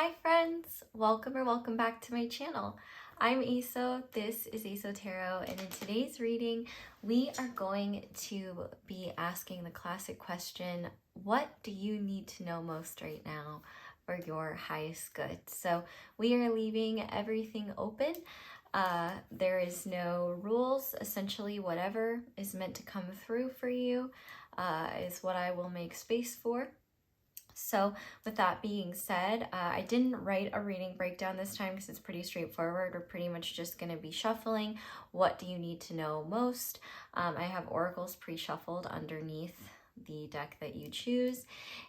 Hi friends, welcome or welcome back to my channel. I'm Xoxo, this is Xoxo Tarot, and in today's reading, we are going to be asking the classic question, what do you need to know most right now for your highest good? So we are leaving everything open. There is no rules. Essentially, whatever is meant to come through for you is what I will make space for. So with that being said, I didn't write a reading breakdown this time because it's pretty straightforward. We're pretty much just going to be shuffling. What do you need to know most? I have oracles pre-shuffled underneath the deck that you choose,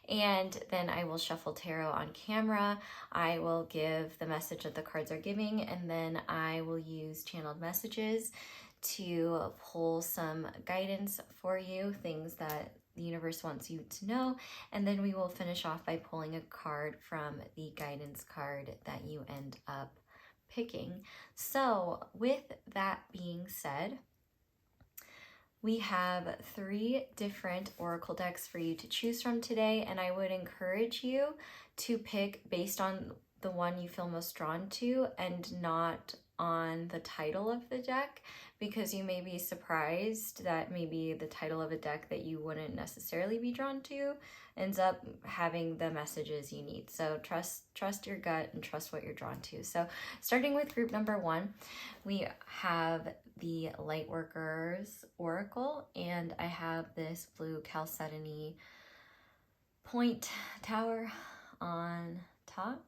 and then I will shuffle tarot on camera. I will give the message that the cards are giving, and then I will use channeled messages to pull some guidance for you, things that the universe wants you to know, and then we will finish off by pulling a card from the guidance card that you end up picking. So with that being said, we have 3 different oracle decks for you to choose from today, and I would encourage you to pick based on the one you feel most drawn to and not on the title of the deck, because you may be surprised that maybe the title of a deck that you wouldn't necessarily be drawn to ends up having the messages you need. So trust your gut and trust what you're drawn to. So starting with group number 1, we have the Lightworkers Oracle, and I have this blue Chalcedony point tower on top.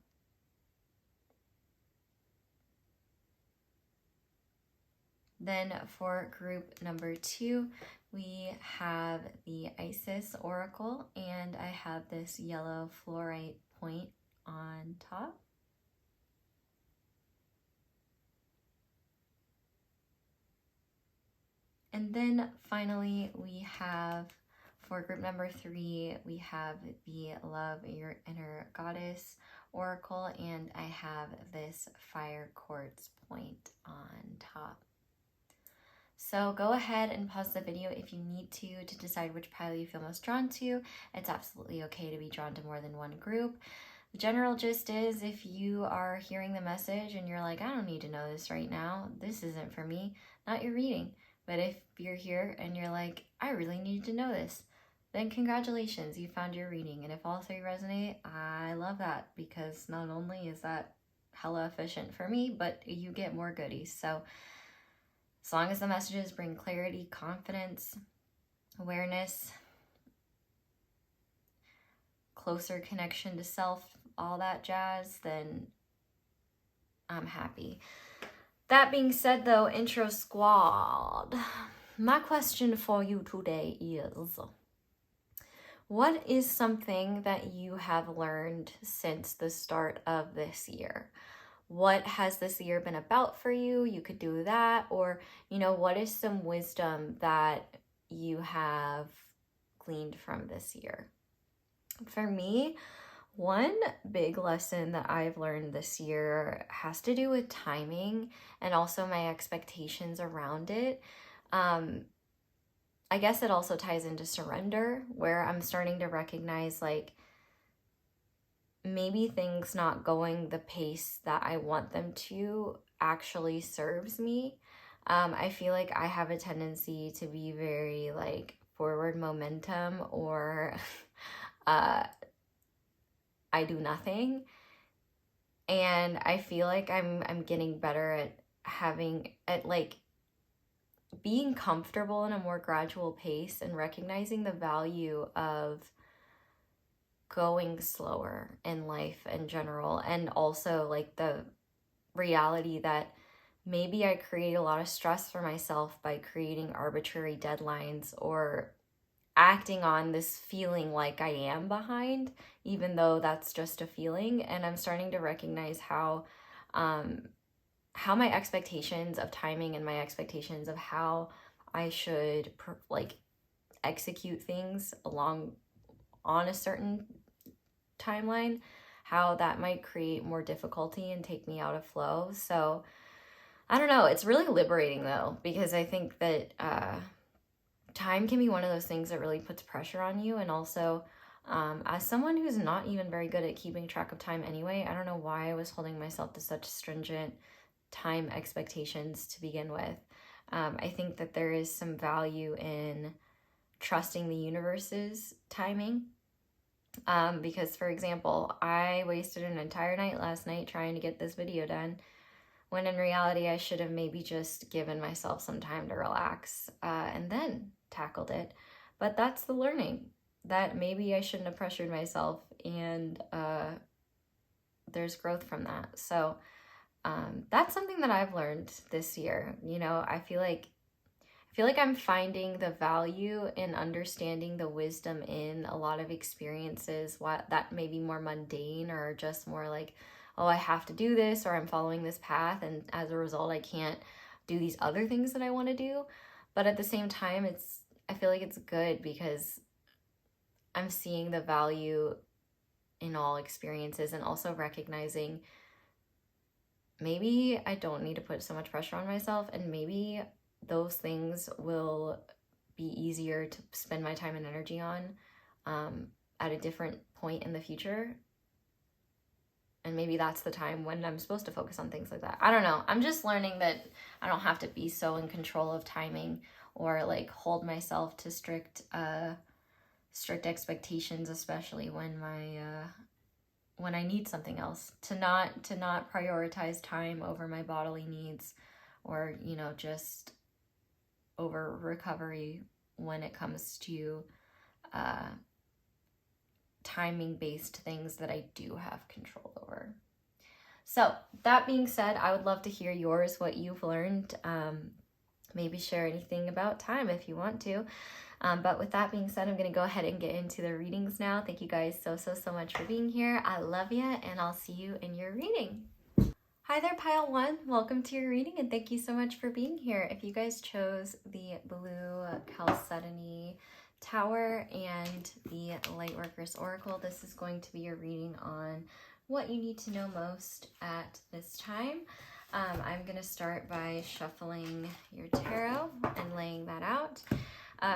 Then for group number 2, we have the Isis Oracle, and I have this yellow fluorite point on top. And then finally, we have, for group number 3, we have the Love Your Inner Goddess Oracle, and I have this fire quartz point on top. So go ahead and pause the video if you need to decide which pile you feel most drawn to. It's absolutely okay to be drawn to more than one group. The general gist is, if you are hearing the message and you're like, I don't need to know this right now, this isn't for me, not your reading. But if you're here and you're like, I really need to know this, then congratulations, you found your reading. And if all 3 resonate, I love that, because not only is that hella efficient for me, but you get more goodies. So as long as the messages bring clarity, confidence, awareness, closer connection to self, all that jazz, then I'm happy. That being said though, intro squad, my question for you today is, what is something that you have learned since the start of this year? What has this year been about for you? You could do that. Or, what is some wisdom that you have gleaned from this year? For me, one big lesson that I've learned this year has to do with timing and also my expectations around it. I guess it also ties into surrender, where I'm starting to recognize, like, maybe things not going the pace that I want them to actually serves me. I feel like I have a tendency to be very like forward momentum, or I do nothing. And I feel like I'm getting better at like being comfortable in a more gradual pace and recognizing the value of going slower in life in general, and also like the reality that maybe I create a lot of stress for myself by creating arbitrary deadlines or acting on this feeling like I am behind, even though that's just a feeling. And I'm starting to recognize how my expectations of timing and my expectations of how I should execute things along on a certain timeline, how that might create more difficulty and take me out of flow. So I don't know, it's really liberating though, because I think that time can be one of those things that really puts pressure on you. And also As someone who's not even very good at keeping track of time anyway, I don't know why I was holding myself to such stringent time expectations to begin with. I think that there is some value in trusting the universe's timing. Because, for example, I wasted an entire night last night trying to get this video done, when in reality I should have maybe just given myself some time to relax and then tackled it. But that's the learning, that maybe I shouldn't have pressured myself, and there's growth from that. So that's something that I've learned this year. You know, I feel like I'm finding the value in understanding the wisdom in a lot of experiences that may be more mundane, or just more like, oh, I have to do this, or I'm following this path, and as a result I can't do these other things that I want to do. But at the same time, I feel like it's good, because I'm seeing the value in all experiences, and also recognizing maybe I don't need to put so much pressure on myself, and maybe those things will be easier to spend my time and energy on at a different point in the future. And maybe that's the time when I'm supposed to focus on things like that. I don't know. I'm just learning that I don't have to be so in control of timing, or like hold myself to strict expectations, especially when I need something else. To not prioritize time over my bodily needs, or, you know, just over recovery when it comes to timing based things that I do have control over. So that being said, I would love to hear yours, what you've learned. Maybe share anything about time if you want to. But with that being said, I'm going to go ahead and get into the readings now. Thank you guys so much for being here. I love you, and I'll see you in your reading. Hi there, Pile 1. Welcome to your reading, and thank you so much for being here. If you guys chose the blue Chalcedony Tower and the Lightworker's Oracle, this is going to be your reading on what you need to know most at this time. I'm going to start by shuffling your tarot and laying that out.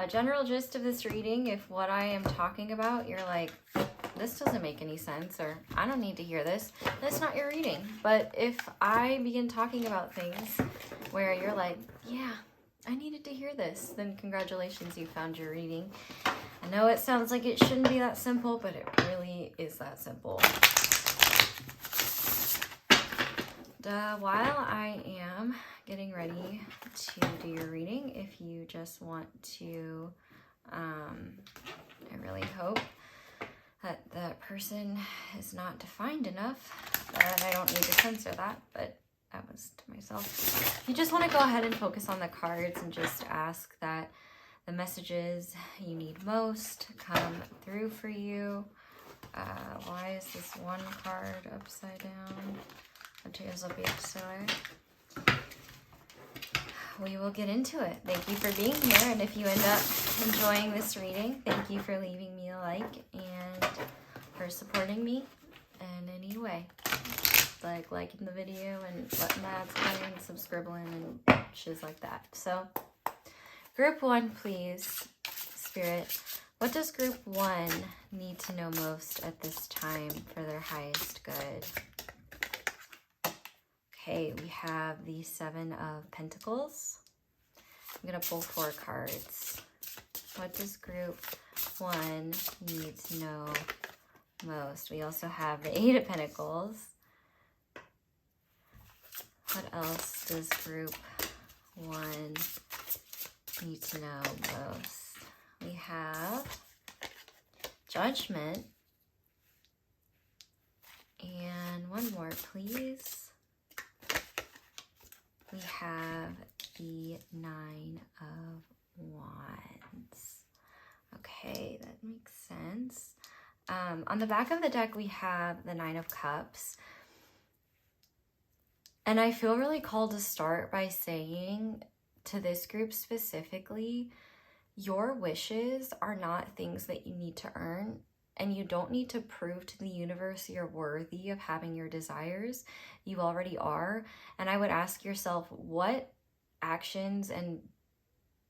General gist of this reading, if what I am talking about, you're like, this doesn't make any sense, or I don't need to hear this, that's not your reading. But if I begin talking about things where you're like, yeah, I needed to hear this, then congratulations, you found your reading. I know it sounds like it shouldn't be that simple, but it really is that simple. While I am getting ready to do your reading, if you just want to, I really hope that that person is not defined enough that I don't need to censor that, but that was to myself. If you just want to go ahead and focus on the cards and just ask that the messages you need most come through for you. Why is this one card upside down? We will get into it. Thank you for being here, and if you end up enjoying this reading, thank you for leaving me a like and for supporting me in any way, like liking the video and letting the ads play and subscribing and shiz like that. So group 1, please, Spirit, what does group 1 need to know most at this time for their highest good? Okay, we have the 7 of Pentacles. I'm going to pull 4 cards. What does group 1 need to know most? We also have the 8 of Pentacles. What else does group 1 need to know most? We have Judgment. And one more, please. We have the 9 of Wands. Okay, that makes sense. On the back of the deck, we have the 9 of Cups. And I feel really called to start by saying to this group specifically, your wishes are not things that you need to earn. And you don't need to prove to the universe you're worthy of having your desires. You already are. And I would ask yourself, what actions and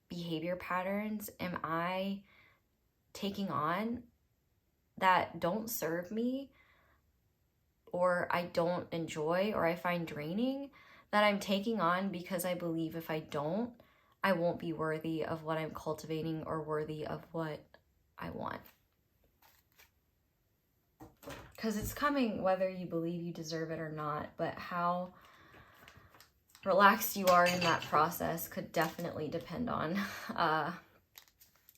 behavior patterns am I taking on that don't serve me, or I don't enjoy, or I find draining, that I'm taking on because I believe if I don't, I won't be worthy of what I'm cultivating or worthy of what I want. Because it's coming whether you believe you deserve it or not, but how relaxed you are in that process could definitely depend on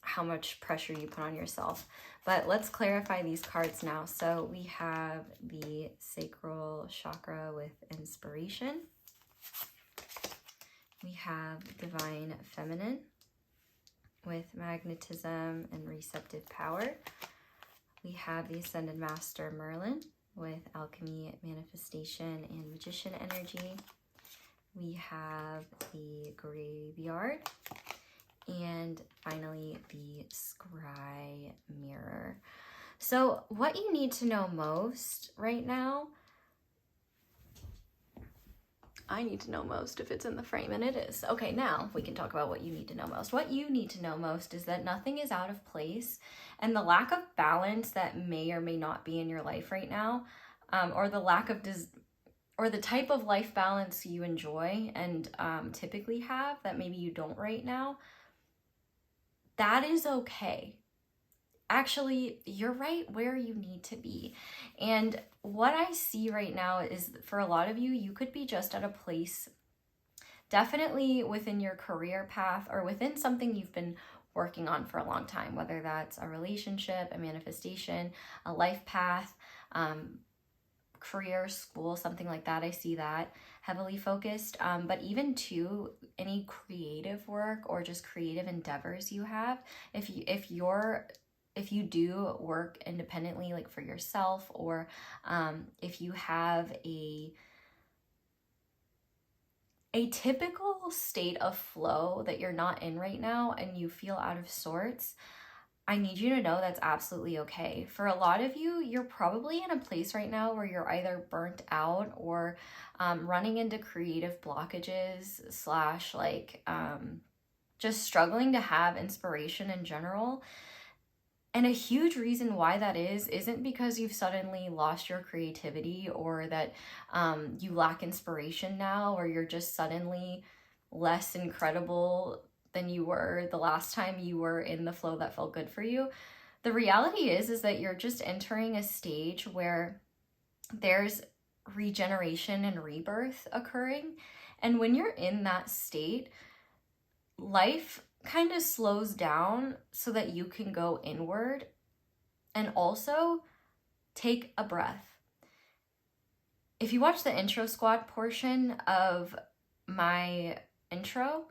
how much pressure you put on yourself. But let's clarify these cards now. So we have the sacral chakra with inspiration. We have divine feminine with magnetism and receptive power. We have the ascended master Merlin with alchemy, manifestation, and magician energy. We have the graveyard. And finally, the scry mirror. So what you need to know most right now, I need to know most if it's in the frame, and it is. Okay, now we can talk about what you need to know most. What you need to know most is that nothing is out of place, and the lack of balance that may or may not be in your life right now, or the lack of or the type of life balance you enjoy and typically have that maybe you don't right now, that is okay. Actually, you're right where you need to be. And what I see right now is, for a lot of you, you could be just at a place, definitely within your career path or within something you've been working on for a long time, whether that's a relationship, a manifestation, a life path, career, school, something like that. I see that heavily focused, but even to any creative work or just creative endeavors you have, if you do work independently, like for yourself, or if you have a typical state of flow that you're not in right now and you feel out of sorts, I need you to know that's absolutely okay. For a lot of you, you're probably in a place right now where you're either burnt out or running into creative blockages / like just struggling to have inspiration in general. And a huge reason why that isn't because you've suddenly lost your creativity, or that you lack inspiration now, or you're just suddenly less incredible than you were the last time you were in the flow that felt good for you. The reality is that you're just entering a stage where there's regeneration and rebirth occurring. And when you're in that state, life kind of slows down so that you can go inward and also take a breath. If you watch the intro squad portion of my intro,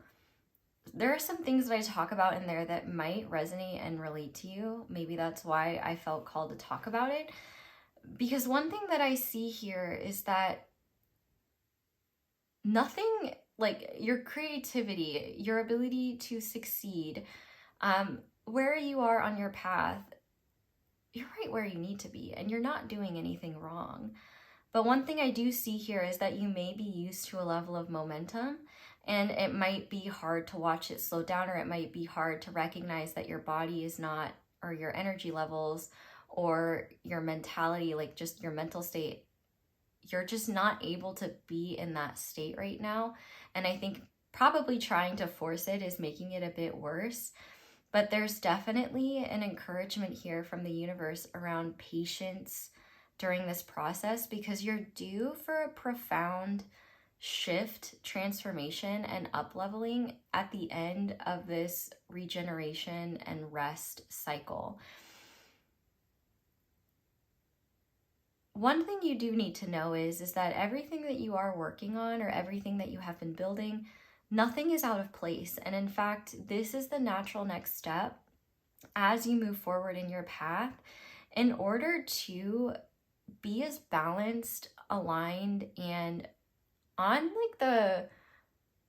there are some things that I talk about in there that might resonate and relate to you. Maybe that's why I felt called to talk about it. Because one thing that I see here is that nothing, like your creativity, your ability to succeed, where you are on your path, you're right where you need to be, and you're not doing anything wrong. But one thing I do see here is that you may be used to a level of momentum, and it might be hard to watch it slow down, or it might be hard to recognize that your body is not, or your energy levels, or your mentality, like just your mental state, you're just not able to be in that state right now. And I think probably trying to force it is making it a bit worse. But there's definitely an encouragement here from the universe around patience during this process, because you're due for a profound shift, transformation, and up-leveling at the end of this regeneration and rest cycle. One thing you do need to know is that everything that you are working on, or everything that you have been building, nothing is out of place. And in fact, this is the natural next step as you move forward in your path, in order to be as balanced, aligned, and on like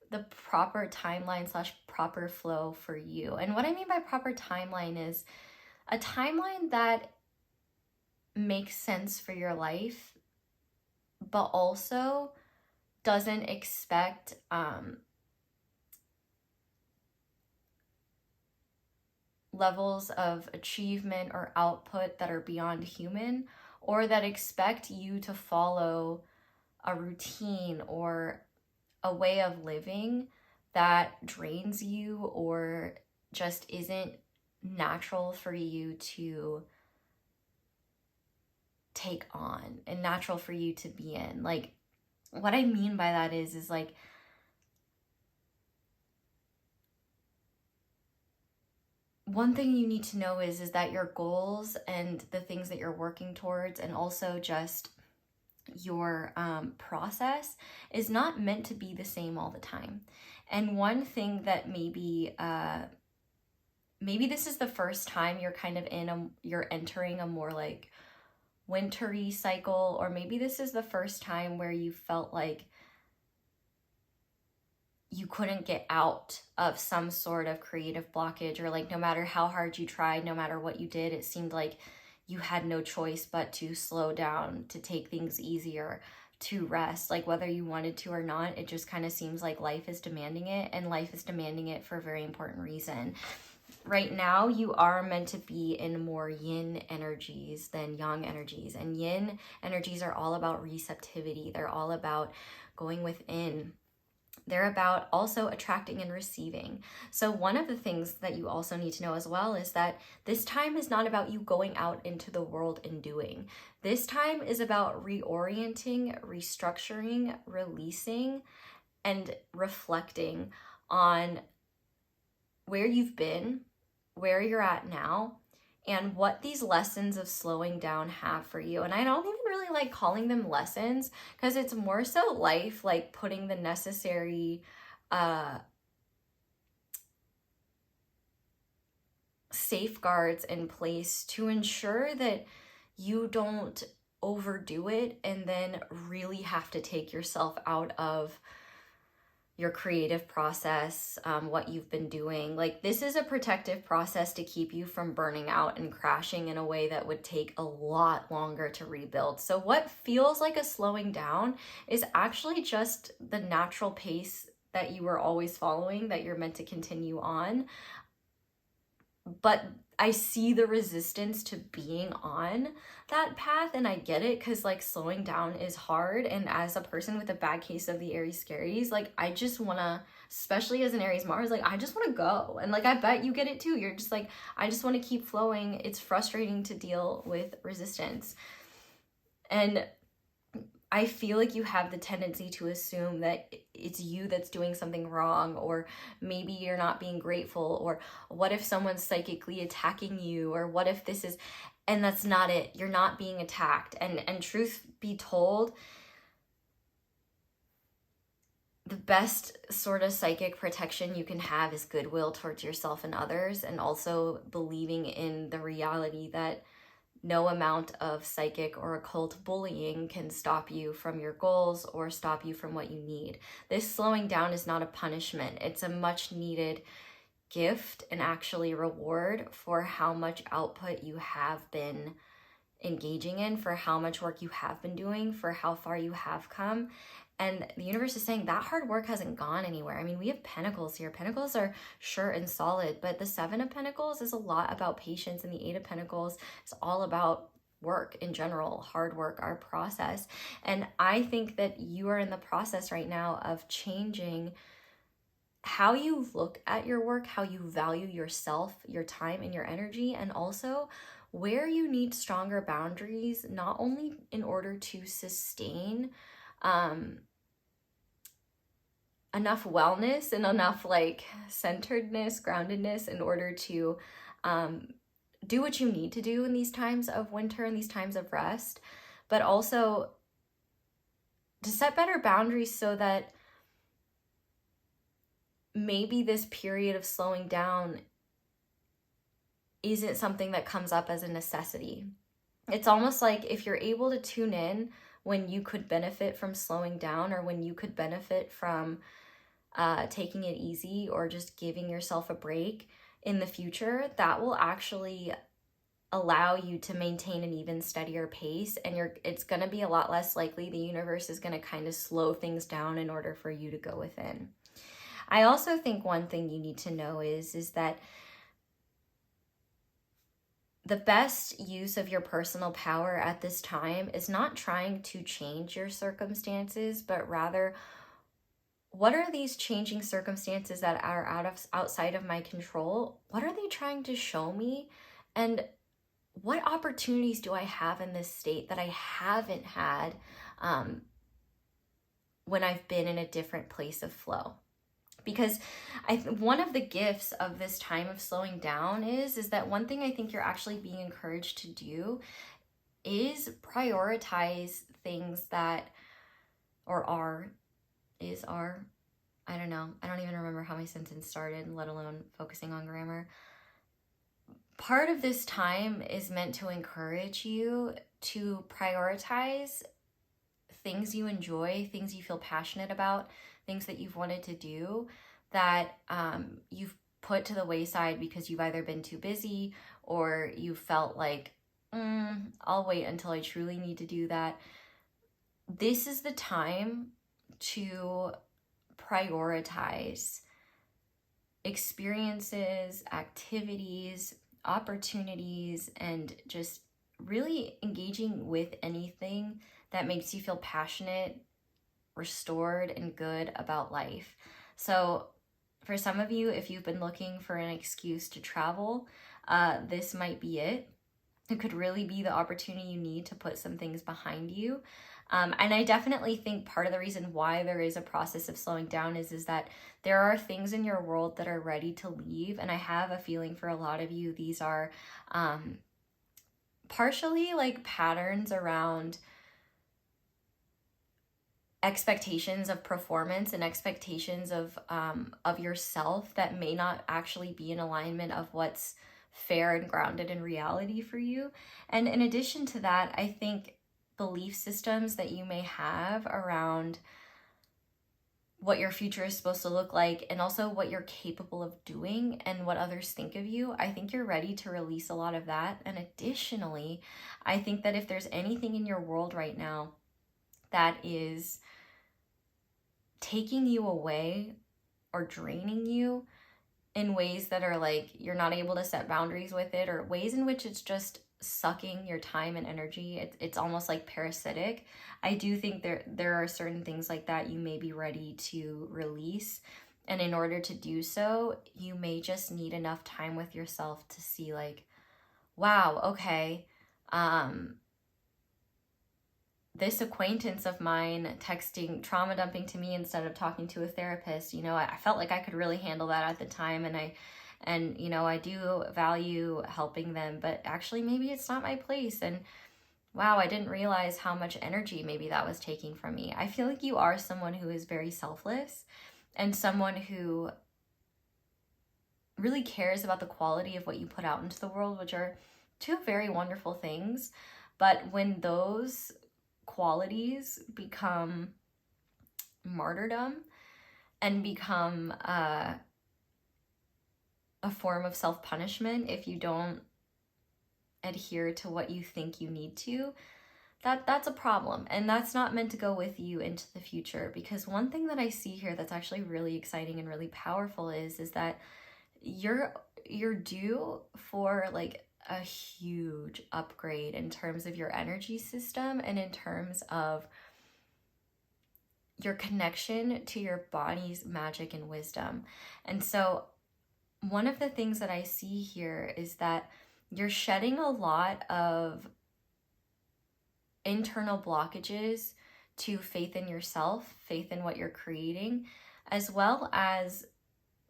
the proper timeline / proper flow for you. And what I mean by proper timeline is a timeline that makes sense for your life, but also doesn't expect levels of achievement or output that are beyond human, or that expect you to follow a routine or a way of living that drains you or just isn't natural for you to take on and natural for you to be in. Like, what I mean by that is like, one thing you need to know is that your goals and the things that you're working towards, and also just your process, is not meant to be the same all the time. And one thing that maybe this is the first time you're kind of you're entering a more like wintry cycle, or maybe this is the first time where you felt like you couldn't get out of some sort of creative blockage, or like no matter how hard you tried, no matter what you did, it seemed like you had no choice but to slow down, to take things easier, to rest. Like whether you wanted to or not, it just kind of seems like life is demanding it, and life is demanding it for a very important reason. Right now, you are meant to be in more yin energies than yang energies. And yin energies are all about receptivity. They're all about going within. They're about also attracting and receiving. So one of the things that you also need to know as well is that this time is not about you going out into the world and doing. This time is about reorienting, restructuring, releasing, and reflecting on where you've been, where you're at now, and what these lessons of slowing down have for you. And I don't even really like calling them lessons, because it's more so life, like putting the necessary safeguards in place to ensure that you don't overdo it and then really have to take yourself out of your creative process, what you've been doing. Like, this is a protective process to keep you from burning out and crashing in a way that would take a lot longer to rebuild. So what feels like a slowing down is actually just the natural pace that you were always following, that you're meant to continue on. But I see the resistance to being on that path, and I get it, because like slowing down is hard. And as a person with a bad case of the Aries scaries, like I just want to, especially as an Aries Mars, like I just want to go. And like I bet you get it too. You're just like, I just want to keep flowing. It's frustrating to deal with resistance. And I feel like you have the tendency to assume that it's you that's doing something wrong, or maybe you're not being grateful, or what if someone's psychically attacking you, or what if this is, and that's not it. You're not being attacked. And truth be told, the best sort of psychic protection you can have is goodwill towards yourself and others, and also believing in the reality that no amount of psychic or occult bullying can stop you from your goals or stop you from what you need. This slowing down is not a punishment. It's a much needed gift and actually reward for how much output you have been engaging in, for how much work you have been doing, for how far you have come. And the universe is saying that hard work hasn't gone anywhere. I mean, we have pentacles here. Pentacles are sure and solid, but the Seven of Pentacles is a lot about patience, and the Eight of Pentacles is all about work in general, hard work, our process. And I think that you are in the process right now of changing how you look at your work, how you value yourself, your time, and your energy, and also where you need stronger boundaries, not only in order to sustain enough wellness and enough like centeredness, groundedness in order to do what you need to do in these times of winter and these times of rest, but also to set better boundaries so that maybe this period of slowing down isn't something that comes up as a necessity. It's almost like if you're able to tune in when you could benefit from slowing down, or when you could benefit from taking it easy, or just giving yourself a break in the future, that will actually allow you to maintain an even steadier pace. And it's going to be a lot less likely the universe is going to kind of slow things down in order for you to go within. I also think one thing you need to know is that the best use of your personal power at this time is not trying to change your circumstances, but rather, what are these changing circumstances that are outside of my control? What are they trying to show me? And what opportunities do I have in this state that I haven't had when I've been in a different place of flow? Because one of the gifts of this time of slowing down is that one thing I think you're actually being encouraged to do is prioritize things that, I don't know. I don't even remember how my sentence started, let alone focusing on grammar. Part of this time is meant to encourage you to prioritize things you enjoy, things you feel passionate about, things that you've wanted to do that you've put to the wayside because you've either been too busy or you felt like, I'll wait until I truly need to do that. This is the time to prioritize experiences, activities, opportunities, and just really engaging with anything that makes you feel passionate, restored, and good about life. So for some of you, if you've been looking for an excuse to travel, this might be it. It could really be the opportunity you need to put some things behind you. And I definitely think part of the reason why there is a process of slowing down is that there are things in your world that are ready to leave. And I have a feeling for a lot of you, these are partially like patterns around expectations of performance and expectations of yourself that may not actually be in alignment of what's fair and grounded in reality for you. And in addition to that, I think belief systems that you may have around what your future is supposed to look like and also what you're capable of doing and what others think of you, I think you're ready to release a lot of that. And additionally, I think that if there's anything in your world right now that is taking you away or draining you in ways that are like you're not able to set boundaries with it, or ways in which it's just sucking your time and energy, it's almost like parasitic, I do think there are certain things like that you may be ready to release. And in order to do so, you may just need enough time with yourself to see like, wow, okay, this acquaintance of mine texting, trauma dumping to me instead of talking to a therapist, I felt like I could really handle that at the time. And I do value helping them, but actually maybe it's not my place. And wow, I didn't realize how much energy maybe that was taking from me. I feel like you are someone who is very selfless and someone who really cares about the quality of what you put out into the world, which are two very wonderful things. But when those qualities become martyrdom and become a form of self-punishment if you don't adhere to what you think you need to, that's a problem. And that's not meant to go with you into the future. Because one thing that I see here that's actually really exciting and really powerful is that you're due for like a huge upgrade in terms of your energy system and in terms of your connection to your body's magic and wisdom. And so one of the things that I see here is that you're shedding a lot of internal blockages to faith in yourself, faith in what you're creating, as well as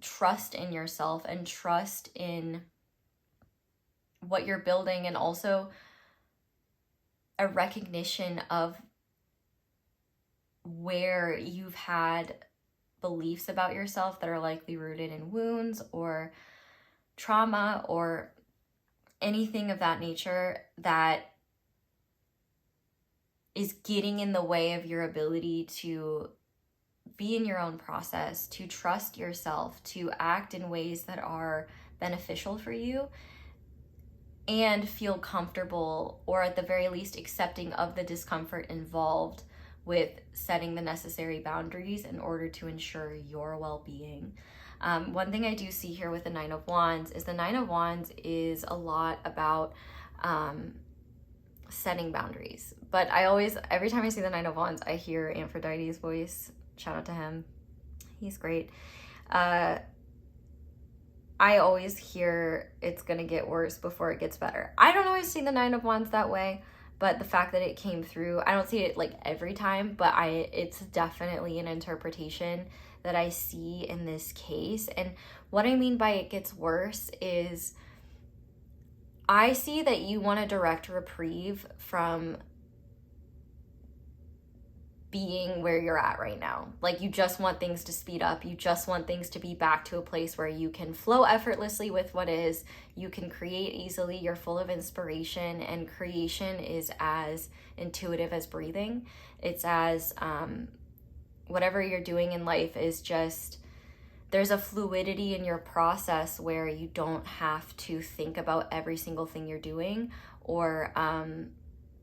trust in yourself and trust in what you're building, and also a recognition of where you've had beliefs about yourself that are likely rooted in wounds or trauma or anything of that nature that is getting in the way of your ability to be in your own process, to trust yourself, to act in ways that are beneficial for you, and feel comfortable, or at the very least accepting of the discomfort involved with setting the necessary boundaries in order to ensure your well-being. One thing I do see here with the Nine of Wands is the Nine of Wands is a lot about setting boundaries. But every time I see the Nine of Wands, I hear Aphrodite's voice. Shout out to him. He's great. I always hear it's going to get worse before it gets better. I don't always see the Nine of Wands that way, but the fact that it came through, I don't see it like every time, but it's definitely an interpretation that I see in this case. And what I mean by it gets worse is I see that you want a direct reprieve from being where you're at right now. Like, you just want things to speed up. You just want things to be back to a place where you can flow effortlessly with what is. You can create easily. You're full of inspiration, and creation is as intuitive as breathing. It's as whatever you're doing in life is just, there's a fluidity in your process where you don't have to think about every single thing you're doing or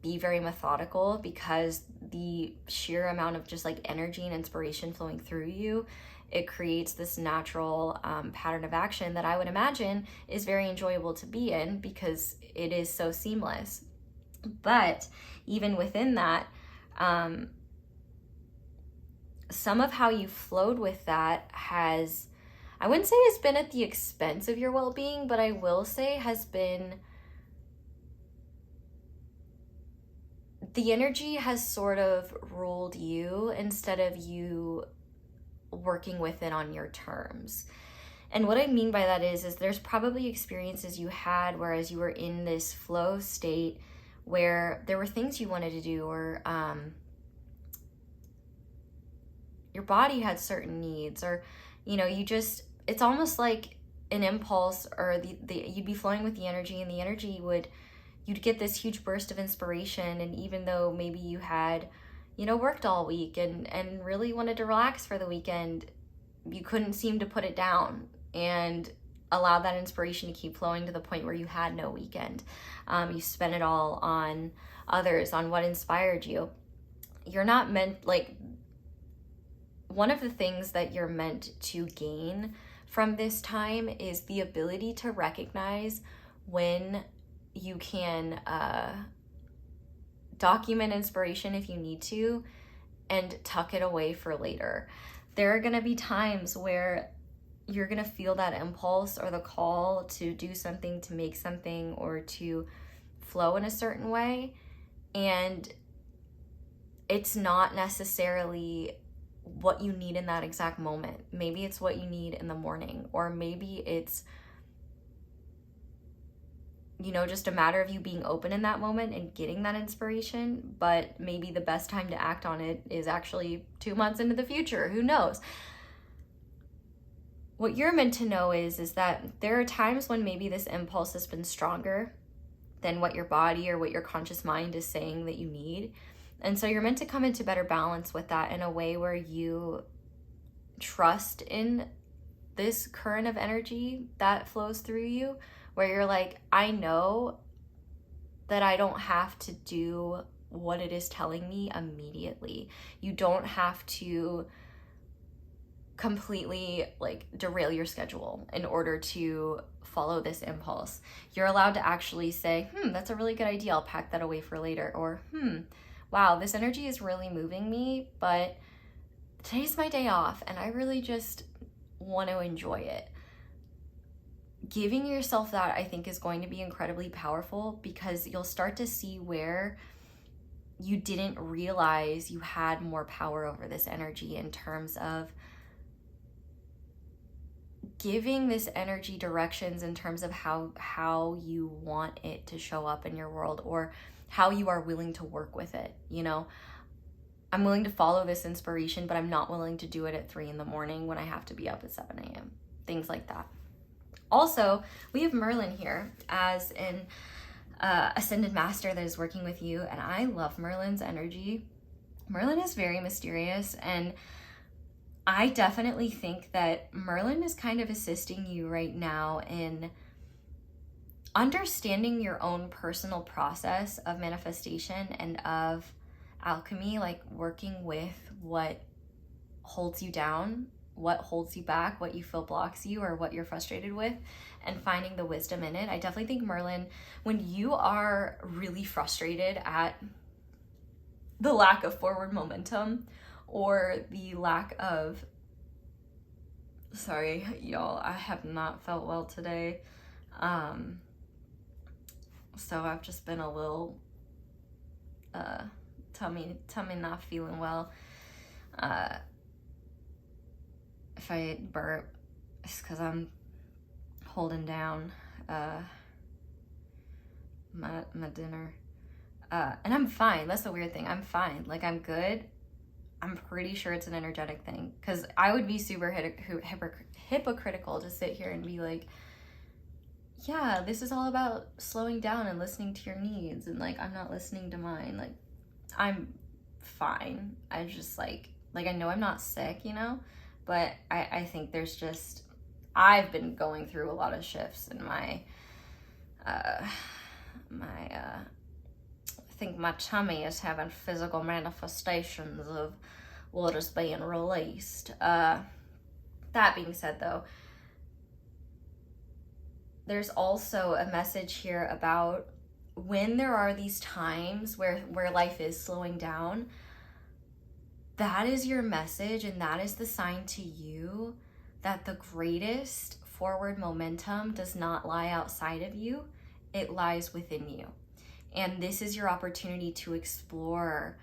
be very methodical, because the sheer amount of just like energy and inspiration flowing through you, it creates this natural pattern of action that I would imagine is very enjoyable to be in because it is so seamless. But even within that, some of how you flowed with that has, I wouldn't say it's been at the expense of your well-being, but I will say has been, the energy has sort of ruled you instead of you working with it on your terms. And what I mean by that is there's probably experiences you had whereas you were in this flow state where there were things you wanted to do, or your body had certain needs, or you just, it's almost like an impulse, or you'd be flowing with the energy, and the energy you'd get this huge burst of inspiration. And even though maybe you had, worked all week and really wanted to relax for the weekend, you couldn't seem to put it down and allow that inspiration to keep flowing to the point where you had no weekend. You spent it all on others, on what inspired you. You're not meant, one of the things that you're meant to gain from this time is the ability to recognize when you can document inspiration if you need to and tuck it away for later. There are going to be times where you're going to feel that impulse or the call to do something, to make something, or to flow in a certain way, and it's not necessarily what you need in that exact moment. Maybe it's what you need in the morning, or maybe it's just a matter of you being open in that moment and getting that inspiration. But maybe the best time to act on it is actually 2 months into the future. Who knows? What you're meant to know is that there are times when maybe this impulse has been stronger than what your body or what your conscious mind is saying that you need. And so you're meant to come into better balance with that in a way where you trust in this current of energy that flows through you, where you're like, I know that I don't have to do what it is telling me immediately. You don't have to completely derail your schedule in order to follow this impulse. You're allowed to actually say, that's a really good idea. I'll pack that away for later. Or, wow, this energy is really moving me, but today's my day off and I really just want to enjoy it. Giving yourself that, I think, is going to be incredibly powerful, because you'll start to see where you didn't realize you had more power over this energy in terms of giving this energy directions in terms of how you want it to show up in your world, or how you are willing to work with it. I'm willing to follow this inspiration, but I'm not willing to do it at 3 a.m. when I have to be up at 7 a.m. Things like that. Also, we have Merlin here as an ascended master that is working with you, and I love Merlin's energy. Merlin is very mysterious, and I definitely think that Merlin is kind of assisting you right now in understanding your own personal process of manifestation and of alchemy, working with what holds you down what holds you back, what you feel blocks you, or what you're frustrated with, and finding the wisdom in it. I definitely think, Merlin, when you are really frustrated at the lack of forward momentum or the lack of, sorry y'all, I have not felt well today, so I've just been a little tummy not feeling well. If I burp, it's because I'm holding down my dinner, and I'm fine. That's the weird thing. I'm fine. Like, I'm good. I'm pretty sure it's an energetic thing, because I would be super hypocritical to sit here and be like, yeah, this is all about slowing down and listening to your needs, and like, I'm not listening to mine. Like, I'm fine. I just like I know I'm not sick, you know, but I think there's just, I've been going through a lot of shifts in my I think my tummy is having physical manifestations of what is being released. That being said, though, there's also a message here about when there are these times where life is slowing down. That is your message, and that is the sign to you that the greatest forward momentum does not lie outside of you, it lies within you. And this is your opportunity to explore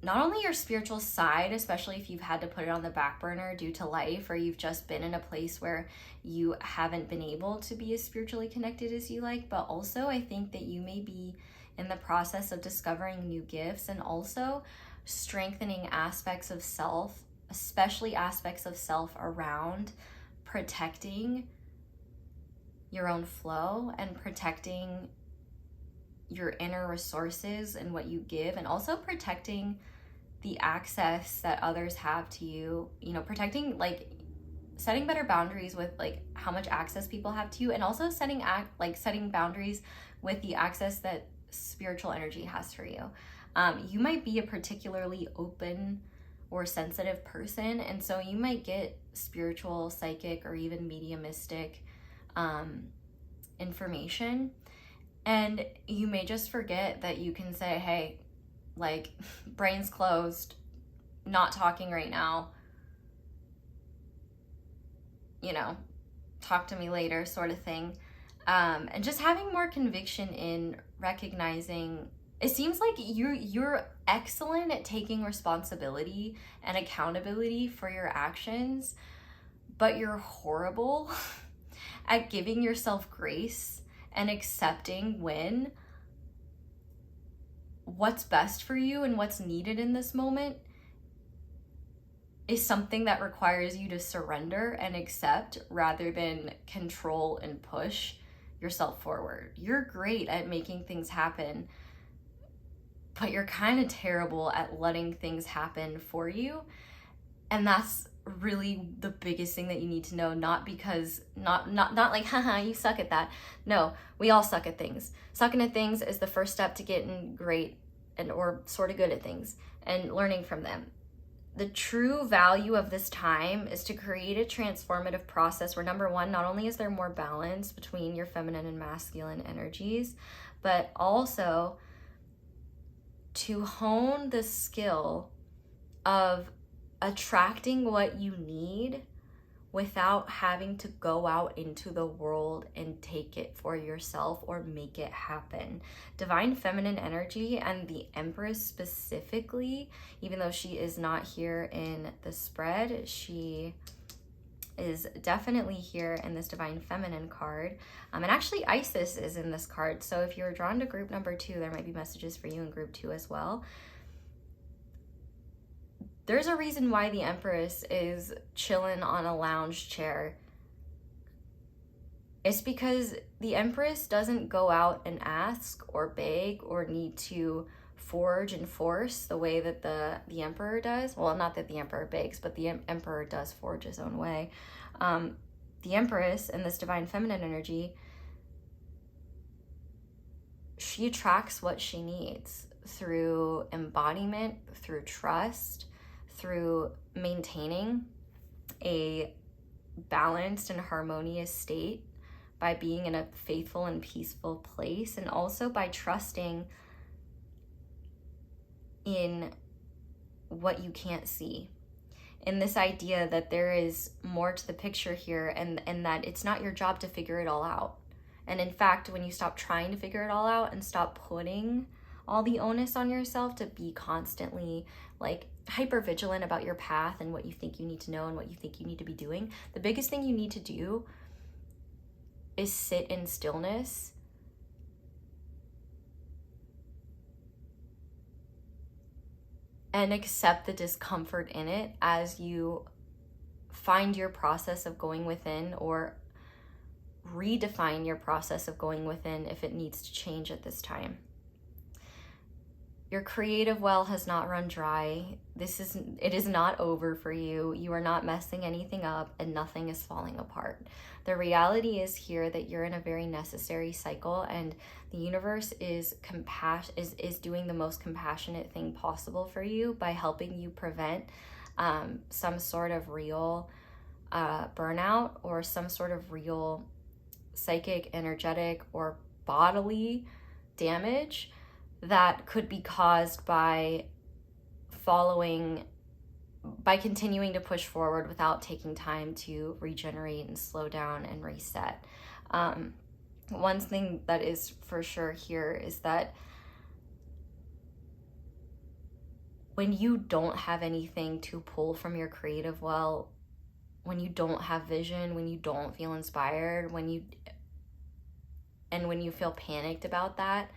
not only your spiritual side, especially if you've had to put it on the back burner due to life, or you've just been in a place where you haven't been able to be as spiritually connected as you like, but also I think that you may be in the process of discovering new gifts and also strengthening aspects of self, especially aspects of self around protecting your own flow and protecting your inner resources and what you give, and also protecting the access that others have to you, you know, protecting, like, setting better boundaries with like how much access people have to you, and also setting boundaries with the access that spiritual energy has for you. You might be a particularly open or sensitive person, and so you might get spiritual, psychic, or even mediumistic information, and you may just forget that you can say, hey, like, brain's closed, not talking right now, you know, talk to me later, sort of thing. And just having more conviction in recognizing, it seems like you're excellent at taking responsibility and accountability for your actions, but you're horrible at giving yourself grace and accepting when what's best for you and what's needed in this moment is something that requires you to surrender and accept rather than control and push yourself forward. You're great at making things happen, but you're kind of terrible at letting things happen for you. And that's really the biggest thing that you need to know, not because, not like, haha, you suck at that. No, we all suck at things. Sucking at things is the first step to getting great and or sort of good at things and learning from them. The true value of this time is to create a transformative process where, number one, not only is there more balance between your feminine and masculine energies, but also to hone the skill of attracting what you need without having to go out into the world and take it for yourself or make it happen. Divine feminine energy and the Empress specifically, even though she is not here in the spread, she is definitely here in this divine feminine card. And actually Isis is in this card. So if you're drawn to group number 2, there might be messages for you in group 2 as well. There's a reason why the Empress is chilling on a lounge chair. It's because the Empress doesn't go out and ask or beg or need to forge and force the way that the Emperor does. Well, not that the Emperor begs, but the Emperor does forge his own way. The Empress and this divine feminine energy, she attracts what she needs through embodiment, through trust, through maintaining a balanced and harmonious state, by being in a faithful and peaceful place, and also by trusting in what you can't see. In this idea that there is more to the picture here, and that it's not your job to figure it all out. And in fact, when you stop trying to figure it all out and stop putting all the onus on yourself to be constantly like hyper vigilant about your path and what you think you need to know and what you think you need to be doing, the biggest thing you need to do is sit in stillness and accept the discomfort in it as you find your process of going within, or redefine your process of going within if it needs to change at this time. Your creative well has not run dry. It is not over for you. You are not messing anything up, and nothing is falling apart. The reality is here that you're in a very necessary cycle, and the universe is doing the most compassionate thing possible for you by helping you prevent some sort of real burnout, or some sort of real psychic, energetic, or bodily damage that could be caused by continuing to push forward without taking time to regenerate and slow down and reset. One thing that is for sure here is that when you don't have anything to pull from your creative well, when you don't have vision, when you don't feel inspired, when you feel panicked about that,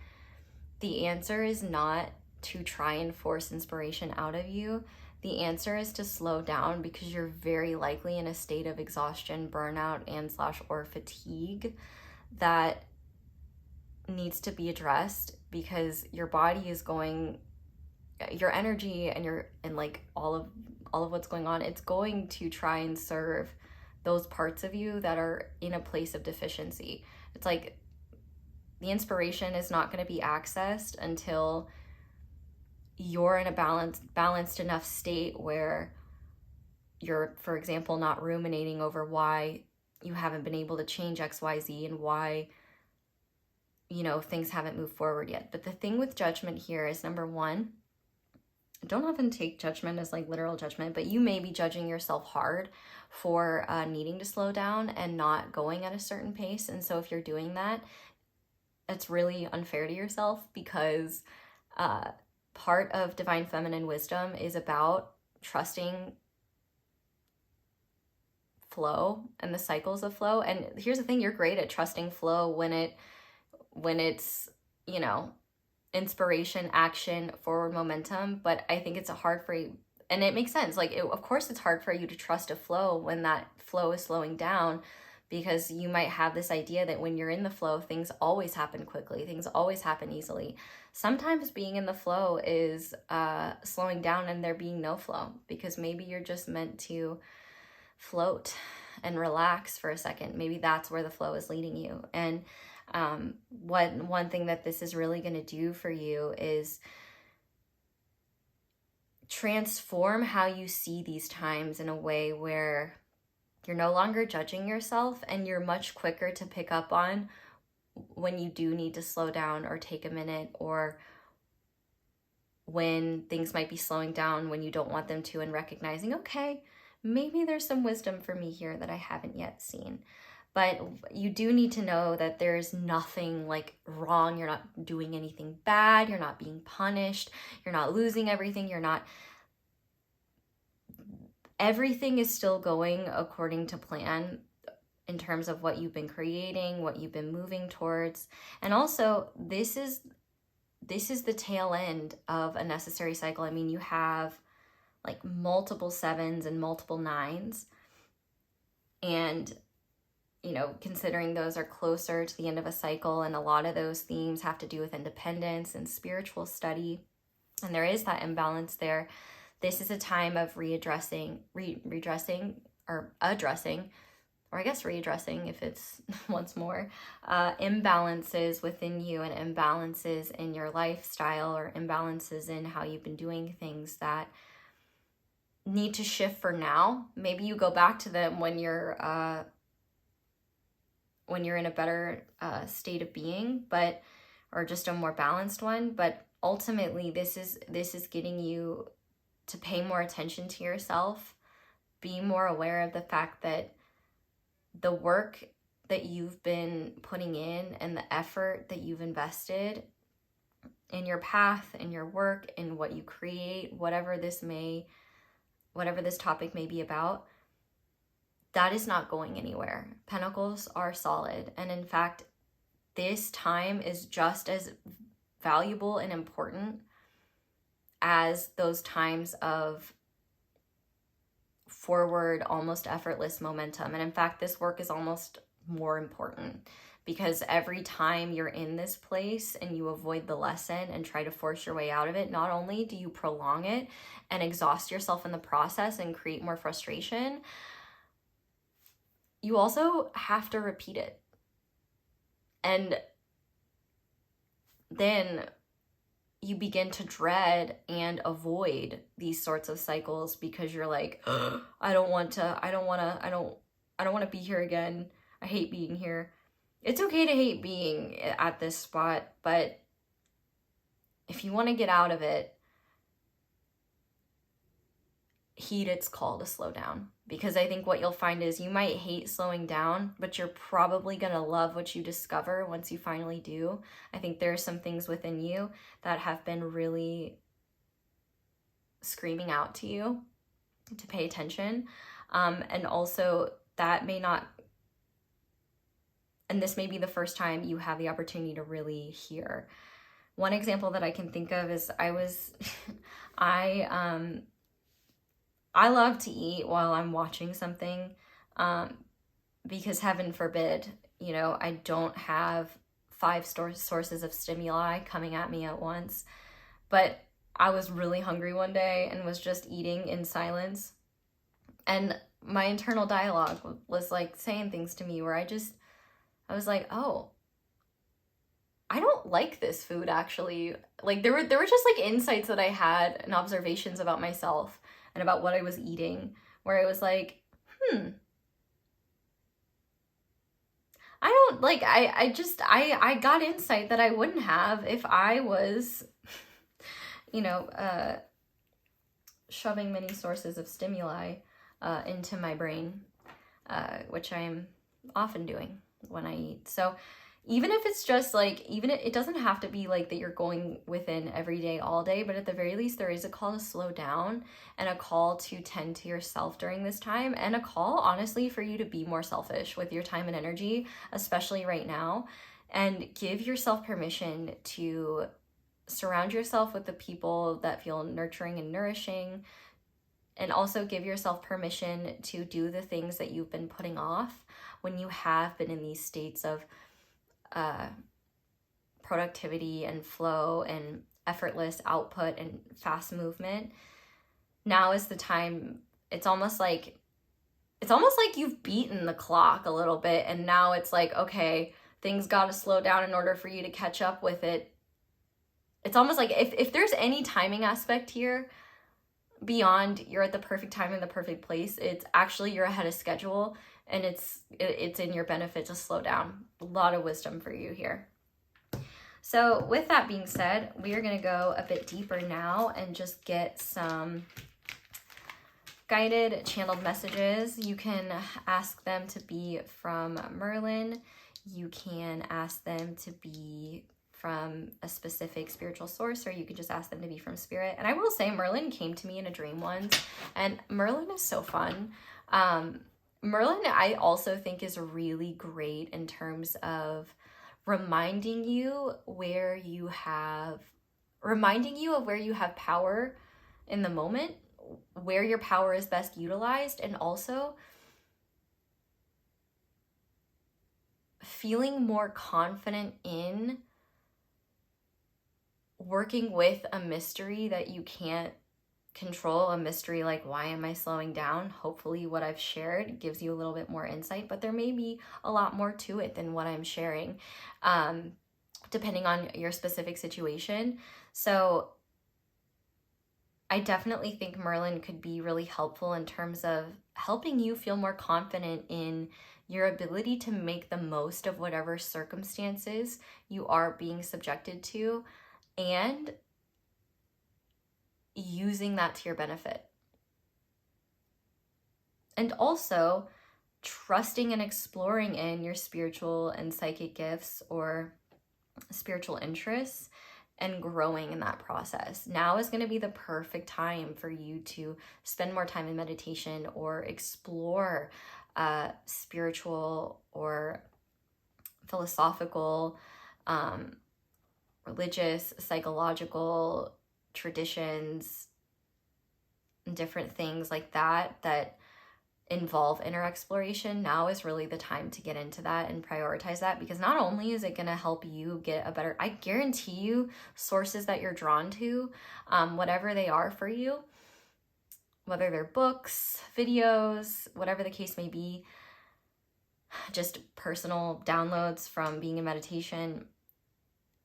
the answer is not to try and force inspiration out of you. The answer is to slow down, because you're very likely in a state of exhaustion, burnout, or fatigue that needs to be addressed, because your body is your energy and like all of what's going on, it's going to try and serve those parts of you that are in a place of deficiency. It's like the inspiration is not going to be accessed until you're in a balanced enough state where you're, for example, not ruminating over why you haven't been able to change XYZ and why, things haven't moved forward yet. But the thing with judgment here is, number one, don't often take judgment as like literal judgment, but you may be judging yourself hard for needing to slow down and not going at a certain pace. And so if you're doing that, it's really unfair to yourself, because part of divine feminine wisdom is about trusting flow and the cycles of flow. And here's the thing, you're great at trusting flow when it's, inspiration, action, forward momentum. But I think it's hard for you, and it makes sense. Of course it's hard for you to trust a flow when that flow is slowing down, because you might have this idea that when you're in the flow, things always happen quickly, things always happen easily. Sometimes being in the flow is slowing down and there being no flow, because maybe you're just meant to float and relax for a second. Maybe that's where the flow is leading you. And one thing that this is really going to do for you is transform how you see these times in a way where you're no longer judging yourself, and you're much quicker to pick up on when you do need to slow down or take a minute, or when things might be slowing down when you don't want them to, and recognizing, okay, maybe there's some wisdom for me here that I haven't yet seen. But you do need to know that there's nothing like wrong. You're not doing anything bad. You're not being punished. You're not losing everything. Everything is still going according to plan in terms of what you've been creating, what you've been moving towards. And also, this is the tail end of a necessary cycle. I mean, you have like multiple 7s and multiple 9s. And, considering those are closer to the end of a cycle, and a lot of those themes have to do with independence and spiritual study. And there is that imbalance there. This is a time of readdressing, or addressing, or I guess readdressing if it's once more, imbalances within you, and imbalances in your lifestyle, or imbalances in how you've been doing things that need to shift for now. Maybe you go back to them when you're in a better state of being, but, or just a more balanced one. But ultimately, this is getting you to pay more attention to yourself, be more aware of the fact that the work that you've been putting in and the effort that you've invested in your path, in your work, in what you create, whatever this topic may be about, that is not going anywhere. Pentacles are solid. And in fact, this time is just as valuable and important as those times of forward, almost effortless momentum. And in fact, this work is almost more important, because every time you're in this place and you avoid the lesson and try to force your way out of it, not only do you prolong it and exhaust yourself in the process and create more frustration, you also have to repeat it. And then you begin to dread and avoid these sorts of cycles because you're like, I don't want to be here again. I hate being here. It's okay to hate being at this spot, but if you want to get out of it, heed its call to slow down. Because I think what you'll find is you might hate slowing down, but you're probably going to love what you discover once you finally do. I think there are some things within you that have been really screaming out to you to pay attention. And also that may not, and this may be the first time you have the opportunity to really hear. One example that I can think of is I love to eat while I'm watching something, because heaven forbid, I don't have 5 sources of stimuli coming at me at once. But I was really hungry one day and was just eating in silence. And my internal dialogue was like saying things to me where I was like, oh, I don't like this food actually. Like there were just like insights that I had and observations about myself and about what I was eating, where I was like, I don't like, I got insight that I wouldn't have if I was, shoving many sources of stimuli into my brain, which I am often doing when I eat. So even if it's just like, it doesn't have to be like that you're going within every day, all day, but at the very least, there is a call to slow down and a call to tend to yourself during this time, and a call, honestly, for you to be more selfish with your time and energy, especially right now, and give yourself permission to surround yourself with the people that feel nurturing and nourishing, and also give yourself permission to do the things that you've been putting off when you have been in these states of productivity and flow and effortless output and fast movement. Now is the time. It's almost like you've beaten the clock a little bit, and now it's like, okay, things got to slow down in order for you to catch up with it. It's almost like if there's any timing aspect here beyond you're at the perfect time in the perfect place, it's actually you're ahead of schedule, and it's in your benefit to slow down. A lot of wisdom for you here. So with that being said, we are going to go a bit deeper now and just get some guided channeled messages. You can ask them to be from Merlin. You can ask them to be from a specific spiritual source, or you can just ask them to be from spirit. And I will say Merlin came to me in a dream once, and Merlin is so fun. Merlin, I also think, is really great in terms of reminding you of where you have power in the moment, where your power is best utilized, and also feeling more confident in working with a mystery that you can't control, a mystery like, why am I slowing down? Hopefully what I've shared gives you a little bit more insight, but there may be a lot more to it than what I'm sharing, depending on your specific situation. So I definitely think Merlin could be really helpful in terms of helping you feel more confident in your ability to make the most of whatever circumstances you are being subjected to, and using that to your benefit. And also trusting and exploring in your spiritual and psychic gifts or spiritual interests and growing in that process. Now is going to be the perfect time for you to spend more time in meditation or explore spiritual or philosophical, religious, psychological traditions, different things like that involve inner exploration. Now is really the time to get into that and prioritize that, because not only is it going to help you get a better, I guarantee you, sources that you're drawn to, whatever they are for you, whether they're books, videos, whatever the case may be, just personal downloads from being in meditation,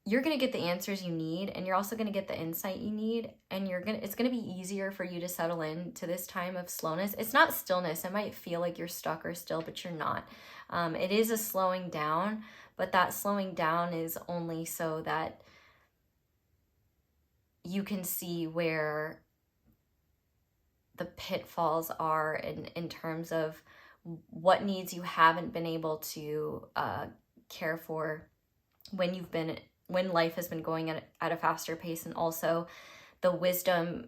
you're going to get the answers you need, and you're also going to get the insight you need, and it's going to be easier for you to settle in to this time of slowness. It's not stillness. It might feel like you're stuck or still, but you're not. It is a slowing down, but that slowing down is only so that you can see where the pitfalls are in terms of what needs you haven't been able to care for when life has been going at a faster pace, and also the wisdom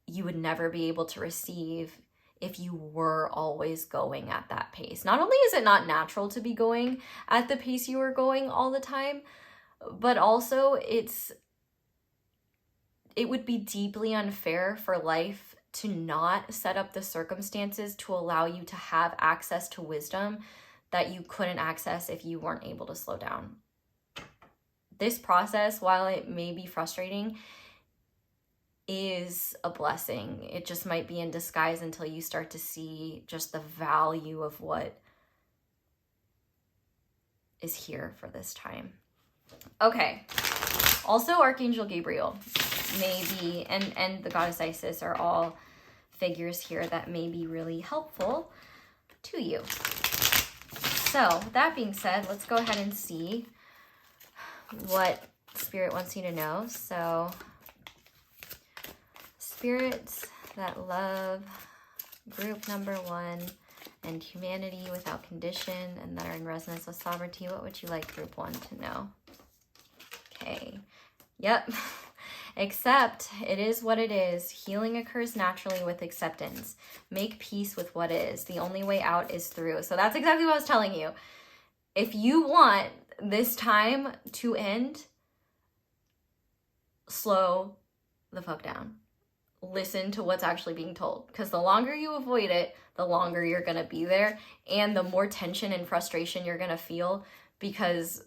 you would never be able to receive if you were always going at that pace. Not only is it not natural to be going at the pace you were going all the time, but also it would be deeply unfair for life to not set up the circumstances to allow you to have access to wisdom that you couldn't access if you weren't able to slow down. This process, while it may be frustrating, is a blessing. It just might be in disguise until you start to see just the value of what is here for this time. Okay. Also, Archangel Gabriel may be, and the goddess Isis are all figures here that may be really helpful to you. So, that being said, let's go ahead and see what Spirit wants you to know. So, spirits that love group number 1 and humanity without condition and that are in resonance with sovereignty, what would you like group 1 to know? Okay. Yep. Accept. It is what it is. Healing occurs naturally with acceptance. Make peace with what is. The only way out is through. So that's exactly what I was telling you. If you want this time to end, slow the fuck down. Listen to what's actually being told, because the longer you avoid it, the longer you're going to be there, and the more tension and frustration you're going to feel, because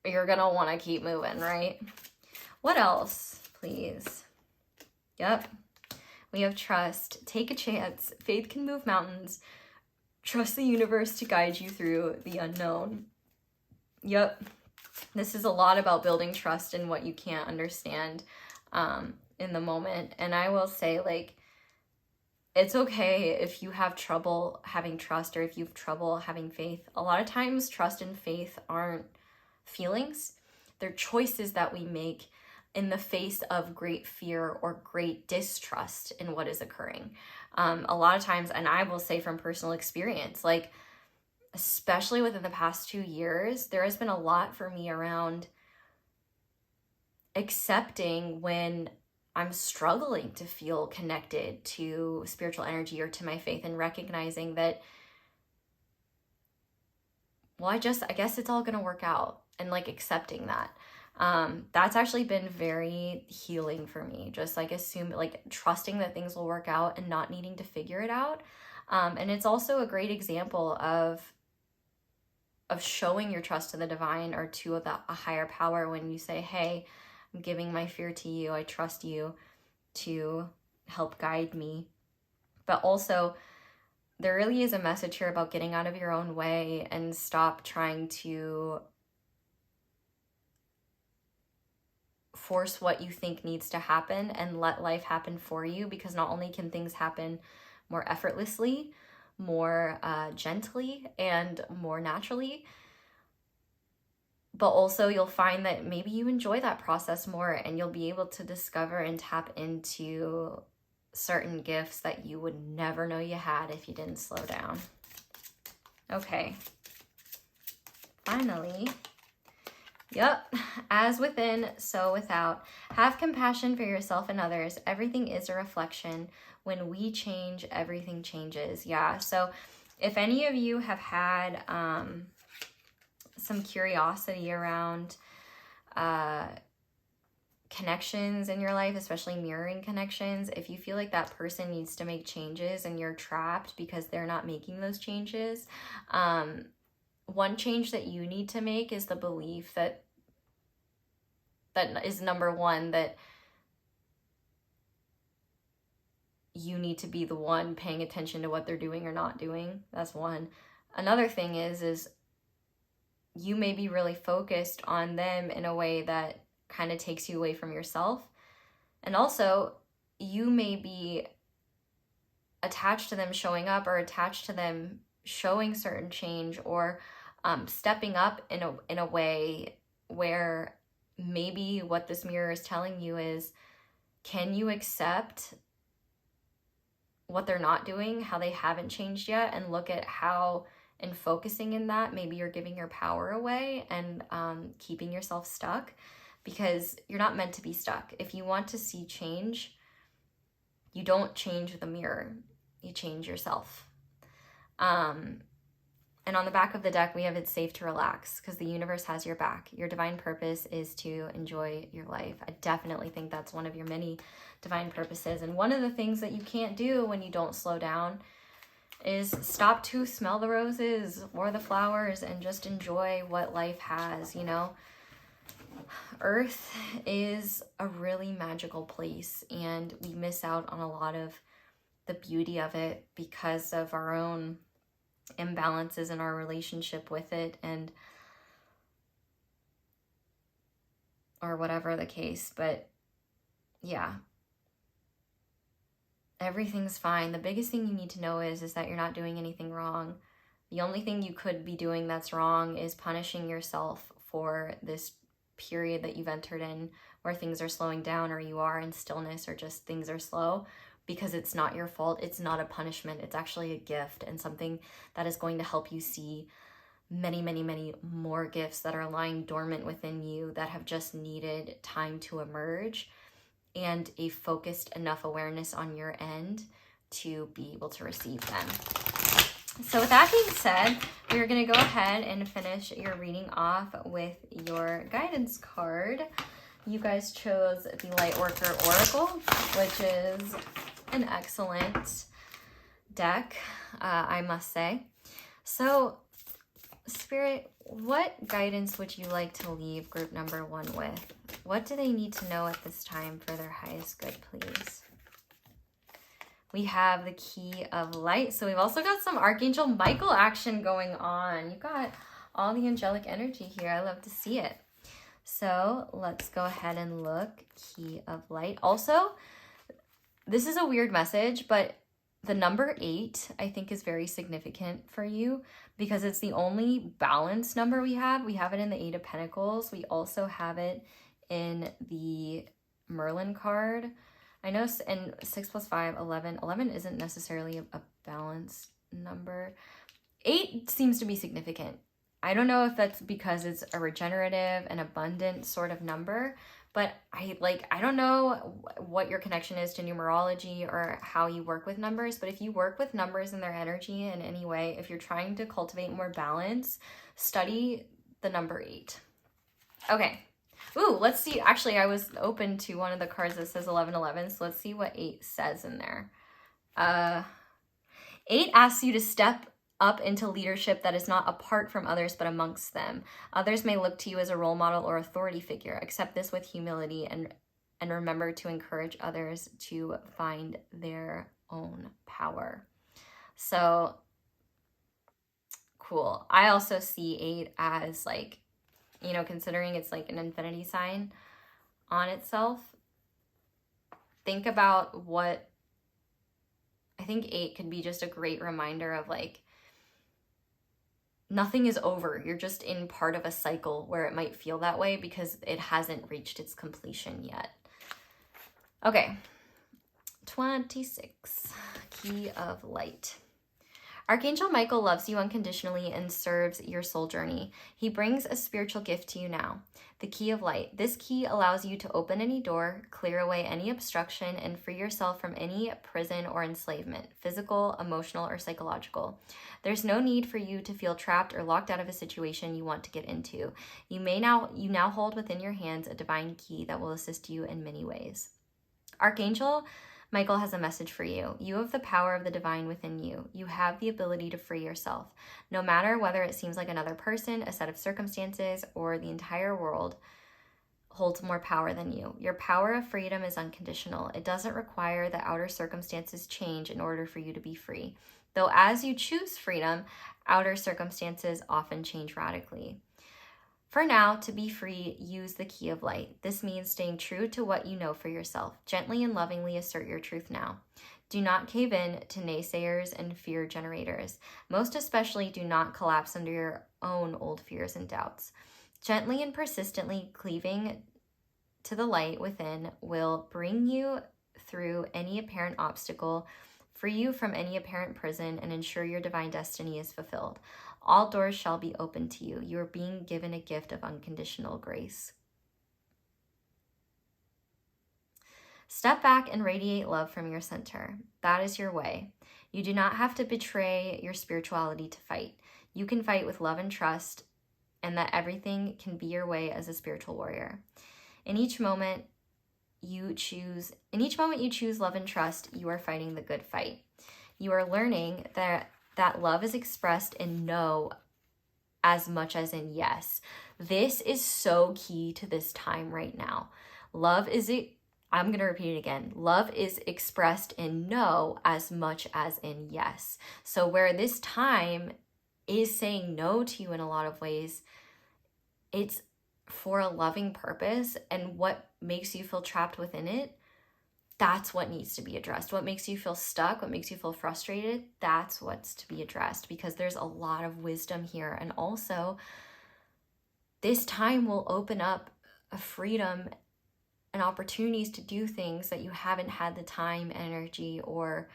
you're going to want to keep moving, right? What else, please? Yep. We have trust. Take a chance. Faith can move mountains. Trust the universe to guide you through the unknown. Yep. This is a lot about building trust in what you can't understand in the moment. And I will say, like, it's okay if you have trouble having trust, or if you have trouble having faith. A lot of times, trust and faith aren't feelings. They're choices that we make in the face of great fear or great distrust in what is occurring. A lot of times, and I will say from personal experience, like, especially within the past 2 years, there has been a lot for me around accepting when I'm struggling to feel connected to spiritual energy or to my faith, and recognizing that, well, I guess it's all going to work out, and like accepting that. That's actually been very healing for me. Just like trusting that things will work out and not needing to figure it out. And it's also a great example of showing your trust to the divine or to a higher power when you say, hey, I'm giving my fear to you. I trust you to help guide me. But also, there really is a message here about getting out of your own way and stop trying to force what you think needs to happen and let life happen for you, because not only can things happen more effortlessly, more gently, and more naturally, but also you'll find that maybe you enjoy that process more, and you'll be able to discover and tap into certain gifts that you would never know you had if you didn't slow down. Okay. Finally. Yep. As within, so without. Have compassion for yourself and others. Everything is a reflection. When we change, everything changes. Yeah. So if any of you have had some curiosity around connections in your life, especially mirroring connections, if you feel like that person needs to make changes and you're trapped because they're not making those changes, one change that you need to make is the belief that is number one, that you need to be the one paying attention to what they're doing or not doing. That's one. Another thing is you may be really focused on them in a way that kind of takes you away from yourself. And also, you may be attached to them showing up, or attached to them showing certain change, or stepping up in a way where maybe what this mirror is telling you is, can you accept what they're not doing, how they haven't changed yet, and look at how, in focusing in that, maybe you're giving your power away and keeping yourself stuck, because you're not meant to be stuck. If you want to see change, you don't change the mirror, you change yourself. And on the back of the deck, we have it's safe to relax, because the universe has your back. Your divine purpose is to enjoy your life. I definitely think that's one of your many divine purposes. And one of the things that you can't do when you don't slow down is stop to smell the roses or the flowers and just enjoy what life has, you know? Earth is a really magical place, and we miss out on a lot of the beauty of it because of our own imbalances in our relationship with it, and or whatever the case. But yeah, everything's fine. The biggest thing you need to know is that you're not doing anything wrong. The only thing you could be doing that's wrong is punishing yourself for this period that you've entered in, where things are slowing down, or you are in stillness, or just things are slow, because it's not your fault. It's not a punishment. It's actually a gift, and something that is going to help you see many, many, many more gifts that are lying dormant within you that have just needed time to emerge, and a focused enough awareness on your end to be able to receive them. So with that being said, we're going to go ahead and finish your reading off with your guidance card. You guys chose the Lightworker Oracle, which is an excellent deck, I must say. So, Spirit, what guidance would you like to leave group number 1 with? What do they need to know at this time for their highest good, please? We have the Key of Light. So we've also got some Archangel Michael action going on. You got all the angelic energy here. I love to see it. So let's go ahead and look. Key of Light. Also, this is a weird message, but the number 8, I think, is very significant for you, because it's the only balanced number we have. We have it in the 8 of Pentacles. We also have it in the Merlin card. I know in 6 + 5, 11. 11 isn't necessarily a balanced number. 8 seems to be significant. I don't know if that's because it's a regenerative and abundant sort of number, but I don't know what your connection is to numerology or how you work with numbers, but if you work with numbers and their energy in any way, if you're trying to cultivate more balance, study the number 8. Okay. Ooh, let's see. Actually, I was open to one of the cards that says 1111, so let's see what 8 says in there. 8 asks you to step up into leadership that is not apart from others but amongst them. Others may look to you as a role model or authority figure. Accept this with humility and remember to encourage others to find their own power. So cool. I also see 8 as, like, you know, considering it's like an infinity sign on itself, think about what, I think 8 could be just a great reminder of like, nothing is over. You're just in part of a cycle where it might feel that way because it hasn't reached its completion yet. Okay, 26, Key of Light. Archangel Michael loves you unconditionally and serves your soul journey. He brings a spiritual gift to you now, the Key of Light. This key allows you to open any door, clear away any obstruction, and free yourself from any prison or enslavement, physical, emotional, or psychological. There's no need for you to feel trapped or locked out of a situation you want to get into. You now hold within your hands a divine key that will assist you in many ways. Archangel Michael has a message for you. You have the power of the divine within you. You have the ability to free yourself. No matter whether it seems like another person, a set of circumstances, or the entire world holds more power than you. Your power of freedom is unconditional. It doesn't require that outer circumstances change in order for you to be free. Though as you choose freedom, outer circumstances often change radically. For now, to be free, use the Key of Light. This means staying true to what you know for yourself. Gently and lovingly assert your truth now. Do not cave in to naysayers and fear generators. Most especially, do not collapse under your own old fears and doubts. Gently and persistently cleaving to the light within will bring you through any apparent obstacle, free you from any apparent prison, and ensure your divine destiny is fulfilled. All doors shall be open to you. You are being given a gift of unconditional grace. Step back and radiate love from your center. That is your way. You do not have to betray your spirituality to fight. You can fight with love and trust, and that everything can be your way as a spiritual warrior. In each moment you choose love and trust, you are fighting the good fight. You are learning that love is expressed in no as much as in yes. This is so key to this time right now. I'm going to repeat it again. Love is expressed in no as much as in yes. So where this time is saying no to you in a lot of ways, it's for a loving purpose, and what makes you feel trapped within it, that's what needs to be addressed. What makes you feel stuck, what makes you feel frustrated, that's what's to be addressed, because there's a lot of wisdom here. And also, this time will open up a freedom and opportunities to do things that you haven't had the time, energy, or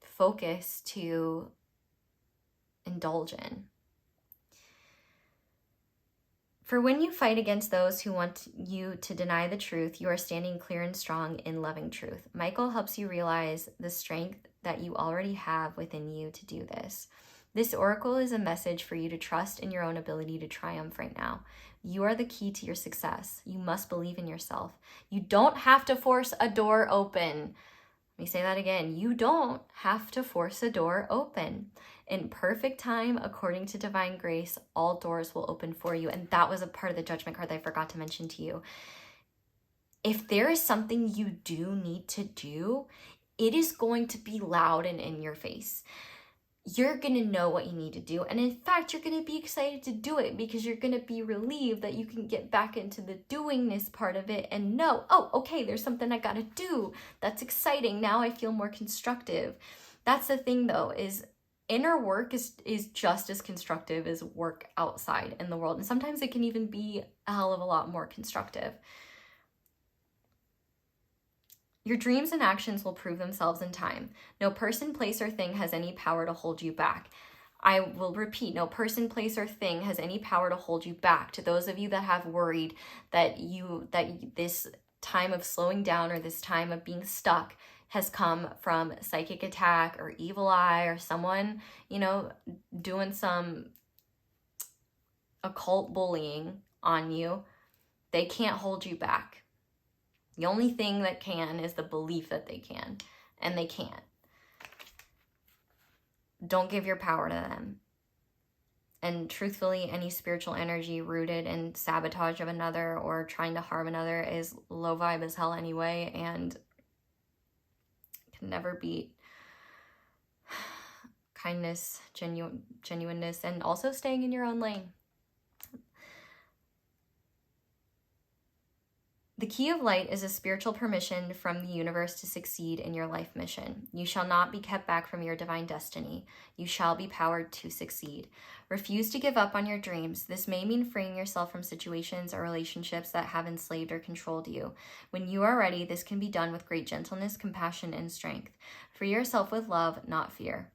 focus to indulge in. For when you fight against those who want you to deny the truth, you are standing clear and strong in loving truth. Michael helps you realize the strength that you already have within you to do this. This oracle is a message for you to trust in your own ability to triumph right now. You are the key to your success. You must believe in yourself. You don't have to force a door open. Let me say that again. You don't have to force a door open. In perfect time, according to divine grace, all doors will open for you. And that was a part of the judgment card that I forgot to mention to you. If there is something you do need to do, it is going to be loud and in your face. You're going to know what you need to do. And in fact, you're going to be excited to do it because you're going to be relieved that you can get back into the doingness part of it and know, oh, okay, there's something I got to do. That's exciting. Now I feel more constructive. That's the thing though, is inner work is just as constructive as work outside in the world. And sometimes it can even be a hell of a lot more constructive. Your dreams and actions will prove themselves in time. No person, place, or thing has any power to hold you back. I will repeat, no person, place, or thing has any power to hold you back. To those of you that have worried that this time of slowing down or this time of being stuck has come from psychic attack or evil eye or someone, doing some occult bullying on you, they can't hold you back. The only thing that can is the belief that they can, and they can't. Don't give your power to them. And truthfully, any spiritual energy rooted in sabotage of another or trying to harm another is low vibe as hell anyway, and can never beat kindness, genuineness, and also staying in your own lane. The key of light is a spiritual permission from the universe to succeed in your life mission. You shall not be kept back from your divine destiny. You shall be powered to succeed. Refuse to give up on your dreams. This may mean freeing yourself from situations or relationships that have enslaved or controlled you. When you are ready, this can be done with great gentleness, compassion, and strength. Free yourself with love, not fear.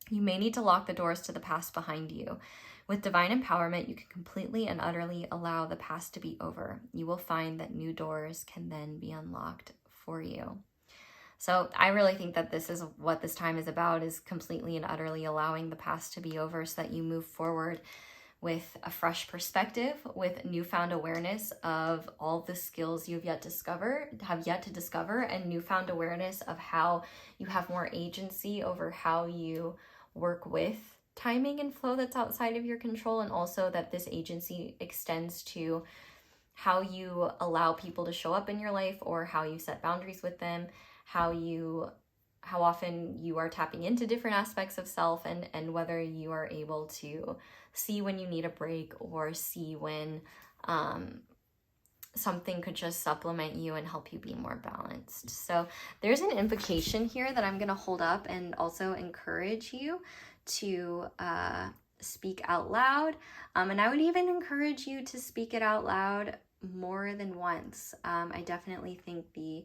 You may need to lock the doors to the past behind you. With divine empowerment, you can completely and utterly allow the past to be over. You will find that new doors can then be unlocked for you. So I really think that this is what this time is about, is completely and utterly allowing the past to be over so that you move forward with a fresh perspective, with newfound awareness of all the skills you've yet to discover, and newfound awareness of how you have more agency over how you work with timing and flow that's outside of your control, and also that this agency extends to how you allow people to show up in your life, or how you set boundaries with them, how often you are tapping into different aspects of self, and whether you are able to see when you need a break, or see when something could just supplement you and help you be more balanced. So there's an invocation here that I'm going to hold up and also encourage you to speak out loud. And I would even encourage you to speak it out loud more than once. I definitely think the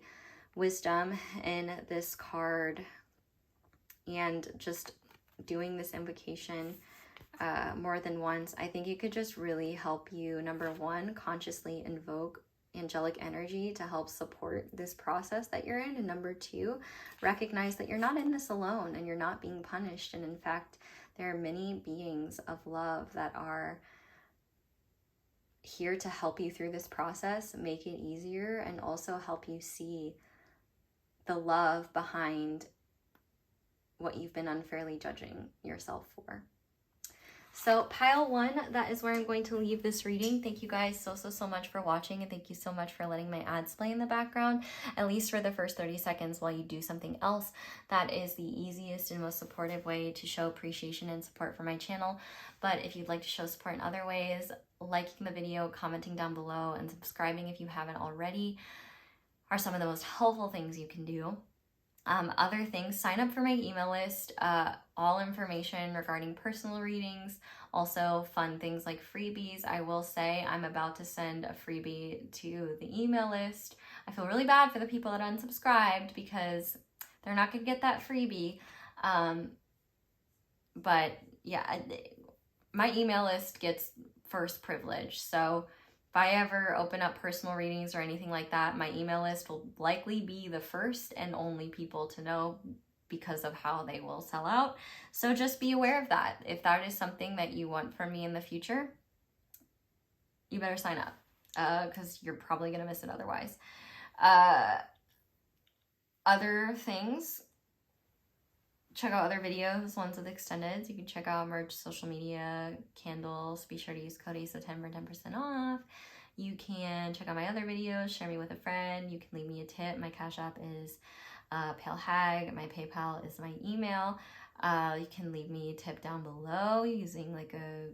wisdom in this card and just doing this invocation more than once, I think it could just really help you, number one, consciously invoke angelic energy to help support this process that you're in, and number two, recognize that you're not in this alone and you're not being punished. And in fact, there are many beings of love that are here to help you through this process, make it easier, and also help you see the love behind what you've been unfairly judging yourself for. So pile one, that is where I'm going to leave this reading. Thank you guys so much for watching, and thank you so much for letting my ads play in the background, at least for the first 30 seconds while you do something else. That is the easiest and most supportive way to show appreciation and support for my channel. But if you'd like to show support in other ways, liking the video, commenting down below, and subscribing if you haven't already are some of the most helpful things you can do. Other things, sign up for my email list, all information regarding personal readings, also fun things like freebies. I will say I'm about to send a freebie to the email list. I feel really bad for the people that unsubscribed because they're not going to get that freebie. But yeah, my email list gets first privilege. So if I ever open up personal readings or anything like that, my email list will likely be the first and only people to know because of how they will sell out. So just be aware of that. If that is something that you want from me in the future, you better sign up because you're probably going to miss it otherwise. Other things, check out other videos, ones with extendeds. You can check out merch, social media, candles. Be sure to use code ASO10 for 10% off. You can check out my other videos, share me with a friend. You can leave me a tip. My Cashapp is palehag. My PayPal is my email. You can leave me a tip down below using like a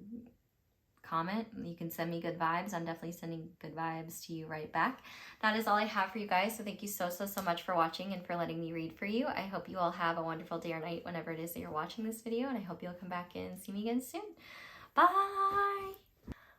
comment. You can send me good vibes. I'm definitely sending good vibes to you right back. That is all I have for you guys. So thank you so much for watching and for letting me read for you. I hope you all have a wonderful day or night whenever it is that you're watching this video, and I hope you'll come back and see me again soon. Bye!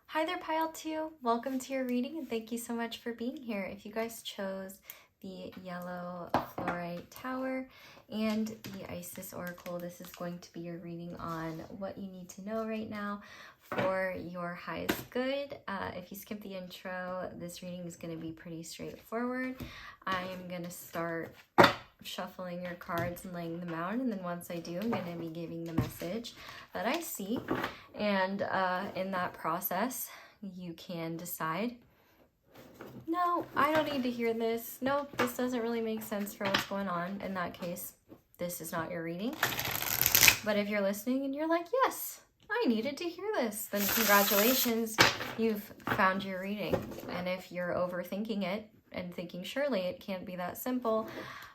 Hi there, Pile 2. Welcome to your reading, and thank you so much for being here. If you guys chose the yellow fluorite tower and the Isis oracle, this is going to be your reading on what you need to know right now for your highest good. If you skip the intro, this reading is going to be pretty straightforward. I am going to start shuffling your cards and laying them out, and then once I do, I'm going to be giving the message that I see, and in that process you can decide, no, I don't need to hear this. Nope, this doesn't really make sense for what's going on. In that case, this is not your reading. But if you're listening and you're like, yes, I needed to hear this, then congratulations, you've found your reading. And if you're overthinking it and thinking surely it can't be that simple,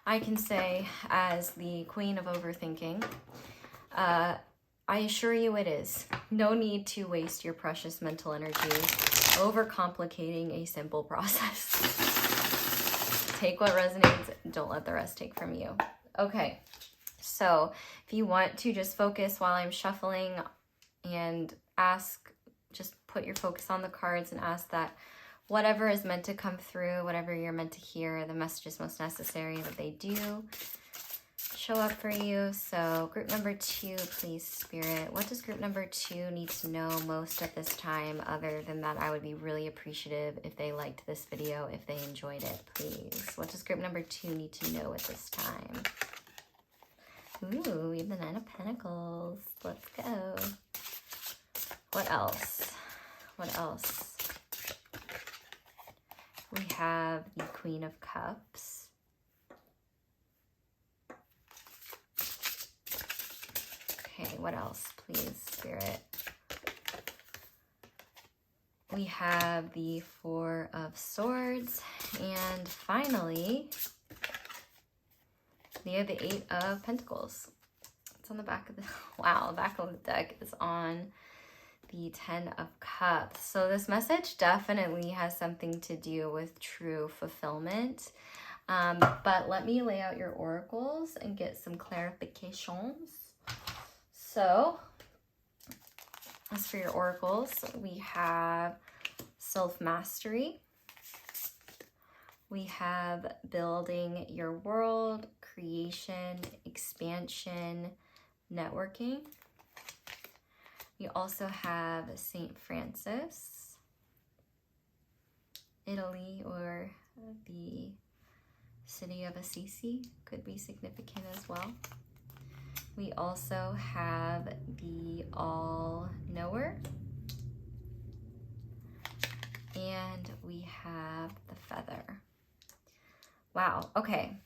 I can say, as the queen of overthinking, I assure you it is. No need to waste your precious mental energy overcomplicating a simple process. take what resonates. Don't let the rest take from you. Okay, so if you want to just focus while I'm shuffling and ask, just put your focus on the cards and ask that whatever is meant to come through, whatever you're meant to hear, the messages most necessary, that they do show up for you. So group number 2, please, Spirit. What does group number 2 need to know most at this time? Other than that, I would be really appreciative if they liked this video, if they enjoyed it, please. What does group number 2 need to know at this time? Ooh, we have the 9 of Pentacles. Let's go. What else? What else? We have the Queen of Cups. Okay, what else, please, Spirit? We have the 4 of Swords. And finally, we have the 8 of Pentacles. It's on the back of the... Wow, the back of the deck is on the 10 of Cups. So this message definitely has something to do with true fulfillment. But let me lay out your oracles and get some clarifications. So, as for your oracles, we have self-mastery. We have building your world, creation, expansion, networking. We also have Saint Francis, Italy, or the city of Assisi could be significant as well. We also have the All-Knower. And we have the Feather. Wow, okay.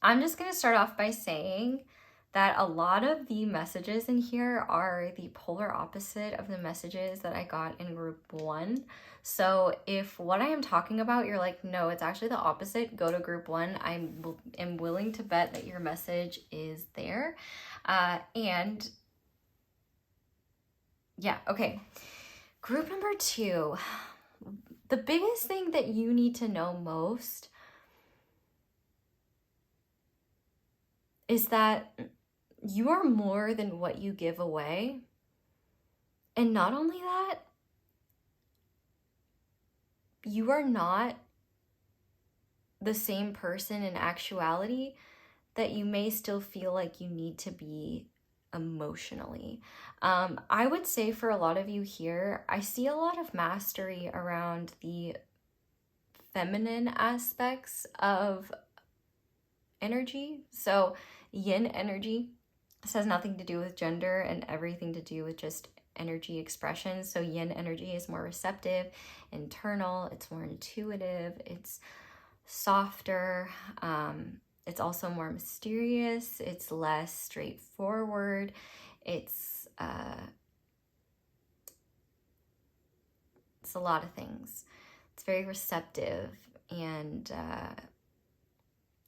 I'm just going to start off by saying that a lot of the messages in here are the polar opposite of the messages that I got in group 1. So if what I am talking about, you're like, no, it's actually the opposite, go to group 1. I am willing to bet that your message is there. And yeah, okay. Group number 2, the biggest thing that you need to know most is that you are more than what you give away. And not only that, you are not the same person in actuality that you may still feel like you need to be emotionally. I would say for a lot of you here, I see a lot of mastery around the feminine aspects of energy. So yin energy. This has nothing to do with gender and everything to do with just energy expression. So yin energy is more receptive, internal, it's more intuitive, it's softer, it's also more mysterious, it's less straightforward, it's a lot of things. It's very receptive, and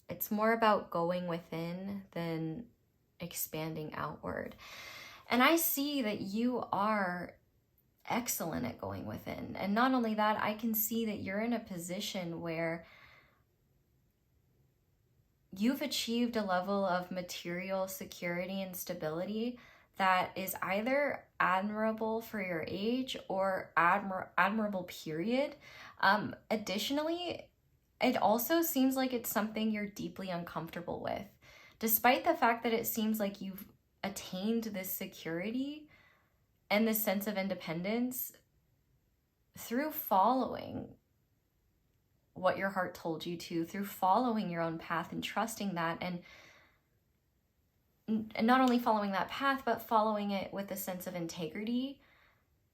it's more about going within than expanding outward. And I see that you are excellent at going within. And not only that, I can see that you're in a position where you've achieved a level of material security and stability that is either admirable for your age or admirable, period. Additionally, it also seems like it's something you're deeply uncomfortable with. Despite the fact that it seems like you've attained this security and this sense of independence through following what your heart told you to, through following your own path and trusting that, and not only following that path, but following it with a sense of integrity,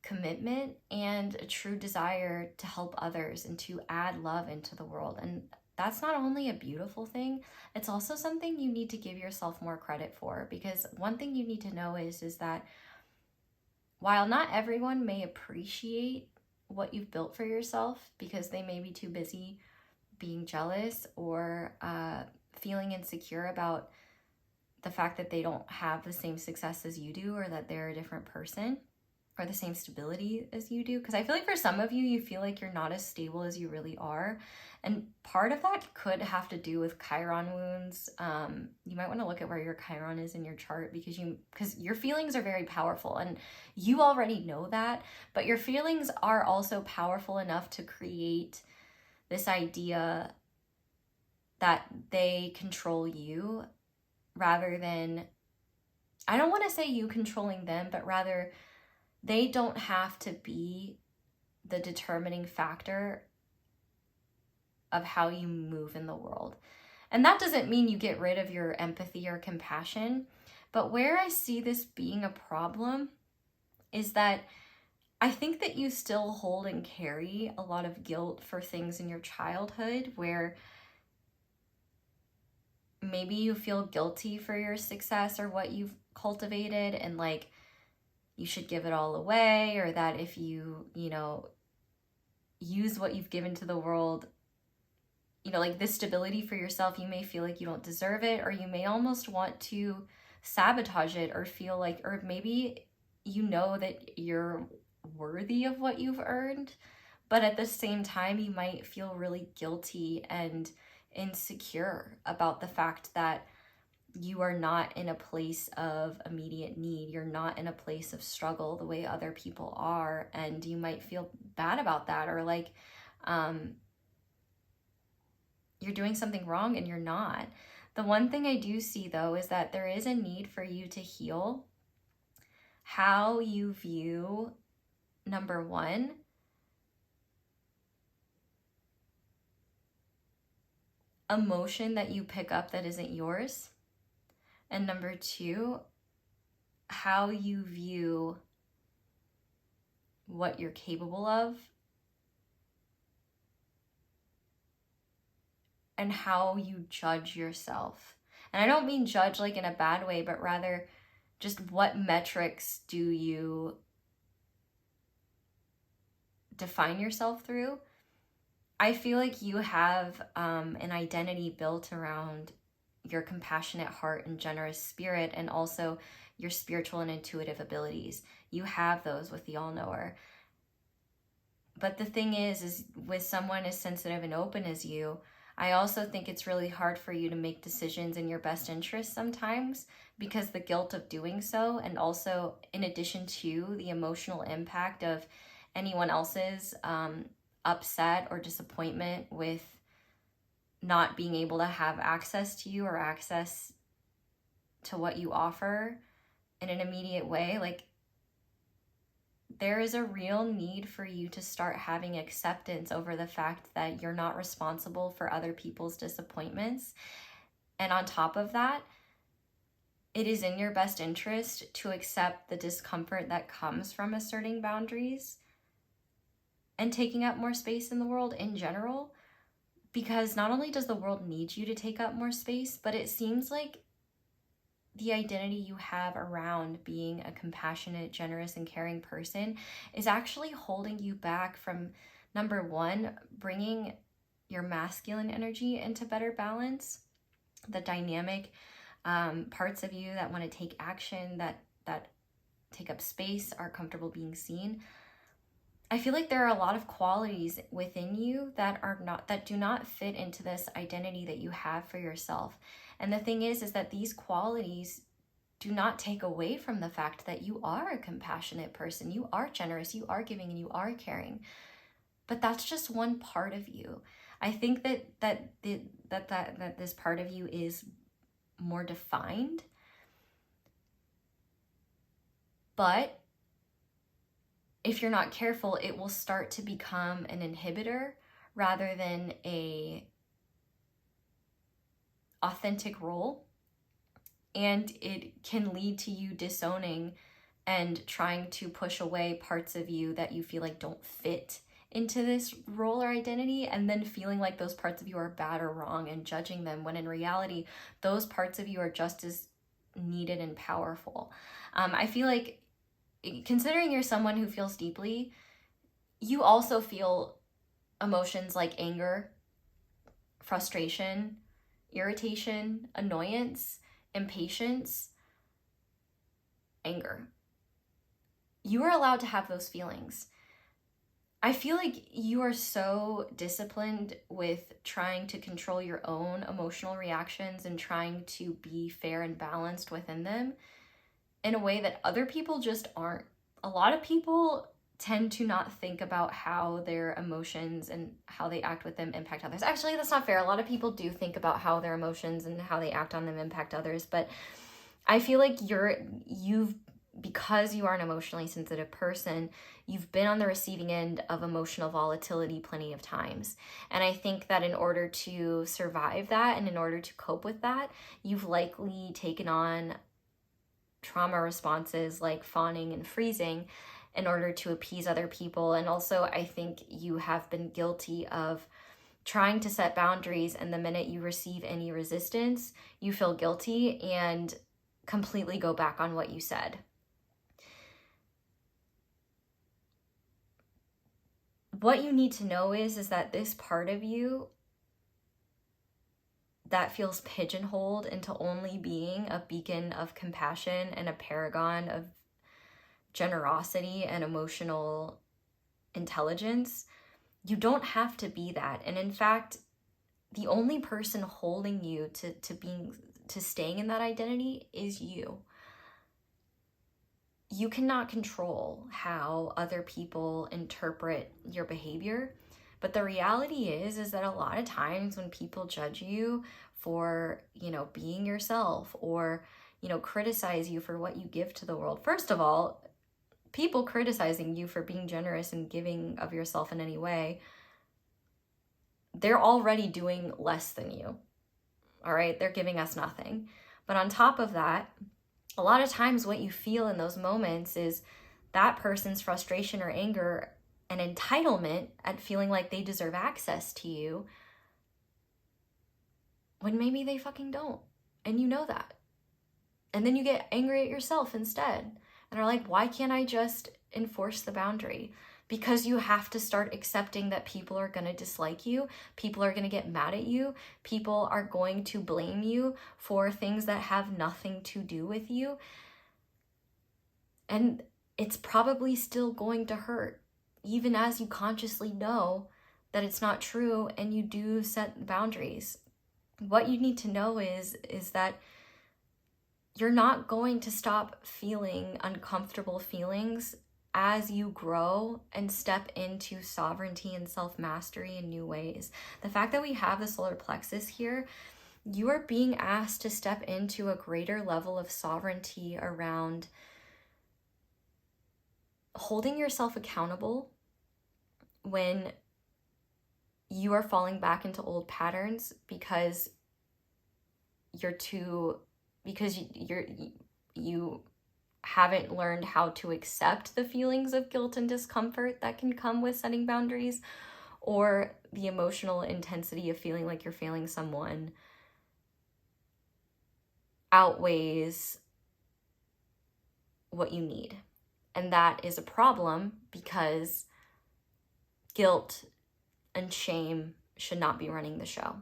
commitment, and a true desire to help others and to add love into the world. And that's not only a beautiful thing, it's also something you need to give yourself more credit for, because one thing you need to know is that while not everyone may appreciate what you've built for yourself because they may be too busy being jealous or feeling insecure about the fact that they don't have the same success as you do or that they're a different person, or the same stability as you do. Because I feel like for some of you, you feel like you're not as stable as you really are. And part of that could have to do with Chiron wounds. You might want to look at where your Chiron is in your chart, because your feelings are very powerful, and you already know that, but your feelings are also powerful enough to create this idea that they control you, rather than, I don't want to say you controlling them, but rather they don't have to be the determining factor of how you move in the world. And that doesn't mean you get rid of your empathy or compassion, but where I see this being a problem is that I think that you still hold and carry a lot of guilt for things in your childhood, where maybe you feel guilty for your success or what you've cultivated, and like you should give it all away, or that if you use what you've given to the world, like this stability for yourself, you may feel like you don't deserve it, or you may almost want to sabotage it, or feel like, or maybe you know that you're worthy of what you've earned, but at the same time, you might feel really guilty and insecure about the fact that you are not in a place of immediate need. You're not in a place of struggle the way other people are. And you might feel bad about that, or like you're doing something wrong and you're not. The one thing I do see, though, is that there is a need for you to heal how you view, number one, emotion that you pick up that isn't yours. And number two, how you view what you're capable of, and how you judge yourself. And I don't mean judge like in a bad way, but rather just what metrics do you define yourself through. I feel like you have an identity built around your compassionate heart and generous spirit, and also your spiritual and intuitive abilities. You have those with the all-knower. But the thing is with someone as sensitive and open as you, I also think it's really hard for you to make decisions in your best interest sometimes, because the guilt of doing so, and also in addition to the emotional impact of anyone else's upset or disappointment with not being able to have access to you or access to what you offer in an immediate way, like there is a real need for you to start having acceptance over the fact that you're not responsible for other people's disappointments. And on top of that, it is in your best interest to accept the discomfort that comes from asserting boundaries and taking up more space in the world in general. Because not only does the world need you to take up more space, but it seems like the identity you have around being a compassionate, generous, and caring person is actually holding you back from, number one, bringing your masculine energy into better balance, the dynamic parts of you that want to take action, that take up space, are comfortable being seen. I feel like there are a lot of qualities within you that do not fit into this identity that you have for yourself. And the thing is that these qualities do not take away from the fact that you are a compassionate person, you are generous, you are giving, and you are caring. But that's just one part of you. I think that this part of you is more defined, but if you're not careful, it will start to become an inhibitor rather than a authentic role. And it can lead to you disowning and trying to push away parts of you that you feel like don't fit into this role or identity, and then feeling like those parts of you are bad or wrong and judging them, when in reality, those parts of you are just as needed and powerful. I feel like, considering you're someone who feels deeply, you also feel emotions like anger, frustration, irritation, annoyance, impatience, anger. you are allowed to have those feelings. I feel like you are so disciplined with trying to control your own emotional reactions and trying to be fair and balanced within them in a way that other people just aren't. A lot of people tend to not think about how their emotions and how they act with them impact others. Actually, that's not fair. A lot of people do think about how their emotions and how they act on them impact others, but I feel like because you are an emotionally sensitive person, you've been on the receiving end of emotional volatility plenty of times. And I think that in order to survive that and in order to cope with that, you've likely taken on trauma responses like fawning and freezing in order to appease other people. And also, I think you have been guilty of trying to set boundaries, and the minute you receive any resistance, you feel guilty and completely go back on what you said. What you need to know is that this part of you that feels pigeonholed into only being a beacon of compassion and a paragon of generosity and emotional intelligence, you don't have to be that. And in fact, the only person holding you to staying in that identity is you. You cannot control how other people interpret your behavior, but the reality is that a lot of times when people judge you for, being yourself or, criticize you for what you give to the world. First of all, people criticizing you for being generous and giving of yourself in any way, they're already doing less than you. All right, they're giving us nothing. But on top of that, a lot of times what you feel in those moments is that person's frustration or anger and entitlement at feeling like they deserve access to you when maybe they fucking don't. And you know that. And then you get angry at yourself instead and are like, why can't I just enforce the boundary? Because you have to start accepting that people are going to dislike you. People are going to get mad at you. People are going to blame you for things that have nothing to do with you. And it's probably still going to hurt, even as you consciously know that it's not true and you do set boundaries. What you need to know is that you're not going to stop feeling uncomfortable feelings as you grow and step into sovereignty and self-mastery in new ways. The fact that we have the solar plexus here, you are being asked to step into a greater level of sovereignty around holding yourself accountable when you are falling back into old patterns because you haven't learned how to accept the feelings of guilt and discomfort that can come with setting boundaries, or the emotional intensity of feeling like you're failing someone outweighs what you need. And that is a problem because guilt and shame should not be running the show.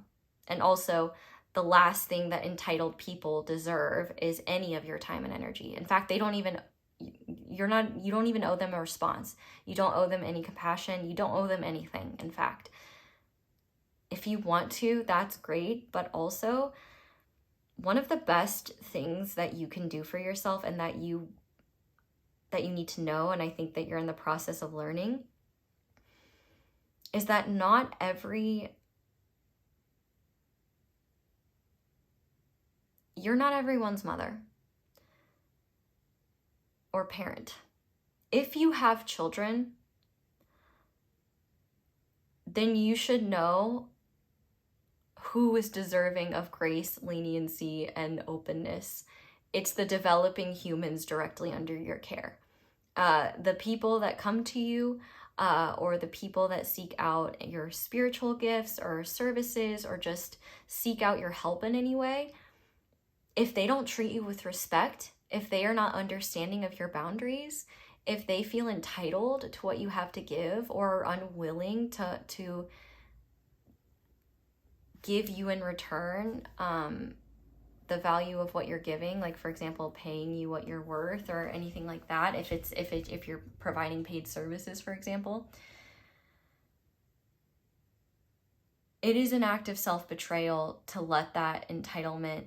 And also, the last thing that entitled people deserve is any of your time and energy. In fact, you don't even owe them a response. You don't owe them any compassion. You don't owe them anything. In fact, if you want to, that's great. But also, one of the best things that you can do for yourself and that you need to know, and I think that you're in the process of learning, is that you're not everyone's mother or parent. If you have children, then you should know who is deserving of grace, leniency, and openness. It's the developing humans directly under your care. The people that come to you, or the people that seek out your spiritual gifts or services or just seek out your help in any way, if they don't treat you with respect, if they are not understanding of your boundaries, if they feel entitled to what you have to give or are unwilling to give you in return the value of what you're giving, like for example, paying you what you're worth or anything like that, if you're providing paid services, for example, it is an act of self-betrayal to let that entitlement,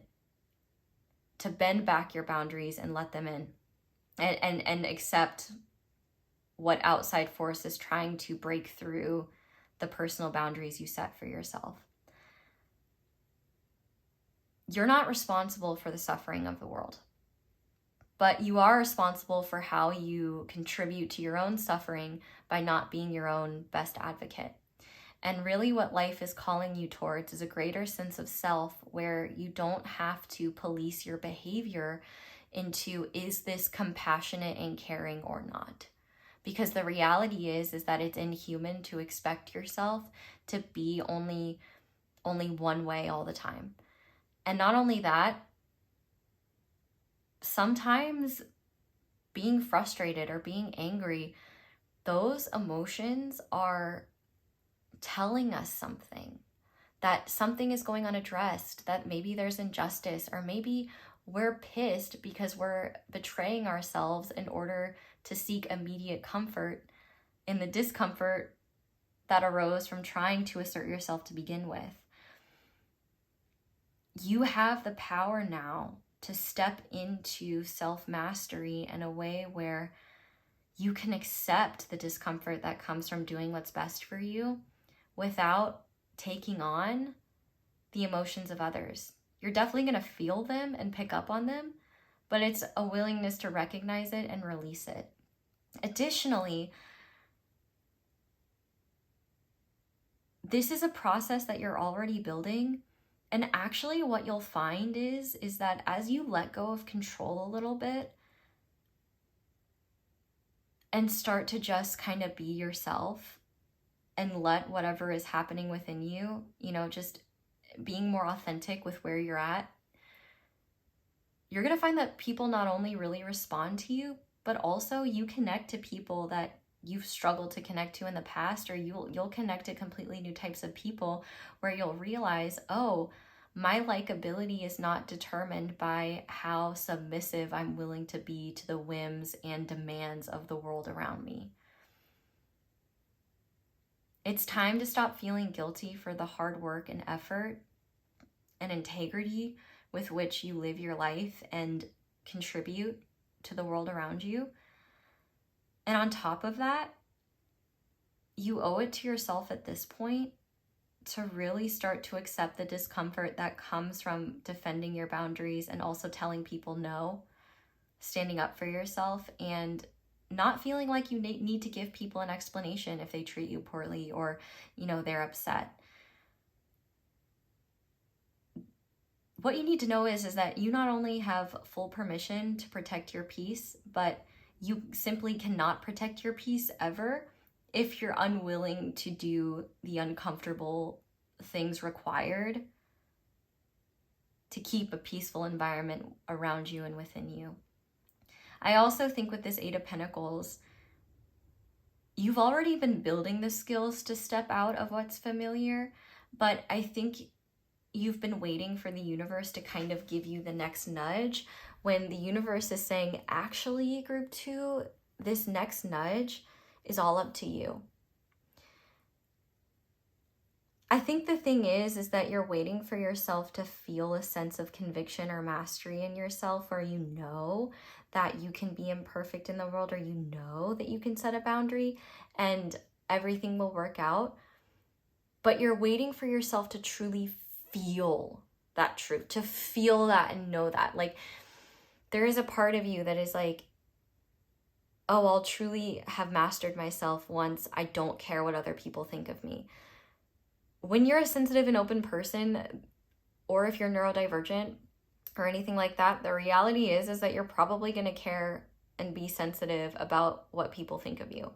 to bend back your boundaries and let them in, and accept what outside force is trying to break through the personal boundaries you set for yourself. You're not responsible for the suffering of the world, but you are responsible for how you contribute to your own suffering by not being your own best advocate. And really what life is calling you towards is a greater sense of self, where you don't have to police your behavior into, is this compassionate and caring or not? Because the reality is that it's inhuman to expect yourself to be only one way all the time. And not only that, sometimes being frustrated or being angry, those emotions are telling us something, that something is going unaddressed, that maybe there's injustice, or maybe we're pissed because we're betraying ourselves in order to seek immediate comfort in the discomfort that arose from trying to assert yourself to begin with. You have the power now to step into self-mastery in a way where you can accept the discomfort that comes from doing what's best for you without taking on the emotions of others. You're definitely going to feel them and pick up on them, but it's a willingness to recognize it and release it. Additionally, this is a process that you're already building. And actually what you'll find is that as you let go of control a little bit and start to just kind of be yourself and let whatever is happening within you, just being more authentic with where you're at, you're going to find that people not only really respond to you, but also you connect to people that you've struggled to connect to in the past, or you'll connect to completely new types of people where you'll realize, oh, my likability is not determined by how submissive I'm willing to be to the whims and demands of the world around me. It's time to stop feeling guilty for the hard work and effort and integrity with which you live your life and contribute to the world around you. And on top of that, you owe it to yourself at this point to really start to accept the discomfort that comes from defending your boundaries and also telling people no, standing up for yourself, and not feeling like you need to give people an explanation if they treat you poorly or, they're upset. What you need to know is that you not only have full permission to protect your peace, but you simply cannot protect your peace ever if you're unwilling to do the uncomfortable things required to keep a peaceful environment around you and within you. I also think with this Eight of Pentacles, you've already been building the skills to step out of what's familiar, but I think you've been waiting for the universe to kind of give you the next nudge, when the universe is saying, actually, group 2, this next nudge is all up to you. I think the thing is that you're waiting for yourself to feel a sense of conviction or mastery in yourself, where you know that you can be imperfect in the world, or you know that you can set a boundary and everything will work out. But you're waiting for yourself to truly feel that truth, to feel that and know that. Like, there is a part of you that is like, oh, I'll truly have mastered myself once I don't care what other people think of me. When you're a sensitive and open person, or if you're neurodivergent or anything like that, the reality is that you're probably going to care and be sensitive about what people think of you.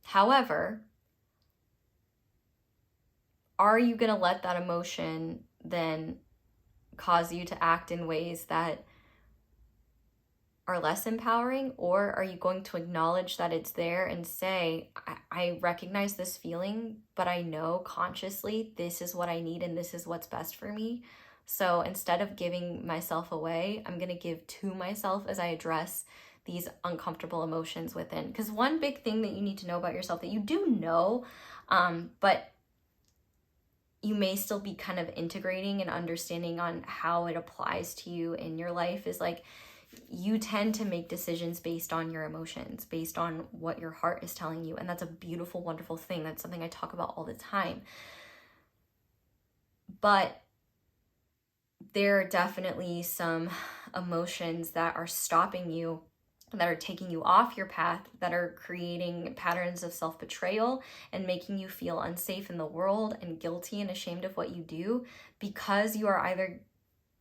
However, are you going to let that emotion then cause you to act in ways that are less empowering? Or are you going to acknowledge that it's there and say, I recognize this feeling, but I know consciously this is what I need and this is what's best for me, So instead of giving myself away, I'm going to give to myself as I address these uncomfortable emotions within. Because one big thing that you need to know about yourself that you do know, but you may still be kind of integrating and understanding on how it applies to you in your life, is like, you tend to make decisions based on your emotions, based on what your heart is telling you. And that's a beautiful, wonderful thing. That's something I talk about all the time. But there are definitely some emotions that are stopping you, that are taking you off your path, that are creating patterns of self-betrayal and making you feel unsafe in the world and guilty and ashamed of what you do, because you are either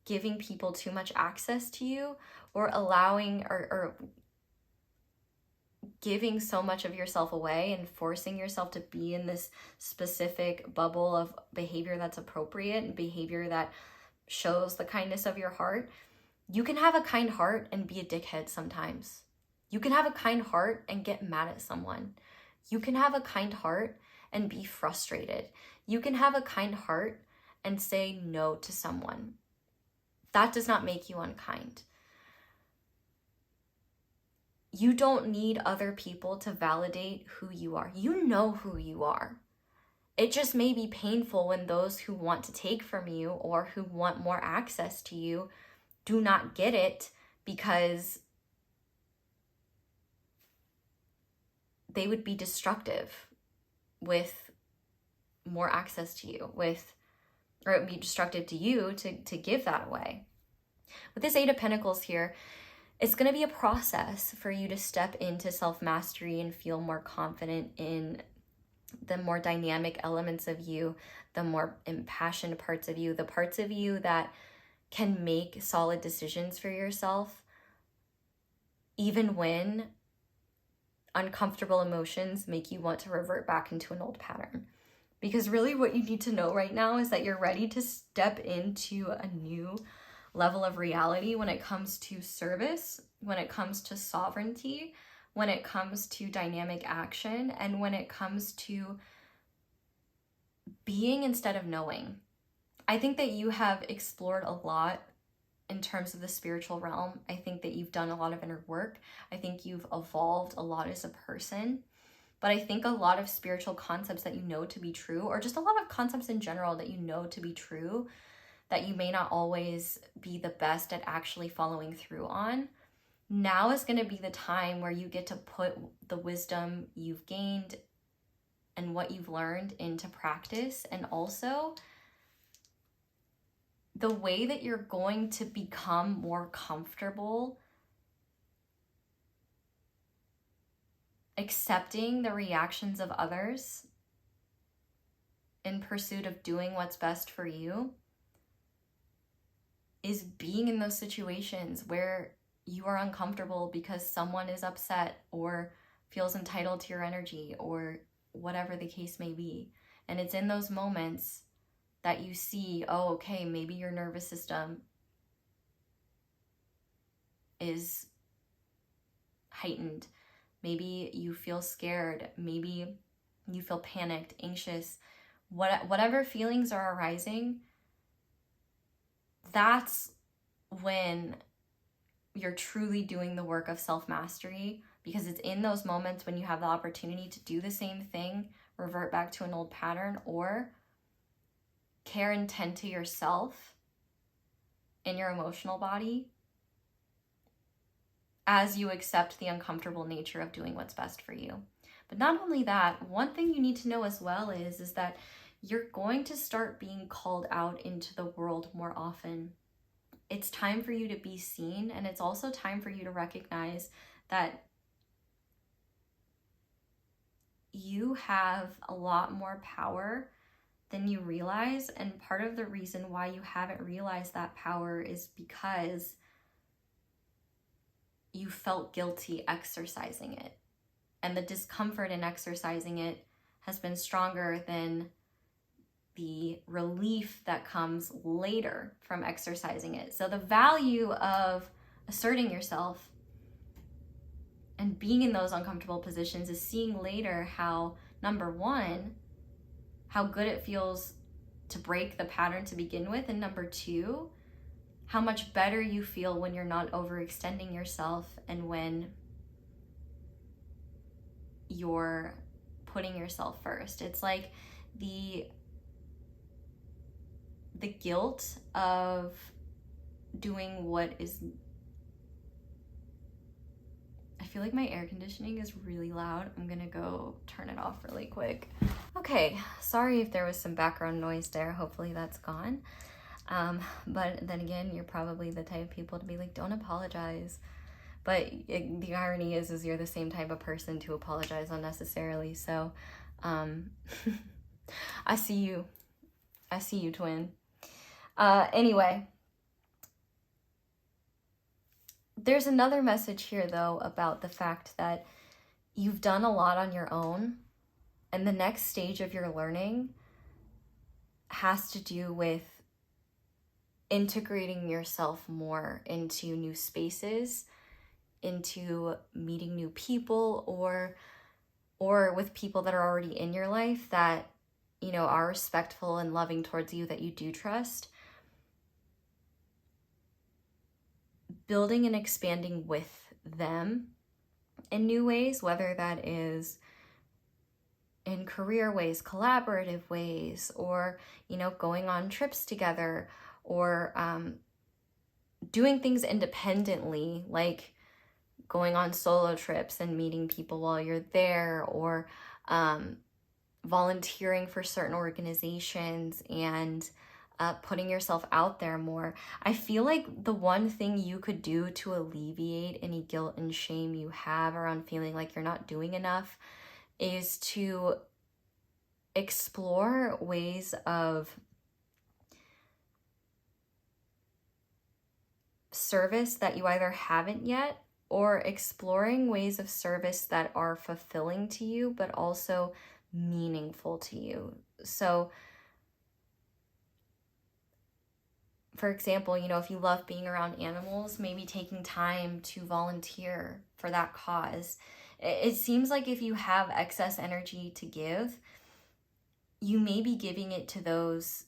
giving people too much access to you, or allowing or giving so much of yourself away and forcing yourself to be in this specific bubble of behavior that's appropriate and behavior that shows the kindness of your heart. You can have a kind heart and be a dickhead sometimes. You can have a kind heart and get mad at someone. You can have a kind heart and be frustrated. You can have a kind heart and say no to someone. That does not make you unkind. You don't need other people to validate who you are. You know who you are. It just may be painful when those who want to take from you or who want more access to you do not get it, because they would be destructive with more access to you, or it would be destructive to you to give that away. With this Eight of Pentacles here, it's going to be a process for you to step into self-mastery and feel more confident in the more dynamic elements of you, the more impassioned parts of you, the parts of you that can make solid decisions for yourself, even when uncomfortable emotions make you want to revert back into an old pattern. Because really what you need to know right now is that you're ready to step into a new level of reality when it comes to service, when it comes to sovereignty, when it comes to dynamic action, and when it comes to being instead of knowing. I think that you have explored a lot in terms of the spiritual realm. I think that you've done a lot of inner work. I think you've evolved a lot as a person. But I think a lot of spiritual concepts that you know to be true, or just a lot of concepts in general that you know to be true, that you may not always be the best at actually following through on, now is going to be the time where you get to put the wisdom you've gained and what you've learned into practice. And also the way that you're going to become more comfortable accepting the reactions of others in pursuit of doing what's best for you is being in those situations where you are uncomfortable because someone is upset or feels entitled to your energy or whatever the case may be. And it's in those moments that you see, oh, okay, maybe your nervous system is heightened. Maybe you feel scared. Maybe you feel panicked, anxious, whatever feelings are arising. That's when you're truly doing the work of self-mastery, because it's in those moments when you have the opportunity to do the same thing, revert back to an old pattern, or care and tend to yourself in your emotional body as you accept the uncomfortable nature of doing what's best for you. But not only that, one thing you need to know as well is that you're going to start being called out into the world more often. It's time for you to be seen, and it's also time for you to recognize that you have a lot more power than you realize. And part of the reason why you haven't realized that power is because you felt guilty exercising it. And the discomfort in exercising it has been stronger than the relief that comes later from exercising it. So the value of asserting yourself and being in those uncomfortable positions is seeing later how, number one, how good it feels to break the pattern to begin with. And number two, how much better you feel when you're not overextending yourself and when you're putting yourself first. It's like the guilt of doing what is... I feel like my air conditioning is really loud. I'm gonna go turn it off really quick. Okay, sorry if there was some background noise there. Hopefully that's gone. But then again, you're probably the type of people to be like, don't apologize. But the irony is you're the same type of person to apologize unnecessarily. So, I see you. I see you, twin. Anyway, there's another message here, though, about the fact that you've done a lot on your own, and the next stage of your learning has to do with integrating yourself more into new spaces, into meeting new people, or with people that are already in your life that, you know, are respectful and loving towards you, that you do trust. Building and expanding with them in new ways, whether that is in career ways, collaborative ways, or, you know, going on trips together, or doing things independently, like going on solo trips and meeting people while you're there, or volunteering for certain organizations and putting yourself out there more. I feel like the one thing you could do to alleviate any guilt and shame you have around feeling like you're not doing enough is to explore ways of service that you either haven't yet, or exploring ways of service that are fulfilling to you but also meaningful to you. So, for example, you know, if you love being around animals, maybe taking time to volunteer for that cause. It seems like if you have excess energy to give, you may be giving it to those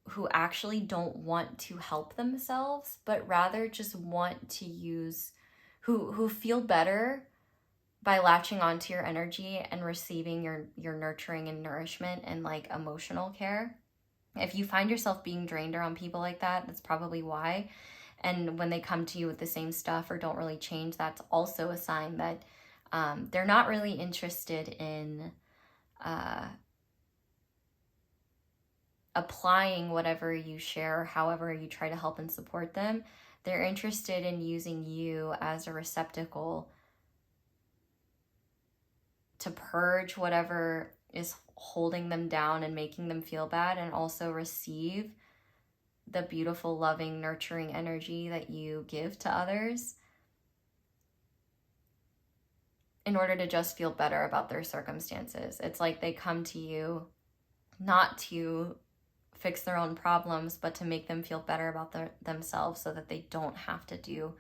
who actually don't want to help themselves, but rather just want to use, who feel better by latching onto your energy and receiving your nurturing and nourishment and like emotional care. If you find yourself being drained around people like that, that's probably why. And when they come to you with the same stuff or don't really change, that's also a sign that they're not really interested in applying whatever you share, however you try to help and support them. They're interested in using you as a receptacle to purge whatever is holding them down and making them feel bad, and also receive the beautiful, loving, nurturing energy that you give to others in order to just feel better about their circumstances. It's like they come to you not to fix their own problems, but to make them feel better about themselves so that they don't have to do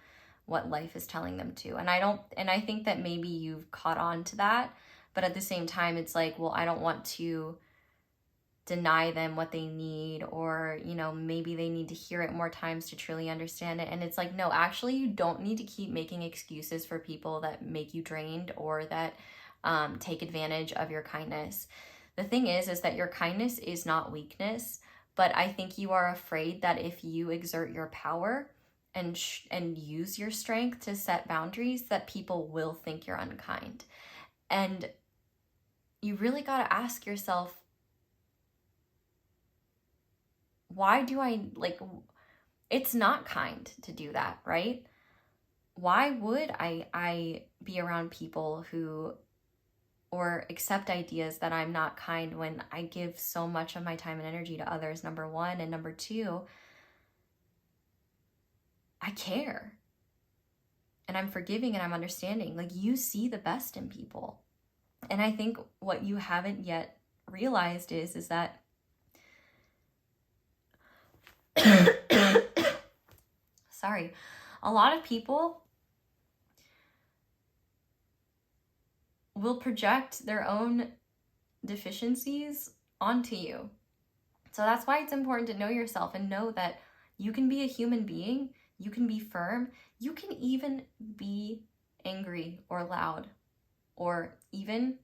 what life is telling them to. And I think that maybe you've caught on to that, but at the same time, it's like, well, I don't want to deny them what they need, or, you know, maybe they need to hear it more times to truly understand it. And it's like, no, actually, you don't need to keep making excuses for people that make you drained or that take advantage of your kindness. The thing is that your kindness is not weakness, but I think you are afraid that if you exert your power and use your strength to set boundaries, that people will think you're unkind. And you really got to ask yourself, why do I, like, it's not kind to do that, right? Why would I be around people who, or accept ideas that I'm not kind when I give so much of my time and energy to others, number one, and number two, I care. And I'm forgiving and I'm understanding. Like, you see the best in people. And I think what you haven't yet realized is that sorry, a lot of people will project their own deficiencies onto you. So that's why it's important to know yourself and know that you can be a human being, you can be firm, you can even be angry or loud or even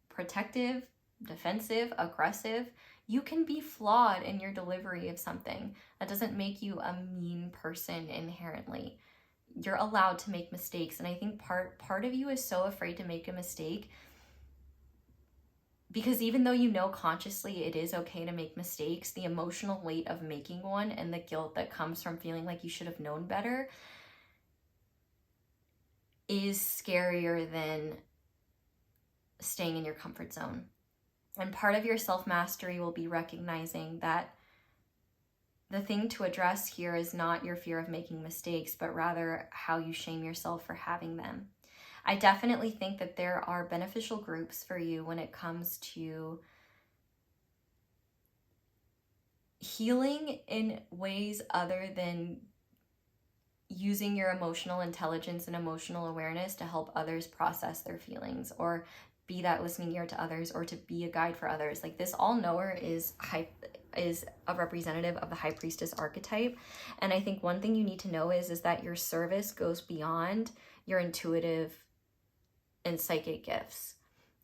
protective, defensive, aggressive. You can be flawed in your delivery of something. That doesn't make you a mean person inherently. You're allowed to make mistakes. And I think part of you is so afraid to make a mistake because even though you know consciously it is okay to make mistakes, the emotional weight of making one and the guilt that comes from feeling like you should have known better is scarier than staying in your comfort zone. And part of your self-mastery will be recognizing that the thing to address here is not your fear of making mistakes, but rather how you shame yourself for having them. I definitely think that there are beneficial groups for you when it comes to healing in ways other than using your emotional intelligence and emotional awareness to help others process their feelings or be that listening ear to others or to be a guide for others. Like this all-knower is a representative of the High Priestess archetype. And I think one thing you need to know is that your service goes beyond your intuitive and psychic gifts.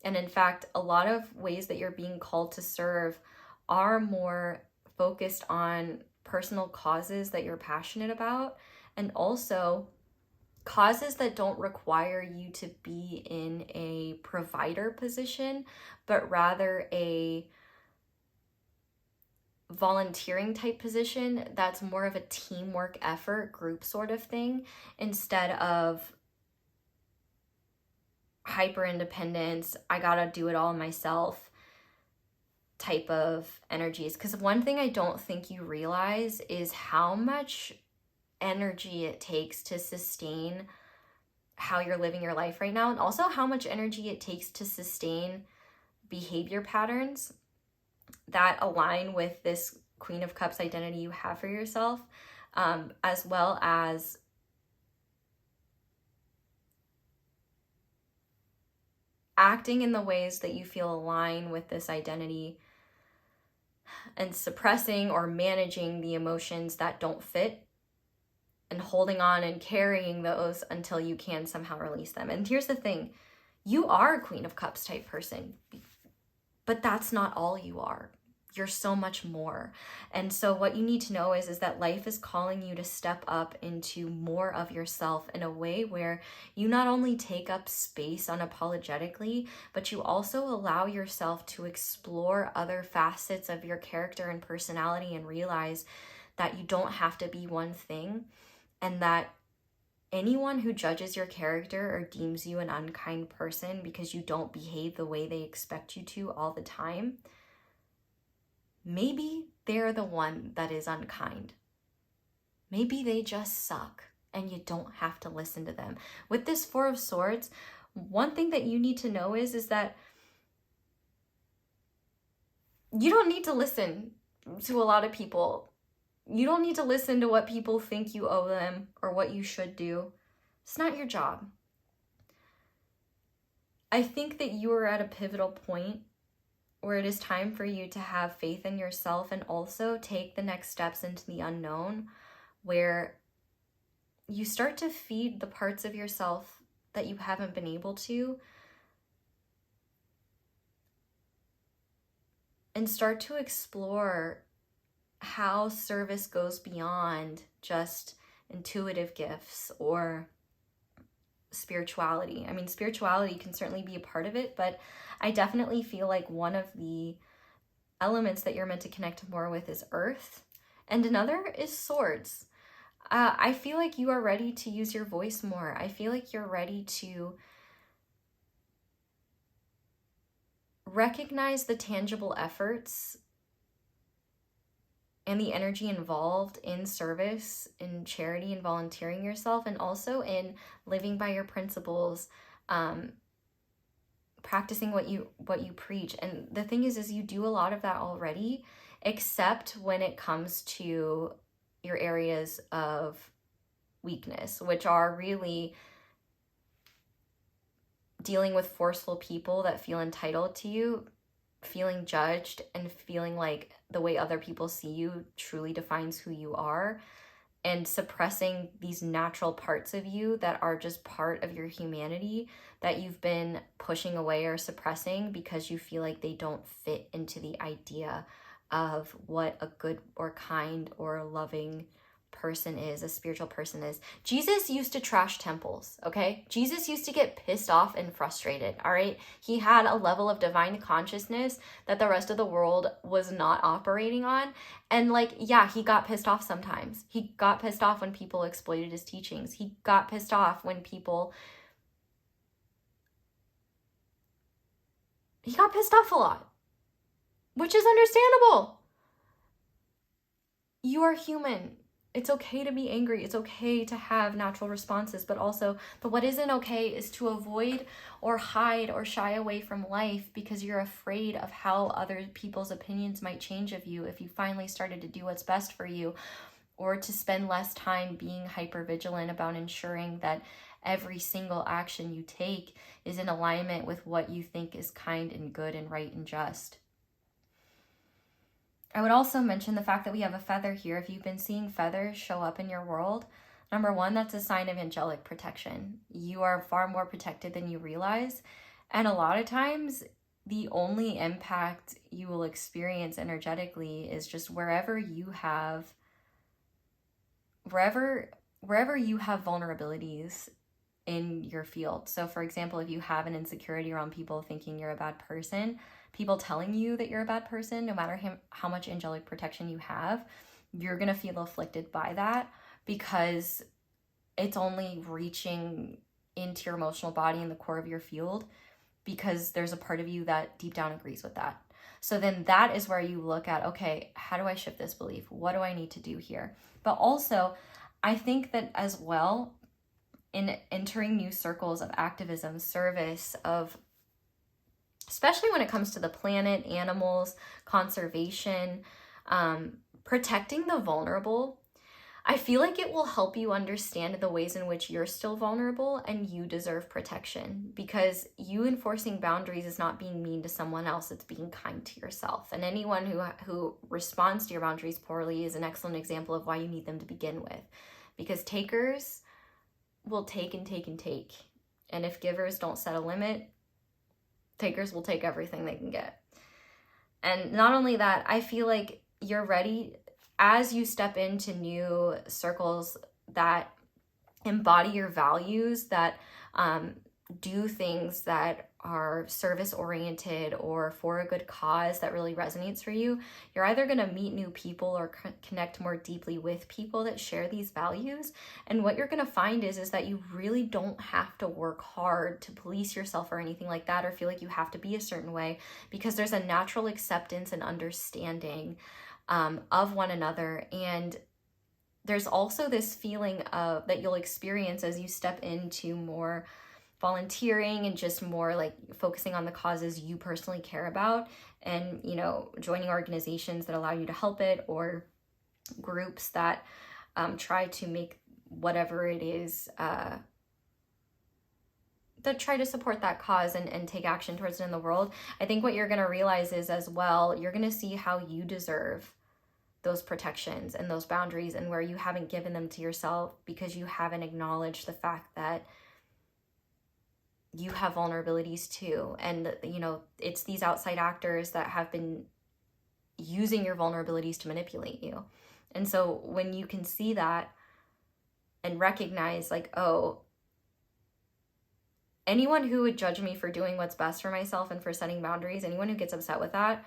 And in fact, a lot of ways that you're being called to serve are more focused on personal causes that you're passionate about, and also causes that don't require you to be in a provider position, but rather a volunteering type position that's more of a teamwork effort, group sort of thing, instead of hyper independence, I gotta do it all myself type of energies. Because one thing I don't think you realize is how much energy it takes to sustain how you're living your life right now, and also how much energy it takes to sustain behavior patterns that align with this Queen of Cups identity you have for yourself, as well as acting in the ways that you feel align with this identity and suppressing or managing the emotions that don't fit and holding on and carrying those until you can somehow release them. And here's the thing, you are a Queen of Cups type person, but that's not all you are. You're so much more. And so what you need to know is that life is calling you to step up into more of yourself in a way where you not only take up space unapologetically, but you also allow yourself to explore other facets of your character and personality and realize that you don't have to be one thing, and that anyone who judges your character or deems you an unkind person because you don't behave the way they expect you to all the time, maybe they're the one that is unkind. Maybe they just suck and you don't have to listen to them. With this Four of Swords, one thing that you need to know is that you don't need to listen to a lot of people. You don't need to listen to what people think you owe them or what you should do. It's not your job. I think that you are at a pivotal point where it is time for you to have faith in yourself and also take the next steps into the unknown, where you start to feed the parts of yourself that you haven't been able to, and start to explore how service goes beyond just intuitive gifts or spirituality. I mean, spirituality can certainly be a part of it, but I definitely feel like one of the elements that you're meant to connect more with is earth, and another is swords. I feel like you are ready to use your voice more. I feel like you're ready to recognize the tangible efforts and the energy involved in service, in charity, and volunteering yourself, and also in living by your principles, practicing what you preach. And the thing is you do a lot of that already, except when it comes to your areas of weakness, which are really dealing with forceful people that feel entitled to you, feeling judged and feeling like the way other people see you truly defines who you are, and suppressing these natural parts of you that are just part of your humanity that you've been pushing away or suppressing because you feel like they don't fit into the idea of what a good or kind or loving person is, a spiritual person is. Jesus used to trash temples, okay? Jesus used to get pissed off and frustrated, all right? He had a level of divine consciousness that the rest of the world was not operating on. And like, yeah, he got pissed off sometimes. He got pissed off when people exploited his teachings. He got pissed off when people... He got pissed off a lot, which is understandable. You are human. It's okay to be angry. It's okay to have natural responses, but what isn't okay is to avoid or hide or shy away from life because you're afraid of how other people's opinions might change of you if you finally started to do what's best for you, or to spend less time being hyper vigilant about ensuring that every single action you take is in alignment with what you think is kind and good and right and just. I would also mention the fact that we have a feather here. If you've been seeing feathers show up in your world, number one, that's a sign of angelic protection. You are far more protected than you realize. And a lot of times, the only impact you will experience energetically is just wherever you have vulnerabilities in your field. So for example, if you have an insecurity around people thinking you're a bad person, people telling you that you're a bad person, no matter how much angelic protection you have, you're going to feel afflicted by that because it's only reaching into your emotional body and the core of your field because there's a part of you that deep down agrees with that. So then that is where you look at, okay, how do I shift this belief? What do I need to do here? But also, I think that as well, in entering new circles of activism, service, especially when it comes to the planet, animals, conservation, protecting the vulnerable, I feel like it will help you understand the ways in which you're still vulnerable and you deserve protection, because you enforcing boundaries is not being mean to someone else, it's being kind to yourself. And anyone who responds to your boundaries poorly is an excellent example of why you need them to begin with, because takers will take and take and take. And if givers don't set a limit, takers will take everything they can get. And not only that, I feel like you're ready as you step into new circles that embody your values, that do things that are service oriented or for a good cause that really resonates for you. You're either going to meet new people or connect more deeply with people that share these values. And what you're going to find is that you really don't have to work hard to police yourself or anything like that, or feel like you have to be a certain way, because there's a natural acceptance and understanding of one another. And there's also this feeling of that you'll experience as you step into more volunteering and just more like focusing on the causes you personally care about, and joining organizations that allow you to help it, or groups that try to make whatever it is that try to support that cause and take action towards it in the world. I think what you're going to realize is, as well, you're going to see how you deserve those protections and those boundaries, and where you haven't given them to yourself because you haven't acknowledged the fact that you have vulnerabilities too. And it's these outside actors that have been using your vulnerabilities to manipulate you. And so when you can see that and recognize, like, oh, anyone who would judge me for doing what's best for myself and for setting boundaries, anyone who gets upset with that,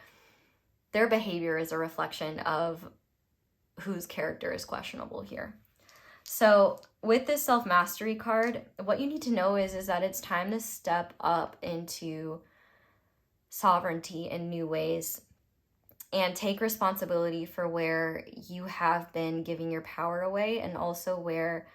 their behavior is a reflection of whose character is questionable here. So with this self-mastery card, what you need to know is that it's time to step up into sovereignty in new ways and take responsibility for where you have been giving your power away, and also where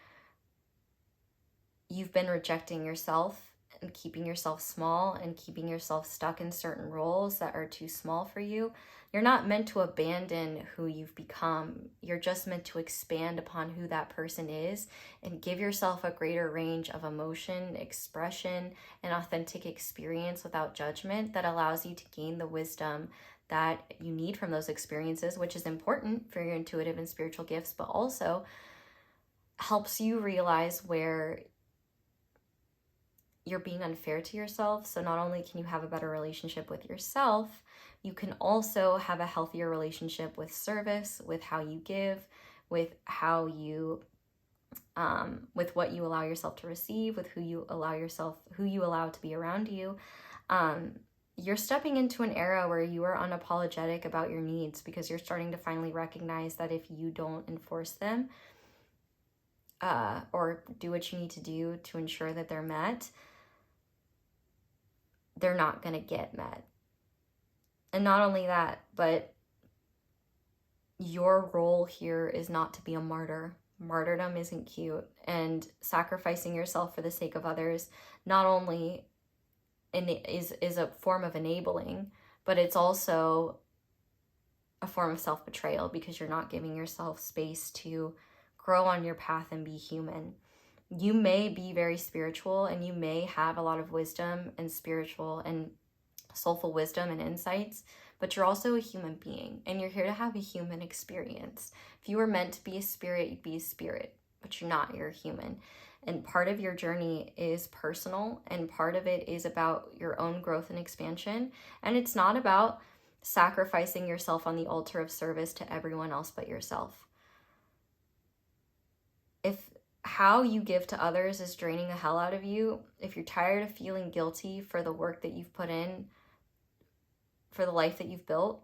you've been rejecting yourself and keeping yourself small and keeping yourself stuck in certain roles that are too small for you. You're not meant to abandon who you've become. You're just meant to expand upon who that person is and give yourself a greater range of emotion, expression, and authentic experience without judgment that allows you to gain the wisdom that you need from those experiences, which is important for your intuitive and spiritual gifts, but also helps you realize where you're being unfair to yourself. So not only can you have a better relationship with yourself, you can also have a healthier relationship with service, with how you give, with how you, with what you allow yourself to receive, with who you allow to be around you. You're stepping into an era where you are unapologetic about your needs because you're starting to finally recognize that if you don't enforce them, or do what you need to do to ensure that they're met, they're not going to get met. And not only that, but your role here is not to be a martyr. Martyrdom isn't cute. And sacrificing yourself for the sake of others not only is a form of enabling, but it's also a form of self-betrayal because you're not giving yourself space to grow on your path and be human. You may be very spiritual and you may have a lot of wisdom and spiritual and soulful wisdom and insights, but you're also a human being and you're here to have a human experience. If you were meant to be a spirit, you'd be a spirit, but you're not, you're a human. And part of your journey is personal and part of it is about your own growth and expansion. And it's not about sacrificing yourself on the altar of service to everyone else but yourself. If how you give to others is draining the hell out of you, if you're tired of feeling guilty for the work that you've put in, for the life that you've built,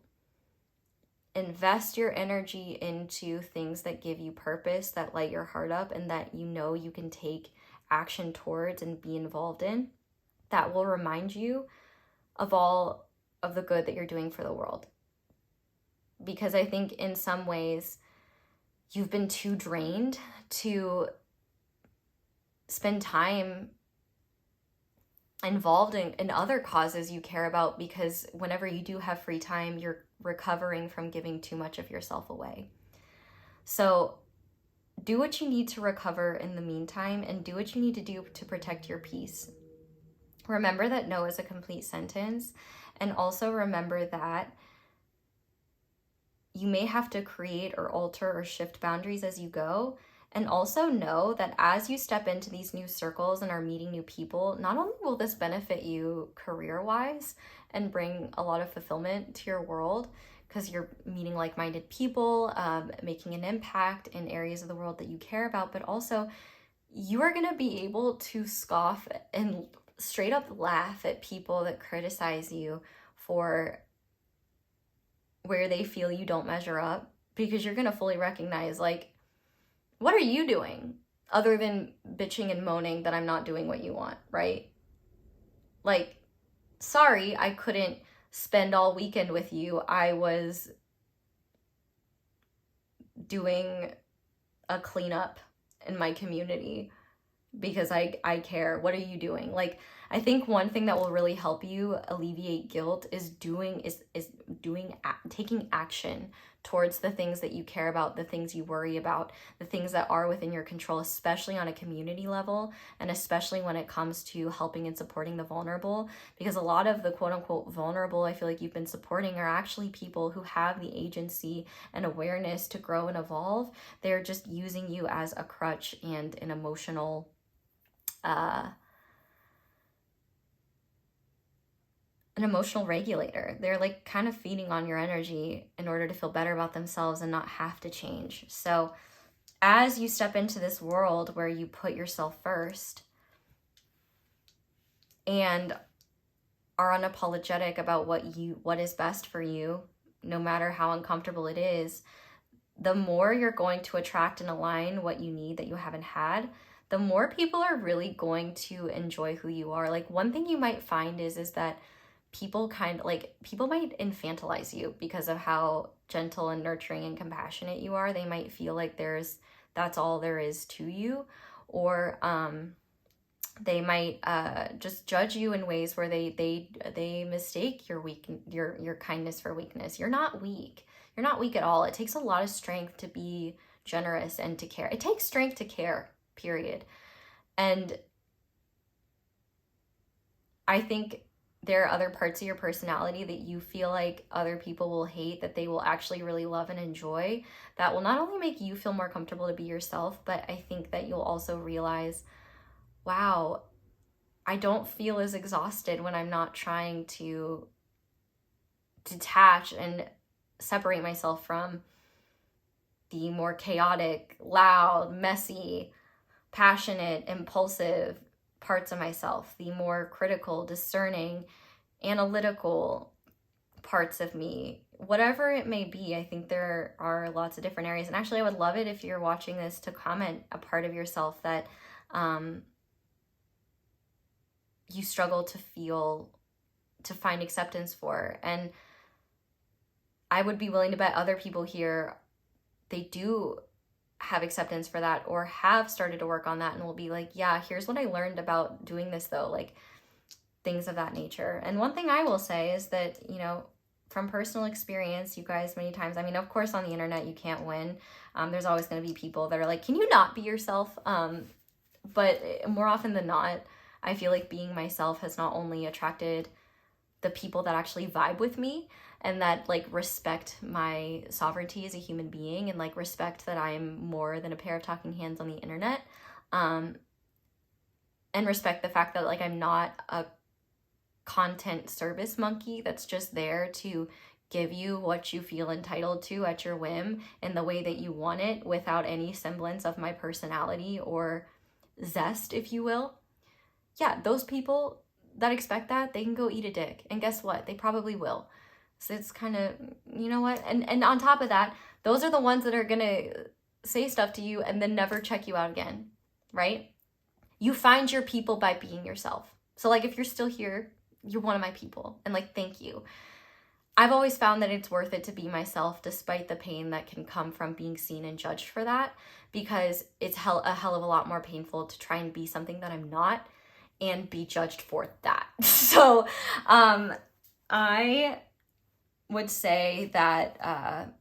invest your energy into things that give you purpose, that light your heart up, and that you know you can take action towards and be involved in. That will remind you of all of the good that you're doing for the world. Because I think in some ways you've been too drained to spend time involved in other causes you care about, because whenever you do have free time, you're recovering from giving too much of yourself away. So do what you need to recover in the meantime, and do what you need to do to protect your peace. Remember that no is a complete sentence, and also remember that you may have to create or alter or shift boundaries as you go. And also know that as you step into these new circles and are meeting new people, not only will this benefit you career-wise and bring a lot of fulfillment to your world, because you're meeting like-minded people, making an impact in areas of the world that you care about, but also you are going to be able to scoff and straight up laugh at people that criticize you for where they feel you don't measure up, because you're going to fully recognize, like, what are you doing other than bitching and moaning that I'm not doing what you want, right? Like, sorry, I couldn't spend all weekend with you. I was doing a cleanup in my community because I care. What are you doing? Like, I think one thing that will really help you alleviate guilt is taking action towards the things that you care about, the things you worry about, the things that are within your control, especially on a community level, and especially when it comes to helping and supporting the vulnerable, because a lot of the quote-unquote vulnerable I feel like you've been supporting are actually people who have the agency and awareness to grow and evolve. They're just using you as a crutch and an emotional regulator. They're like kind of feeding on your energy in order to feel better about themselves and not have to change. So as you step into this world where you put yourself first and are unapologetic about what is best for you, no matter how uncomfortable it is, the more you're going to attract and align what you need that you haven't had, the more people are really going to enjoy who you are. Like, one thing you might find is that people might infantilize you because of how gentle and nurturing and compassionate you are. They might feel like that's all there is to you, or They might just judge you in ways where they mistake your kindness for weakness. You're not weak. You're not weak at all. It takes a lot of strength to be generous and to care. It takes strength to care, period. And I think there are other parts of your personality that you feel like other people will hate, that they will actually really love and enjoy, that will not only make you feel more comfortable to be yourself, but I think that you'll also realize, wow, I don't feel as exhausted when I'm not trying to detach and separate myself from the more chaotic, loud, messy, passionate, impulsive parts of myself, the more critical, discerning, analytical parts of me. Whatever it may be, I think there are lots of different areas. And actually, I would love it if you're watching this to comment a part of yourself that you struggle to find acceptance for. And I would be willing to bet other people here, they do have acceptance for that or have started to work on that and will be like, yeah, here's what I learned about doing this though, like things of that nature. And one thing I will say is that, you know, from personal experience, you guys, many times, I mean, of course on the internet you can't win. There's always going to be people that are like, can you not be yourself? But more often than not, I feel like being myself has not only attracted the people that actually vibe with me and that like respect my sovereignty as a human being and like respect that I'm more than a pair of talking hands on the internet, and respect the fact that like I'm not a content service monkey that's just there to give you what you feel entitled to at your whim in the way that you want it without any semblance of my personality or zest, if you will. Yeah, those people that expect that, they can go eat a dick. And guess what? They probably will. So it's kind of, you know what? And on top of that, those are the ones that are going to say stuff to you and then never check you out again, right? You find your people by being yourself. So like if you're still here, you're one of my people. And like, thank you. I've always found that it's worth it to be myself despite the pain that can come from being seen and judged for that, because it's a hell of a lot more painful to try and be something that I'm not and be judged for that. So I would say that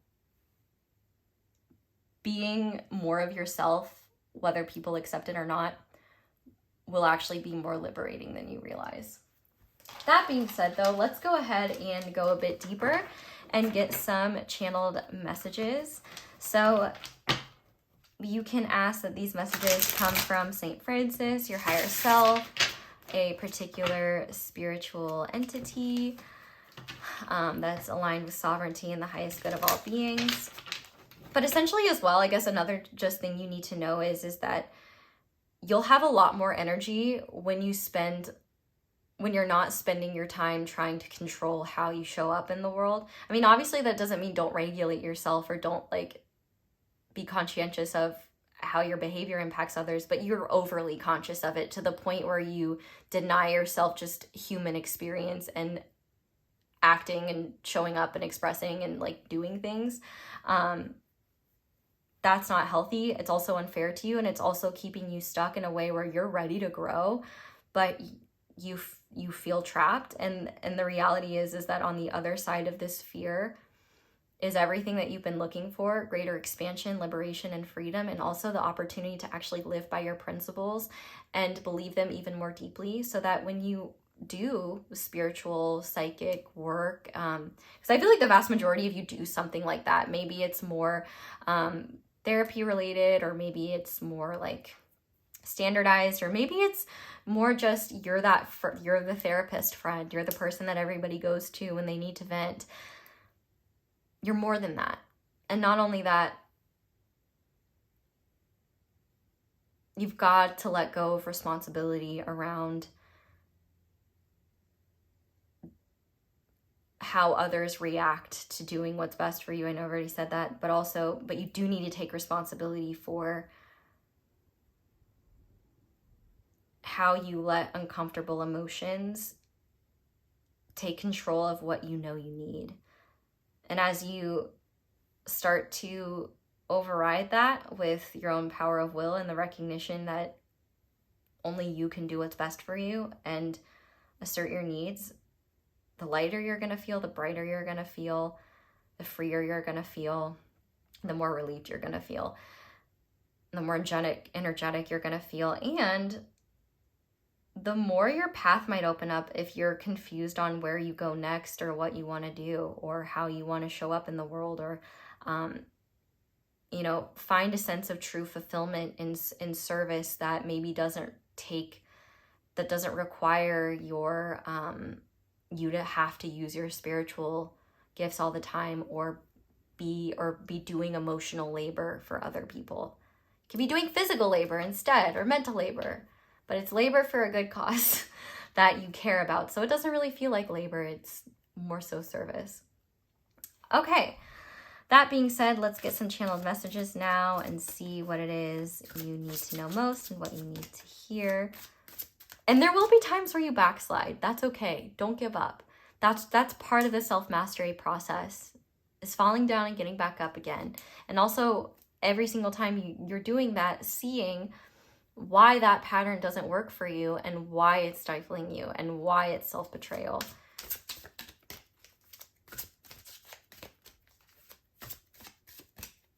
being more of yourself, whether people accept it or not, will actually be more liberating than you realize. That being said, though, let's go ahead and go a bit deeper and get some channeled messages. So you can ask that these messages come from St. Francis, your higher self, a particular spiritual entity that's aligned with sovereignty and the highest good of all beings. But essentially as well, I guess another just thing you need to know is that you'll have a lot more energy when you're not spending your time trying to control how you show up in the world. I mean, obviously that doesn't mean don't regulate yourself or don't like be conscientious of how your behavior impacts others, but you're overly conscious of it to the point where you deny yourself just human experience and acting and showing up and expressing and like doing things. That's not healthy. It's also unfair to you, and it's also keeping you stuck in a way where you're ready to grow, but you feel trapped. And the reality is that on the other side of this fear is everything that you've been looking for: greater expansion, liberation, and freedom, and also the opportunity to actually live by your principles and believe them even more deeply, so that when you do spiritual, psychic work, because I feel like the vast majority of you do something like that. Maybe it's more therapy related, or maybe it's more like standardized, or maybe it's more just you're the therapist friend, you're the person that everybody goes to when they need to vent. You're more than that. And not only that, you've got to let go of responsibility around how others react to doing what's best for you. I know I've already said that, but you do need to take responsibility for how you let uncomfortable emotions take control of what you know you need. And as you start to override that with your own power of will and the recognition that only you can do what's best for you and assert your needs, the lighter you're going to feel, the brighter you're going to feel, the freer you're going to feel, the more relieved you're going to feel, the more energetic you're going to feel, and the more your path might open up if you're confused on where you go next or what you want to do or how you want to show up in the world, or you know, find a sense of true fulfillment in service that maybe doesn't require your you to have to use your spiritual gifts all the time or be doing emotional labor for other people. You could be doing physical labor instead, or mental labor, but it's labor for a good cause that you care about. So it doesn't really feel like labor, it's more so service. Okay, that being said, let's get some channeled messages now and see what it is you need to know most and what you need to hear. And there will be times where you backslide. That's okay. Don't give up. That's part of the self-mastery process, is falling down and getting back up again. And also, every single time you're doing that, seeing why that pattern doesn't work for you and why it's stifling you and why it's self-betrayal.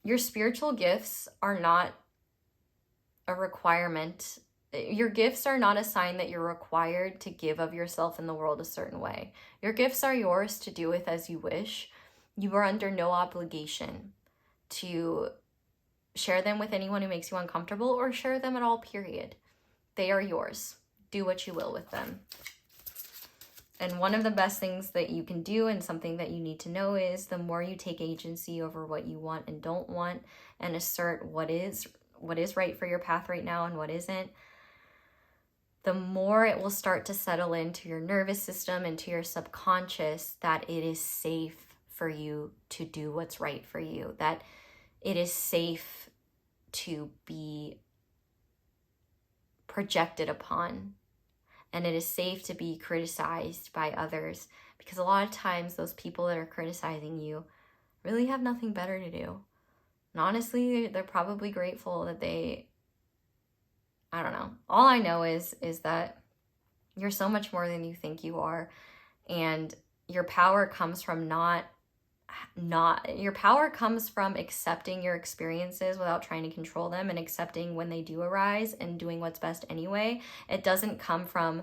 Your spiritual gifts are not a requirement. Your gifts are not a sign that you're required to give of yourself in the world a certain way. Your gifts are yours to do with as you wish. You are under no obligation to share them with anyone who makes you uncomfortable or share them at all, period. They are yours. Do what you will with them. And one of the best things that you can do, and something that you need to know, is the more you take agency over what you want and don't want and assert what is right for your path right now and what isn't, the more it will start to settle into your nervous system, into your subconscious, that it is safe for you to do what's right for you, that it is safe to be projected upon, and it is safe to be criticized by others, because a lot of times those people that are criticizing you really have nothing better to do. And honestly, they're probably grateful that I don't know. All I know is that you're so much more than you think you are, and your power comes from your power comes from accepting your experiences without trying to control them, and accepting when they do arise and doing what's best anyway. It doesn't come from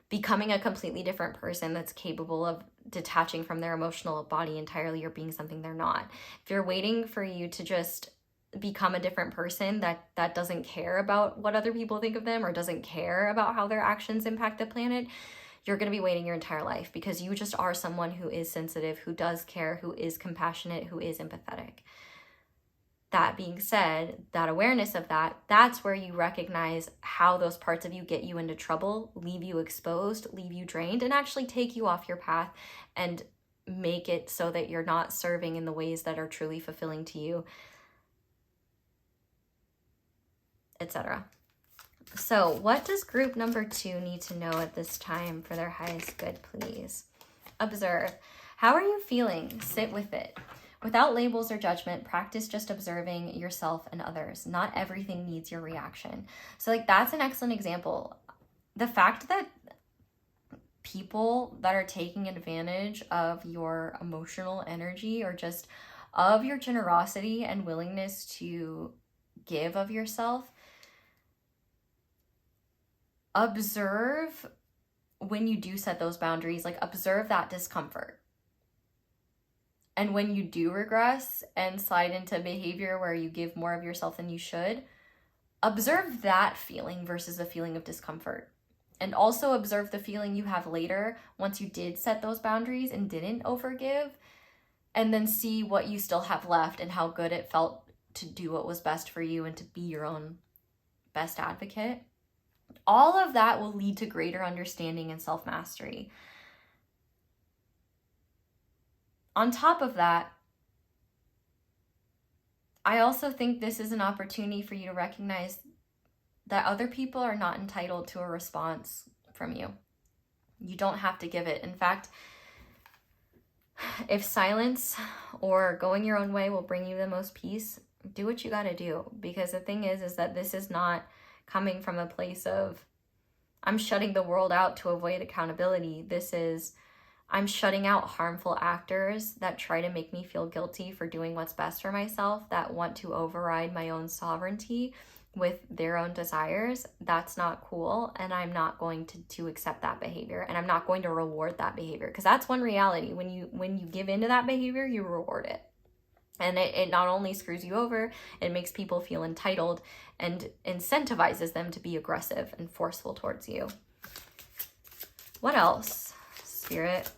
becoming a completely different person that's capable of detaching from their emotional body entirely or being something they're not. If you're waiting for you to just become a different person that doesn't care about what other people think of them or doesn't care about how their actions impact the planet, you're going to be waiting your entire life, because you just are someone who is sensitive, who does care, who is compassionate, who is empathetic. That being said, that awareness of that's where you recognize how those parts of you get you into trouble, leave you exposed, leave you drained, and actually take you off your path and make it so that you're not serving in the ways that are truly fulfilling to you, etc. So what does group number 2 need to know at this time for their highest good, please? Observe. How are you feeling? Sit with it. Without labels or judgment, practice just observing yourself and others. Not everything needs your reaction. So that's an excellent example. The fact that people that are taking advantage of your emotional energy, or just of your generosity and willingness to give of yourself, observe when you do set those boundaries, observe that discomfort. And when you do regress and slide into behavior where you give more of yourself than you should, observe that feeling versus a feeling of discomfort. And also observe the feeling you have later once you did set those boundaries and didn't overgive, and then see what you still have left and how good it felt to do what was best for you and to be your own best advocate. All of that will lead to greater understanding and self-mastery. On top of that, I also think this is an opportunity for you to recognize that other people are not entitled to a response from you. You don't have to give it. In fact, if silence or going your own way will bring you the most peace, do what you got to do. Because the thing is that this is not coming from a place of I'm shutting the world out to avoid accountability. This is, I'm shutting out harmful actors that try to make me feel guilty for doing what's best for myself, that want to override my own sovereignty with their own desires. That's not cool, and I'm not going to accept that behavior, and I'm not going to reward that behavior, because that's one reality. When you give into that behavior, you reward it. And it not only screws you over, it makes people feel entitled and incentivizes them to be aggressive and forceful towards you. What else, Spirit?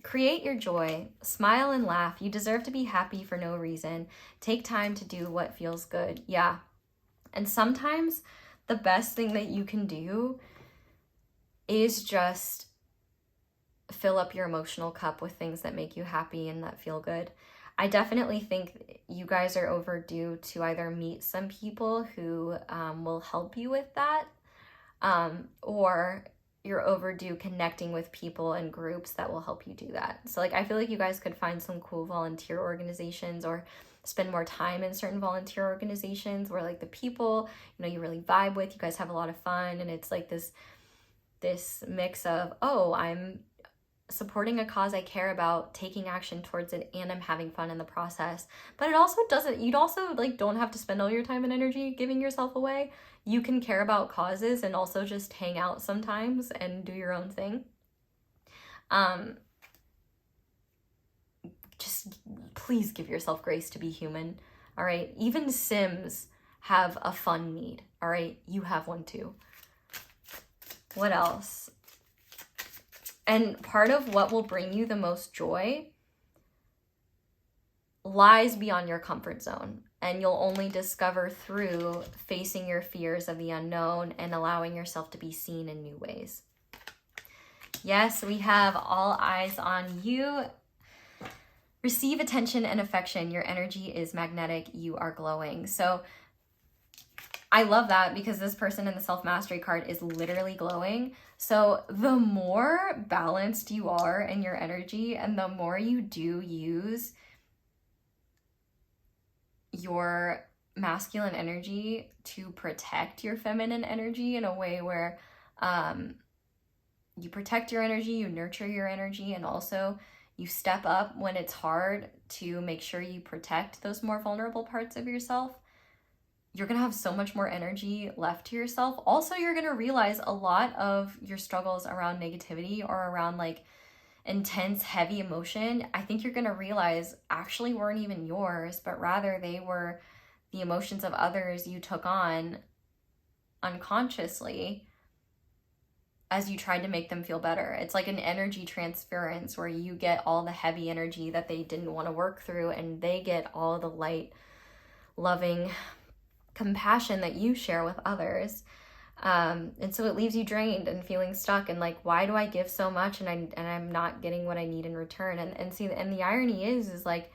Create your joy. Smile and laugh. You deserve to be happy for no reason. Take time to do what feels good. Yeah. And sometimes the best thing that you can do is just fill up your emotional cup with things that make you happy and that feel good. I definitely think you guys are overdue to either meet some people who will help you with that, or you're overdue connecting with people and groups that will help you do that. So like, I feel like you guys could find some cool volunteer organizations, or spend more time in certain volunteer organizations where like the people, you know, you really vibe with, you guys have a lot of fun, and it's like this mix of, oh, I'm supporting a cause I care about, taking action towards it, and I'm having fun in the process. But it also doesn't, you'd also like don't have to spend all your time and energy giving yourself away. You can care about causes and also just hang out sometimes and do your own thing. Just please give yourself grace to be human. All right. Even Sims have a fun need. All right. You have one too. What else? And part of what will bring you the most joy lies beyond your comfort zone. And you'll only discover through facing your fears of the unknown and allowing yourself to be seen in new ways. Yes, we have all eyes on you. Receive attention and affection. Your energy is magnetic. You are glowing. So I love that, because this person in the self-mastery card is literally glowing. So the more balanced you are in your energy, and the more you do use your masculine energy to protect your feminine energy in a way where you protect your energy, you nurture your energy, and also you step up when it's hard to make sure you protect those more vulnerable parts of yourself, you're going to have so much more energy left to yourself. Also, you're going to realize a lot of your struggles around negativity or around like intense, heavy emotion, I think you're going to realize actually weren't even yours, but rather they were the emotions of others you took on unconsciously as you tried to make them feel better. It's like an energy transference where you get all the heavy energy that they didn't want to work through, and they get all the light, loving compassion that you share with others. And so it leaves you drained and feeling stuck, and like, why do I give so much and I'm not getting what I need in return? And the irony is like,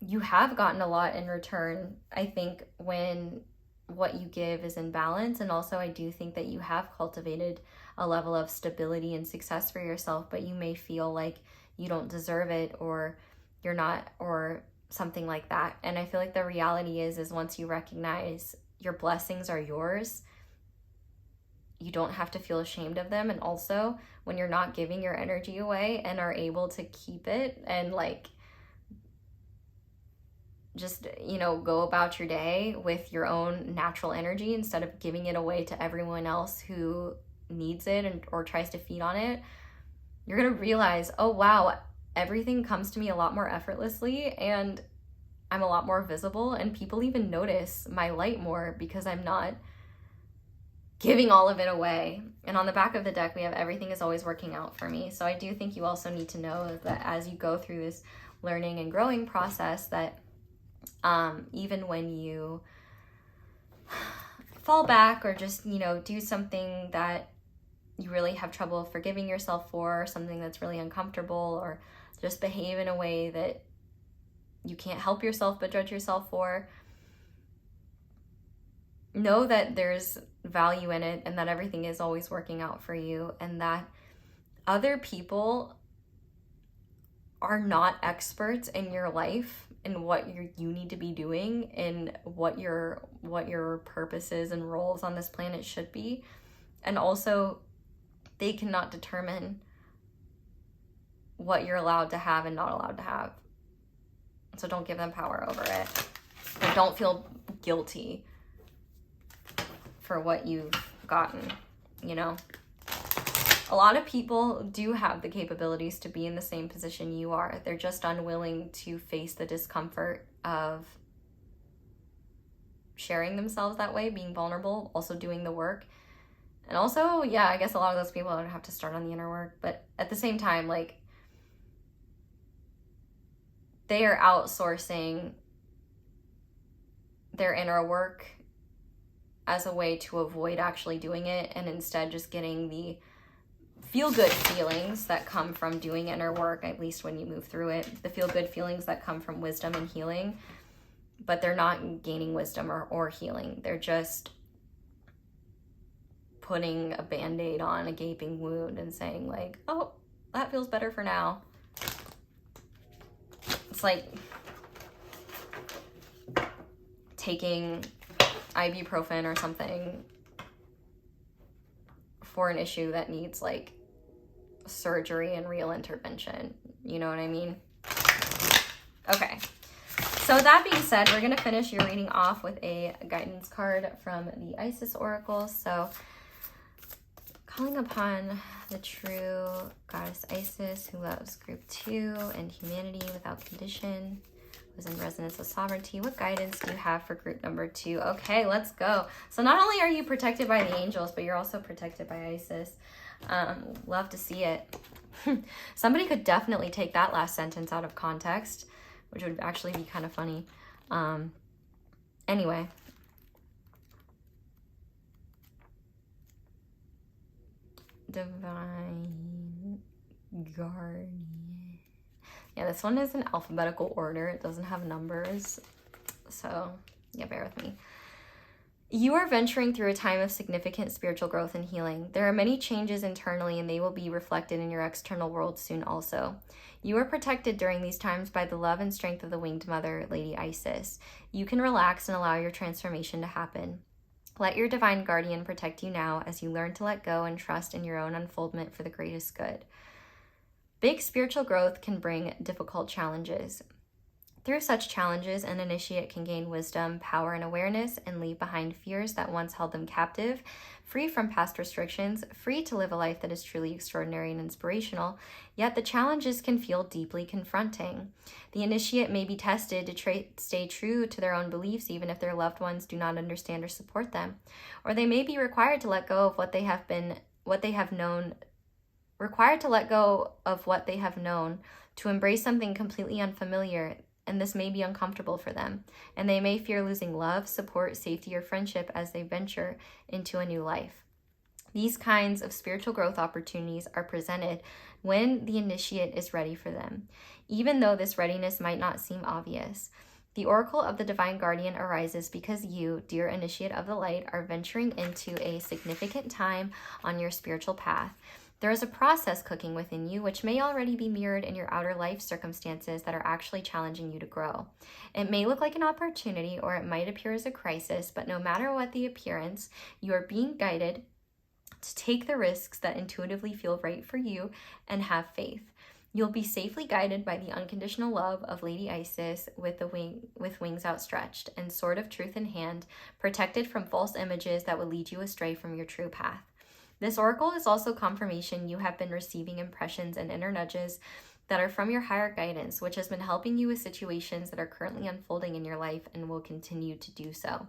you have gotten a lot in return, I think, when what you give is in balance. And also I do think that you have cultivated a level of stability and success for yourself, but you may feel like you don't deserve it, or you're not, or something like that. And I feel like the reality is once you recognize your blessings are yours, you don't have to feel ashamed of them. And also when you're not giving your energy away and are able to keep it and like just, you know, go about your day with your own natural energy instead of giving it away to everyone else who needs it or tries to feed on it, you're going to realize, oh wow, everything comes to me a lot more effortlessly, and I'm a lot more visible, and people even notice my light more because I'm not giving all of it away. And on the back of the deck, we have everything is always working out for me. So I do think you also need to know that as you go through this learning and growing process, that even when you fall back or just, you know, do something that you really have trouble forgiving yourself for, or something that's really uncomfortable, or just behave in a way that you can't help yourself but judge yourself for, know that there's value in it, and that everything is always working out for you, and that other people are not experts in your life in what you need to be doing and what your purposes and roles on this planet should be. And also, they cannot determine what you're allowed to have and not allowed to have. So don't give them power over it. And don't feel guilty for what you've gotten, you know? A lot of people do have the capabilities to be in the same position you are. They're just unwilling to face the discomfort of sharing themselves that way, being vulnerable, also doing the work. And also, yeah, I guess a lot of those people would have to start on the inner work. But at the same time, like, they are outsourcing their inner work as a way to avoid actually doing it, and instead just getting the feel-good feelings that come from doing inner work, at least when you move through it, the feel-good feelings that come from wisdom and healing, but they're not gaining wisdom or healing. They're just putting a band-aid on a gaping wound and saying like, oh, that feels better for now. It's like taking ibuprofen or something for an issue that needs like surgery and real intervention. You know what I mean? Okay. So with that being said, we're going to finish your reading off with a guidance card from the Isis Oracle. So calling upon the true goddess Isis, who loves group 2 and humanity without condition, who's in resonance with sovereignty. What guidance do you have for group number 2? Okay, let's go. So not only are you protected by the angels, but you're also protected by Isis. Love to see it. Somebody could definitely take that last sentence out of context, which would actually be kind of funny. Anyway. Divine Guardian. Yeah, this one is in alphabetical order. It doesn't have numbers. So, yeah, bear with me. You are venturing through a time of significant spiritual growth and healing. There are many changes internally, and they will be reflected in your external world soon also. You are protected during these times by the love and strength of the Winged Mother, Lady Isis. You can relax and allow your transformation to happen. Let your divine guardian protect you now as you learn to let go and trust in your own unfoldment for the greatest good. Big spiritual growth can bring difficult challenges. Through such challenges, an initiate can gain wisdom, power, and awareness, and leave behind fears that once held them captive, free from past restrictions, free to live a life that is truly extraordinary and inspirational. Yet the challenges can feel deeply confronting. The initiate may be tested to stay true to their own beliefs, even if their loved ones do not understand or support them. Or they may be required to let go of what they have known to embrace something completely unfamiliar. And this may be uncomfortable for them, and they may fear losing love, support, safety, or friendship as they venture into a new life. These kinds of spiritual growth opportunities are presented when the initiate is ready for them, even though this readiness might not seem obvious. The Oracle of the Divine Guardian arises because you, dear initiate of the light, are venturing into a significant time on your spiritual path. There is a process cooking within you which may already be mirrored in your outer life circumstances that are actually challenging you to grow. It may look like an opportunity or it might appear as a crisis, but no matter what the appearance, you are being guided to take the risks that intuitively feel right for you and have faith. You'll be safely guided by the unconditional love of Lady Isis with wings outstretched and sword of truth in hand, protected from false images that would lead you astray from your true path. This oracle is also confirmation you have been receiving impressions and inner nudges that are from your higher guidance, which has been helping you with situations that are currently unfolding in your life and will continue to do so.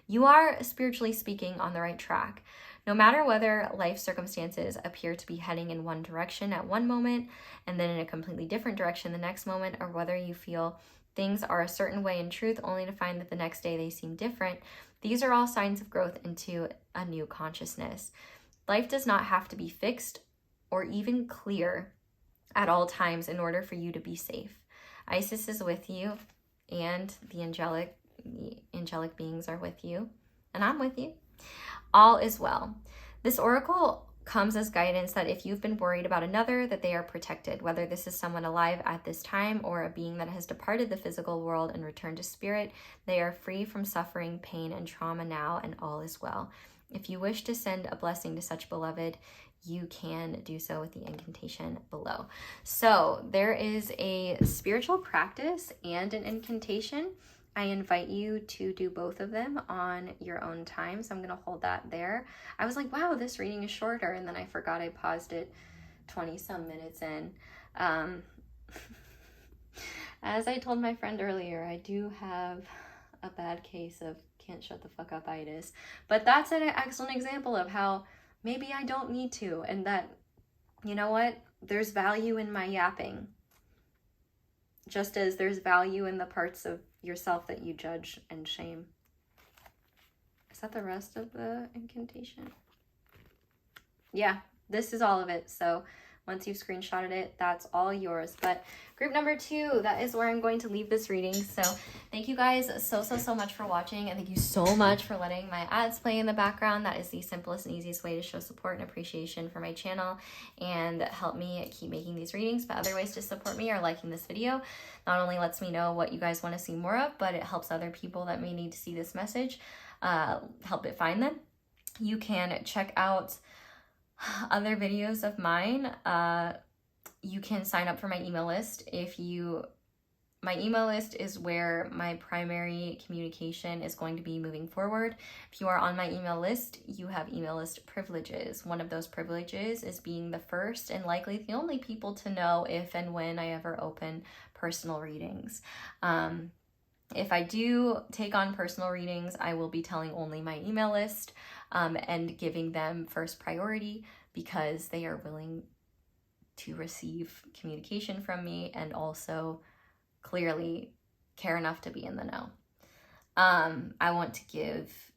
You are, spiritually speaking, on the right track. No matter whether life circumstances appear to be heading in one direction at one moment and then in a completely different direction the next moment, or whether you feel things are a certain way in truth only to find that the next day they seem different, these are all signs of growth into a new consciousness. Life does not have to be fixed or even clear at all times in order for you to be safe. Isis is with you, and the angelic beings are with you, and I'm with you. All is well. This oracle comes as guidance that if you've been worried about another, that they are protected, whether this is someone alive at this time or a being that has departed the physical world and returned to spirit. They are free from suffering, pain, and trauma now, and all is well. If you wish to send a blessing to such beloved, you can do so with the incantation below. So there is a spiritual practice and an incantation. I invite you to do both of them on your own time. So I'm going to hold that there. I was like, wow, this reading is shorter. And then I forgot I paused it 20 some minutes in. As I told my friend earlier, I do have a bad case of can't shut the fuck up itis. But that's an excellent example of how maybe I don't need to. And that, you know what? There's value in my yapping. Just as there's value in the parts of yourself that you judge and shame. Is that the rest of the incantation? Yeah, this is all of it. So once you've screenshotted it, that's all yours. But group number 2, that is where I'm going to leave this reading. So thank you guys so much for watching. And thank you so much for letting my ads play in the background. That is the simplest and easiest way to show support and appreciation for my channel and help me keep making these readings. But other ways to support me are liking this video. Not only lets me know what you guys want to see more of, but it helps other people that may need to see this message, help it find them. You can check out other videos of mine. You can sign up for my email list. My email list is where my primary communication is going to be moving forward. If you are on my email list, you have email list privileges. One of those privileges is being the first and likely the only people to know if and when I ever open personal readings. If I do take on personal readings, I will be telling only my email list and giving them first priority because they are willing to receive communication from me and also clearly care enough to be in the know. I want to give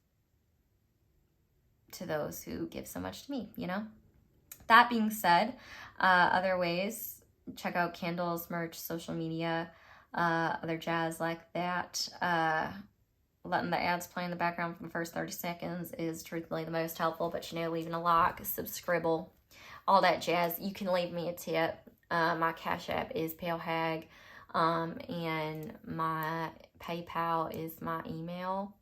to those who give so much to me, you know? That being said, other ways, check out candles, merch, social media, other jazz like that. Letting the ads play in the background for the first 30 seconds is truthfully the most helpful, but you know, leaving a like, subscribble, all that jazz. You can leave me a tip. My Cashapp is palehag, and my PayPal is my email.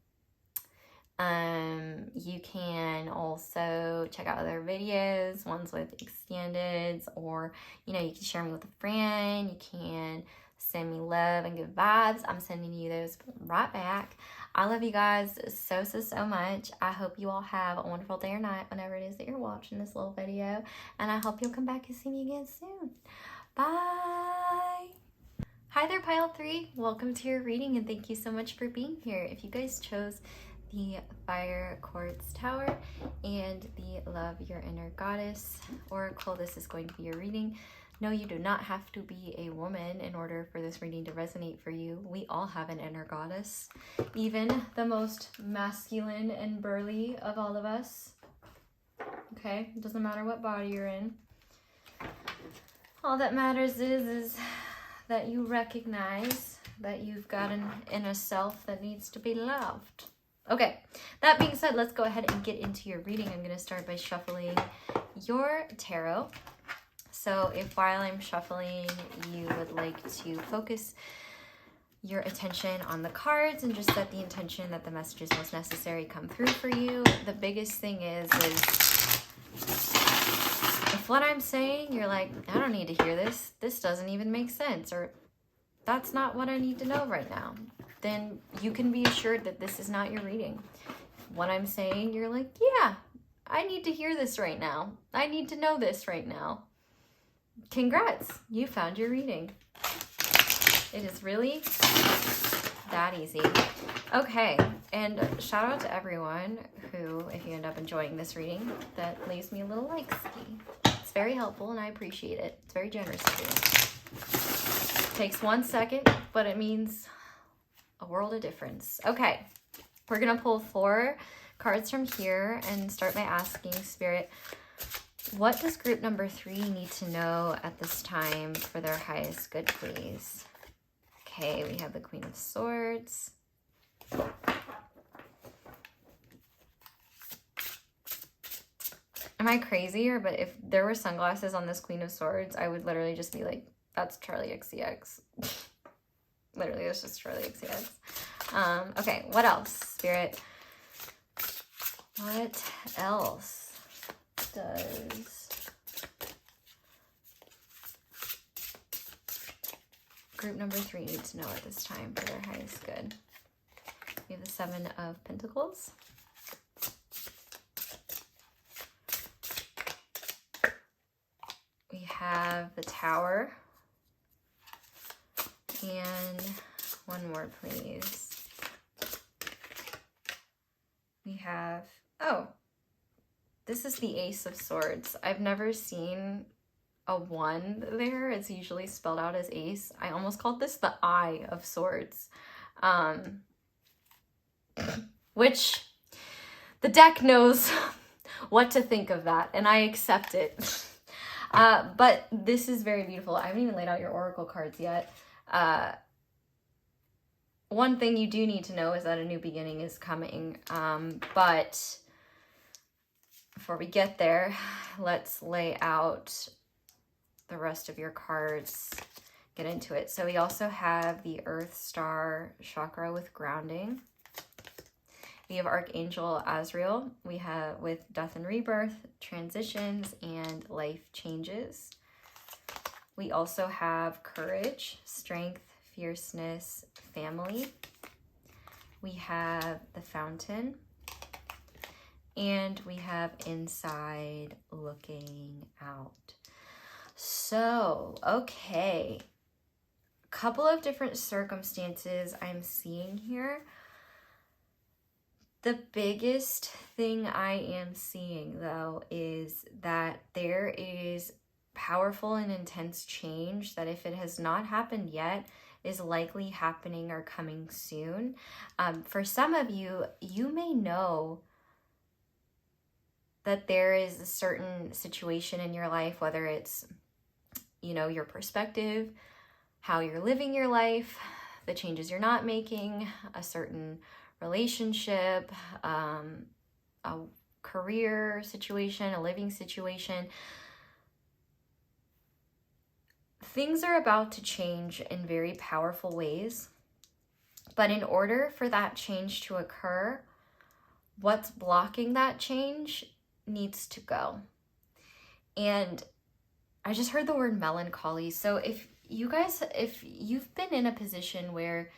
You can also check out other videos, ones with extendeds, or, you know, you can share me with a friend. You can send me love and good vibes. I'm sending you those right back. I love you guys so much. I hope you all have a wonderful day or night whenever it is that you're watching this little video. And I hope you'll come back and see me again soon. Bye. Hi there, Pile 3. Welcome to your reading and thank you so much for being here. If you guys chose the Fire Quartz Tower and the Love Your Inner Goddess Oracle, this is going to be your reading. No, you do not have to be a woman in order for this reading to resonate for you. We all have an inner goddess. Even the most masculine and burly of all of us. Okay? It doesn't matter what body you're in. All that matters is that you recognize that you've got an inner self that needs to be loved. Okay, that being said, let's go ahead and get into your reading. I'm going to start by shuffling your tarot. So if while I'm shuffling, you would like to focus your attention on the cards and just set the intention that the messages most necessary come through for you. The biggest thing is if what I'm saying, you're like, I don't need to hear this. This doesn't even make sense. Or that's not what I need to know right now. Then you can be assured that this is not your reading. What I'm saying, you're like, yeah, I need to hear this right now. I need to know this right now. Congrats, you found your reading. It is really that easy. Okay, and shout out to everyone who, if you end up enjoying this reading, that leaves me a little like-ski. It's very helpful and I appreciate it. It's very generous of you. It takes 1 second, but it means a world of difference. Okay, we're gonna pull 4 cards from here and start by asking Spirit, what does group number 3 need to know at this time for their highest good, please? Okay, we have the Queen of Swords. Am I crazy? Or, but if there were sunglasses on this Queen of Swords, I would literally just be like, that's Charlie XCX. Literally, it's just Charlie XCX. Okay, what else, Spirit? What else does group number 3 need to know at this time for their highest good? We have the 7 of Pentacles. We have the Tower. And one more, please. We have, oh, this is the Ace of Swords. I've never seen a 1 there. It's usually spelled out as Ace. I almost called this the Eye of Swords. Which the deck knows what to think of that, and I accept it. But this is very beautiful. I haven't even laid out your oracle cards yet. One thing you do need to know is that a new beginning is coming. But before we get there, let's lay out the rest of your cards, get into it. So we also have the Earth Star Chakra with grounding. We have Archangel Azrael. We have with death and rebirth, transitions, and life changes. We also have courage, strength, fierceness, family. We have the Fountain. And we have inside looking out. So, okay. A couple of different circumstances I'm seeing here. The biggest thing I am seeing, though, is that there is powerful and intense change that, if it has not happened yet, is likely happening or coming soon. For some of you, you may know that there is a certain situation in your life, whether it's, you know, your perspective, how you're living your life, the changes you're not making, a certain relationship, a career situation, a living situation. Things are about to change in very powerful ways. But in order for that change to occur, what's blocking that change needs to go. And I just heard the word melancholy. So if you've been in a position where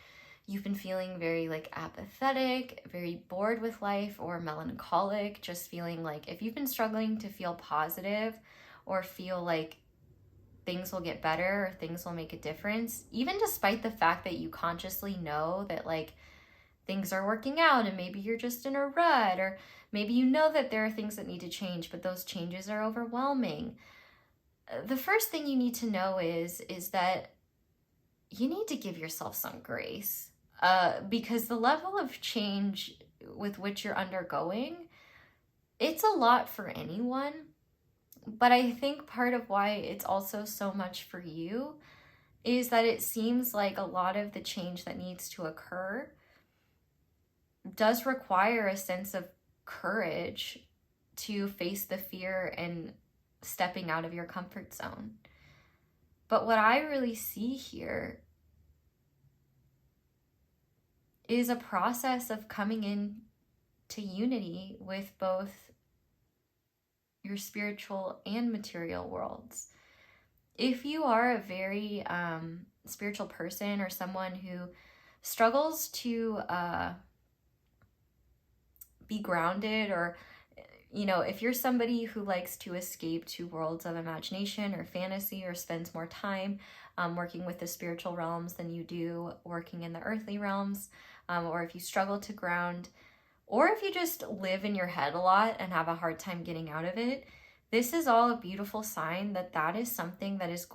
you've been feeling very like apathetic, very bored with life, or melancholic, just feeling like, if you've been struggling to feel positive or feel like things will get better or things will make a difference, even despite the fact that you consciously know that like things are working out and maybe you're just in a rut, or maybe you know that there are things that need to change, but those changes are overwhelming. The first thing you need to know is that you need to give yourself some grace, because the level of change with which you're undergoing, it's a lot for anyone. But I think part of why it's also so much for you is that it seems like a lot of the change that needs to occur does require a sense of courage to face the fear and stepping out of your comfort zone. But what I really see here is a process of coming in to unity with both your spiritual and material worlds. If you are a very spiritual person, or someone who struggles to be grounded, or, you know, if you're somebody who likes to escape to worlds of imagination or fantasy, or spends more time working with the spiritual realms than you do working in the earthly realms, or if you struggle to ground, or if you just live in your head a lot and have a hard time getting out of it, this is all a beautiful sign that that is something that is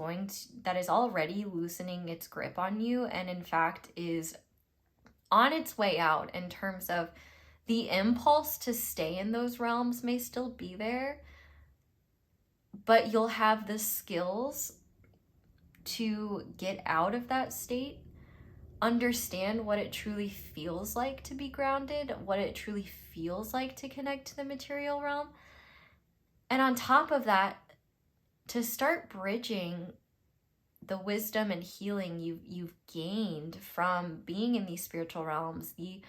already loosening its grip on you, and in fact is on its way out. In terms of the impulse to stay in those realms may still be there, but you'll have the skills to get out of that state, understand what it truly feels like to be grounded, what it truly feels like to connect to the material realm, And on top of that, to start bridging the wisdom and healing you've gained from being in these spiritual realms, the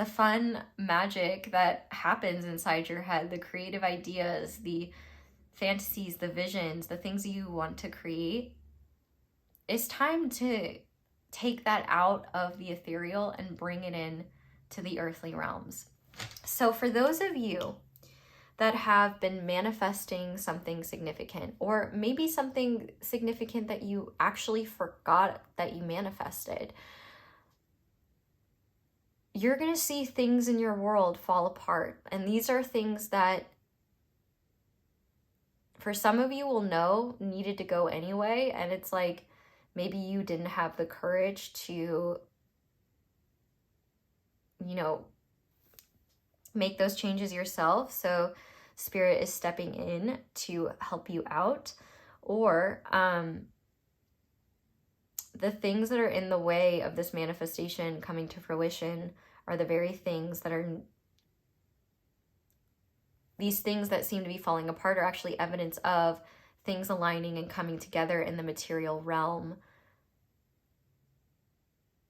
fun magic that happens inside your head, the creative ideas, the fantasies, the visions, the things you want to create, it's time to take that out of the ethereal and bring it in to the earthly realms. So for those of you that have been manifesting something significant, or maybe something significant that you actually forgot that you manifested, you're going to see things in your world fall apart. And these are things that, for some of you will know, needed to go anyway. And it's like, maybe you didn't have the courage to, make those changes yourself. So Spirit is stepping in to help you out. Or the things that are in the way of this manifestation coming to fruition are the very things that are, these things that seem to be falling apart are actually evidence of things aligning and coming together in the material realm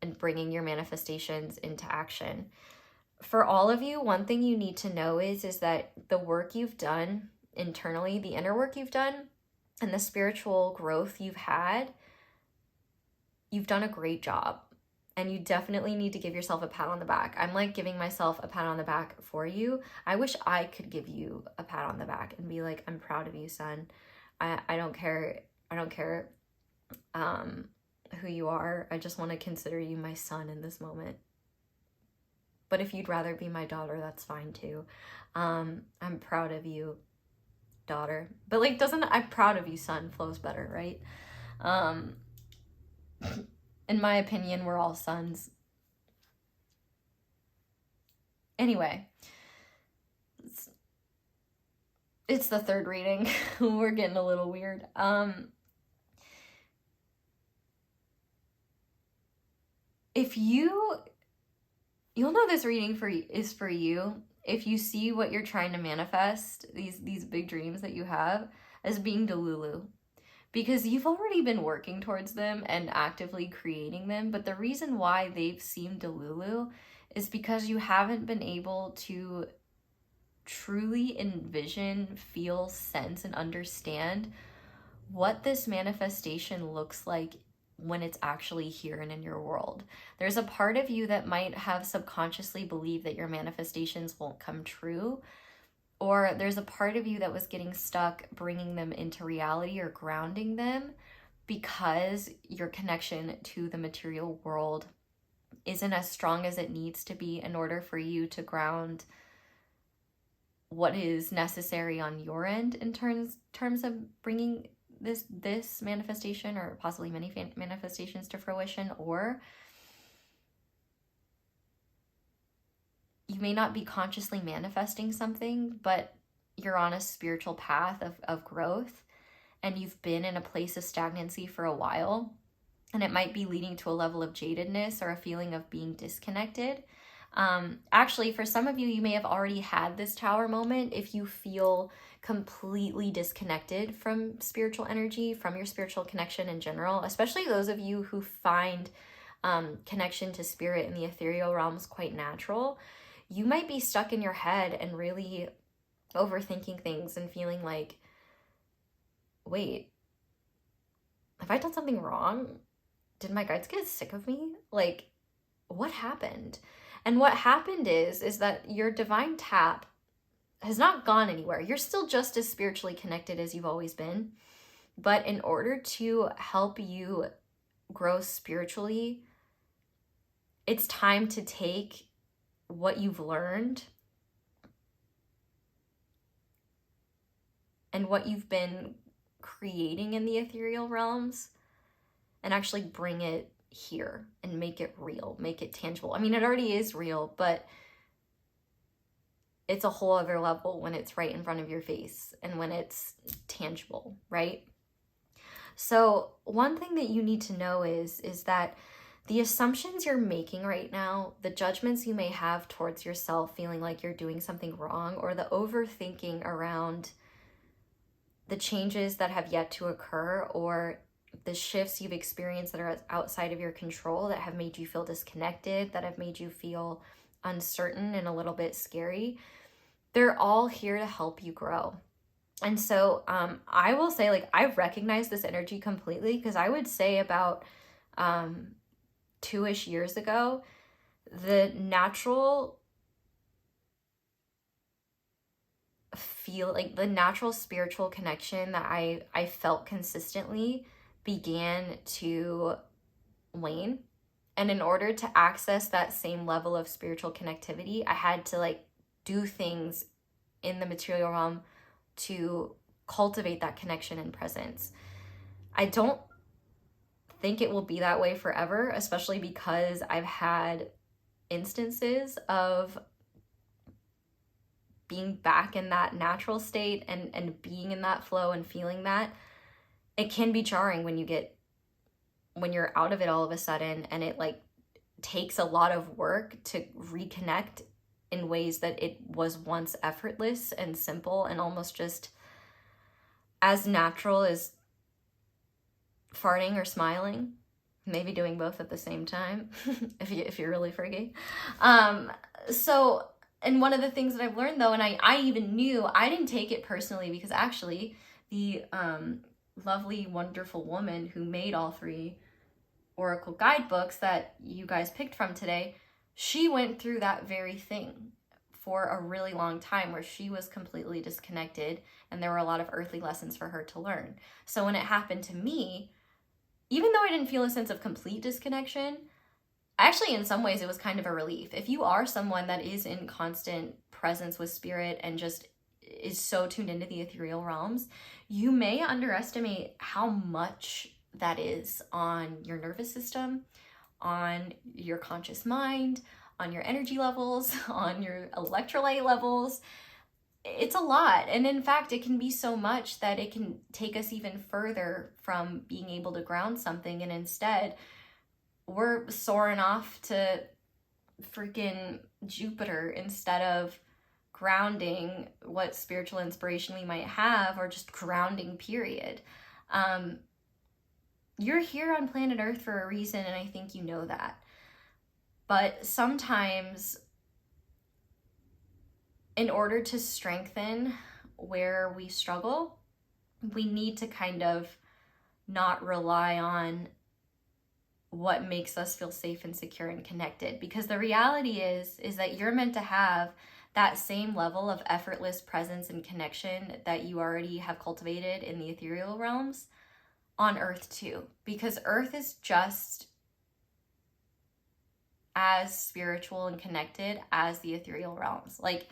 and bringing your manifestations into action. For all of you, one thing you need to know is that the work you've done internally, the inner work you've done, and the spiritual growth you've had, you've done a great job. And you definitely need to give yourself a pat on the back. I'm like giving myself a pat on the back for you. I wish I could give you a pat on the back and be like, I'm proud of you, son. I don't care. I don't care who you are. I just want to consider you my son in this moment. But if you'd rather be my daughter, that's fine too. I'm proud of you, daughter. But like, I'm proud of you, son flows better, right? In my opinion, we're all sons. Anyway, it's the third reading. We're getting a little weird. If you'll know this reading is for you if you see what you're trying to manifest, these big dreams that you have, as being delulu. Because you've already been working towards them and actively creating them, but the reason why they've seemed delulu is because you haven't been able to truly envision, feel, sense, and understand what this manifestation looks like when it's actually here and in your world. There's a part of you that might have subconsciously believed that your manifestations won't come true, or there's a part of you that was getting stuck bringing them into reality or grounding them because your connection to the material world isn't as strong as it needs to be in order for you to ground what is necessary on your end in terms of bringing this manifestation, or possibly many manifestations, to fruition. Or you may not be consciously manifesting something, but you're on a spiritual path of growth, and you've been in a place of stagnancy for a while, and it might be leading to a level of jadedness or a feeling of being disconnected. Actually, for some of you, you may have already had this tower moment if you feel completely disconnected from spiritual energy, from your spiritual connection in general, especially those of you who find connection to spirit in the ethereal realms quite natural. You might be stuck in your head and really overthinking things and feeling like, wait, have I done something wrong? Did my guides get sick of me? Like, what happened? And what happened is that your divine tap has not gone anywhere. You're still just as spiritually connected as you've always been. But in order to help you grow spiritually, it's time to take what you've learned and what you've been creating in the ethereal realms and actually bring it here and make it real, make it tangible. I mean, it already is real, but it's a whole other level when it's right in front of your face and when it's tangible, right? So one thing that you need to know is that the assumptions you're making right now, the judgments you may have towards yourself, feeling like you're doing something wrong, or the overthinking around the changes that have yet to occur, or the shifts you've experienced that are outside of your control, that have made you feel disconnected, that have made you feel uncertain and a little bit scary, they're all here to help you grow. And so I will say, like, I've recognized this energy completely, because I would say about 2-ish years ago, the natural spiritual connection that I felt consistently began to wane. And in order to access that same level of spiritual connectivity, I had to like do things in the material realm to cultivate that connection and presence. I don't think it will be that way forever, especially because I've had instances of being back in that natural state and being in that flow and feeling that. It can be jarring when you're out of it all of a sudden, and it like takes a lot of work to reconnect in ways that it was once effortless and simple and almost just as natural as farting or smiling, maybe doing both at the same time if you're really freaky. And one of the things that I've learned though, and I even knew, I didn't take it personally, because actually the lovely, wonderful woman who made all 3 oracle guidebooks that you guys picked from today, she went through that very thing for a really long time, where she was completely disconnected and there were a lot of earthly lessons for her to learn. So when it happened to me, even though I didn't feel a sense of complete disconnection, actually in some ways it was kind of a relief. If you are someone that is in constant presence with spirit and just is so tuned into the ethereal realms, you may underestimate how much that is on your nervous system, on your conscious mind, on your energy levels, on your electrolyte levels. It's a lot. And in fact, it can be so much that it can take us even further from being able to ground something. And instead, we're soaring off to freaking Jupiter instead of grounding what spiritual inspiration we might have, or just grounding, period. You're here on planet Earth for a reason, and I think you know that. But sometimes, in order to strengthen where we struggle, we need to kind of not rely on what makes us feel safe and secure and connected. Because the reality is that you're meant to have that same level of effortless presence and connection that you already have cultivated in the ethereal realms on Earth too. Because Earth is just as spiritual and connected as the ethereal realms. Like,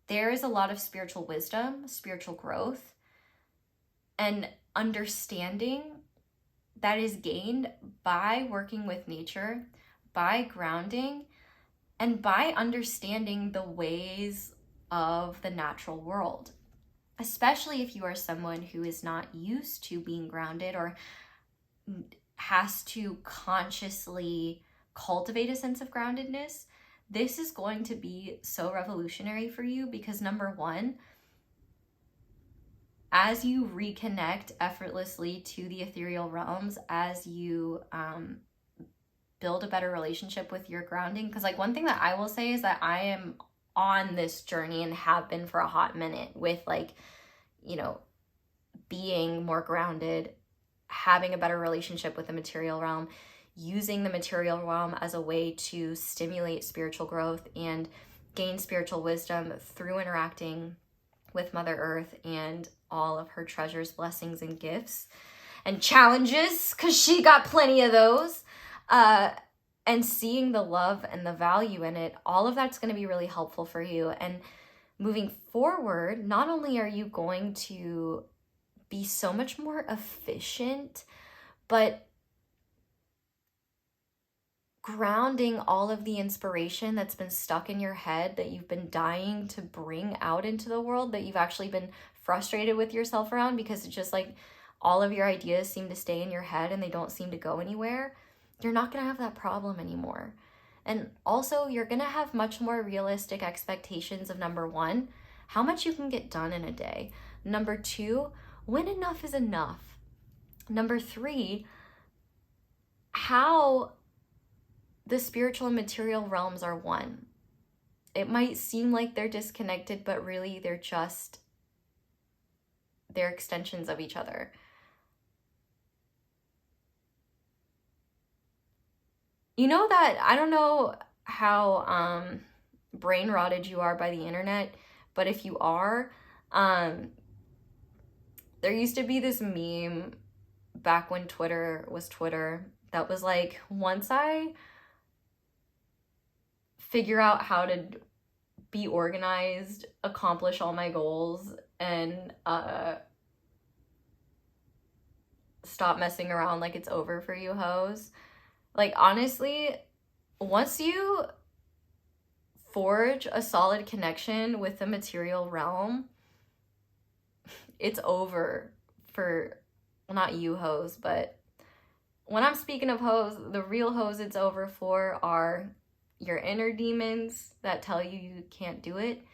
there is a lot of spiritual wisdom, spiritual growth, and understanding that is gained by working with nature, by grounding, and by understanding the ways of the natural world. Especially if you are someone who is not used to being grounded, or has to consciously cultivate a sense of groundedness, this is going to be so revolutionary for you. Because number one, as you reconnect effortlessly to the ethereal realms, as you build a better relationship with your grounding, because like one thing that I will say is that I am on this journey and have been for a hot minute with like, you know, being more grounded, having a better relationship with the material realm, using the material realm as a way to stimulate spiritual growth and gain spiritual wisdom through interacting with Mother Earth and all of her treasures, blessings, and gifts and challenges, because she got plenty of those, and seeing the love and the value in it. All of that's going to be really helpful for you. And moving forward, not only are you going to be so much more efficient, but grounding all of the inspiration that's been stuck in your head, that you've been dying to bring out into the world, that you've actually been frustrated with yourself around, because it's just like all of your ideas seem to stay in your head and they don't seem to go anywhere, you're not going to have that problem anymore. And also, you're going to have much more realistic expectations of, number one, how much you can get done in a day. Number two, when enough is enough. Number three, how the spiritual and material realms are one. It might seem like they're disconnected, but really they're extensions of each other. You know that, I don't know how brain rotted you are by the internet, but if you are, there used to be this meme back when Twitter was Twitter that was like, once I figure out how to be organized, accomplish all my goals, and stop messing around like it's over for you hoes. Like, honestly, once you forge a solid connection with the material realm, it's over for, well, not you hoes, but when I'm speaking of hoes, the real hoes it's over for are your inner demons that tell you you can't do it,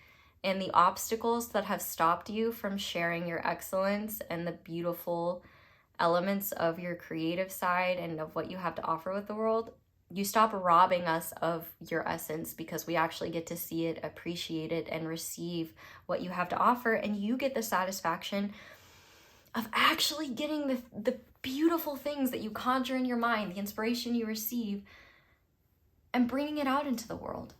and the obstacles that have stopped you from sharing your excellence and the beautiful elements of your creative side and of what you have to offer with the world. You stop robbing us of your essence because we actually get to see it, appreciate it, and receive what you have to offer, and you get the satisfaction of actually getting the beautiful things that you conjure in your mind, the inspiration you receive, and bringing it out into the world.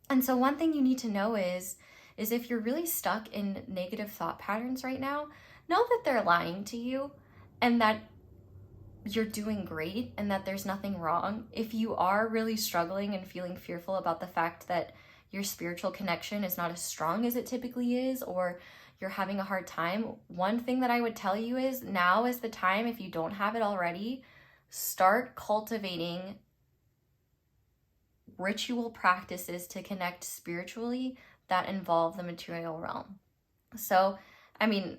And so one thing you need to know is if you're really stuck in negative thought patterns right now, know that they're lying to you and that you're doing great and that there's nothing wrong. If you are really struggling and feeling fearful about the fact that your spiritual connection is not as strong as it typically is, or you're having a hard time, one thing that I would tell you is now is the time, if you don't have it already, start cultivating ritual practices to connect spiritually that involve the material realm. So, I mean,